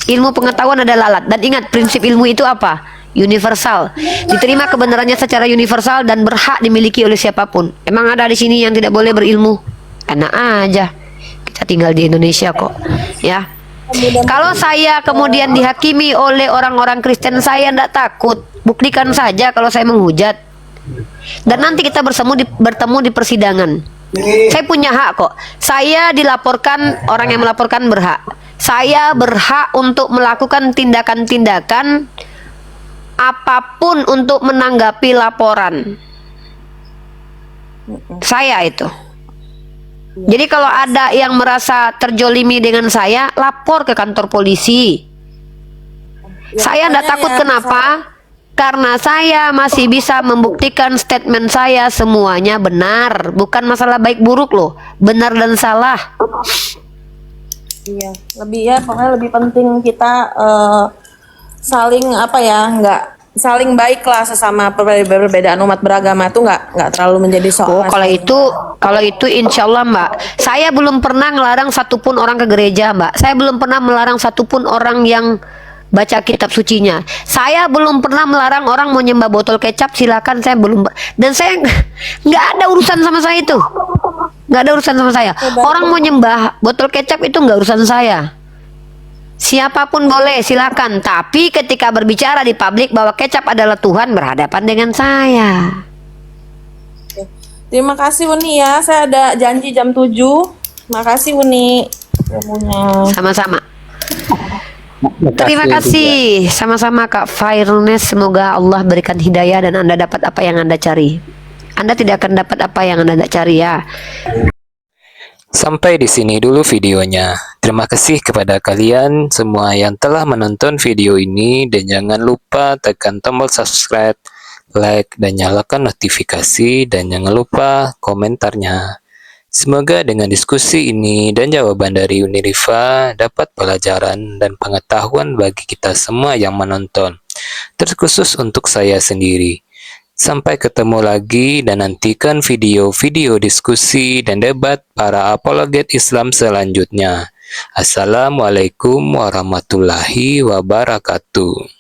Ilmu pengetahuan adalah alat. Dan ingat, prinsip ilmu itu apa? Universal. Diterima kebenarannya secara universal dan berhak dimiliki oleh siapapun. Emang ada di sini yang tidak boleh berilmu? Enak aja. Kita tinggal di Indonesia kok. Ya. Kalau saya kemudian dihakimi oleh orang-orang Kristen, saya tidak takut. Buktikan saja kalau saya menghujat. Dan nanti kita bertemu di persidangan. Saya punya hak kok. Saya dilaporkan, orang yang melaporkan berhak. Saya berhak untuk melakukan tindakan-tindakan apapun untuk menanggapi laporan. Saya itu. Jadi kalau ada yang merasa terjolimi dengan saya, lapor ke kantor polisi. Saya tidak takut, kenapa? Karena saya masih bisa membuktikan statement saya semuanya benar. Bukan masalah baik buruk loh, benar dan salah. Iya, pokoknya lebih penting kita saling nggak saling baik lah sesama perbedaan umat beragama itu nggak terlalu menjadi soal. Oh, kalau itu insya Allah Mbak, saya belum pernah melarang satupun orang ke gereja Mbak. Saya belum pernah melarang satupun orang yang baca kitab sucinya. Saya belum pernah melarang orang mau nyembah botol kecap, silakan, saya belum. Dan saya nggak ada urusan sama saya itu, nggak ada urusan sama saya. Orang mau nyembah botol kecap itu nggak urusan saya. Siapapun boleh, silakan. Tapi ketika berbicara di publik bahwa kecap adalah Tuhan, berhadapan dengan saya. Terima kasih Uni ya, saya ada janji jam 7. Makasih Uni. Sama-sama. Terima kasih. Sama-sama Kak Fairness. Semoga Allah berikan hidayah dan Anda dapat apa yang Anda cari. Anda tidak akan dapat apa yang Anda tidak cari ya. Sampai di sini dulu videonya. Terima kasih kepada kalian semua yang telah menonton video ini, dan jangan lupa tekan tombol subscribe, like, dan nyalakan notifikasi, dan jangan lupa komentarnya. Semoga dengan diskusi ini dan jawaban dari Uniriva dapat pelajaran dan pengetahuan bagi kita semua yang menonton, terkhusus untuk saya sendiri. Sampai ketemu lagi dan nantikan video-video diskusi dan debat para apologet Islam selanjutnya. Assalamualaikum warahmatullahi wabarakatuh.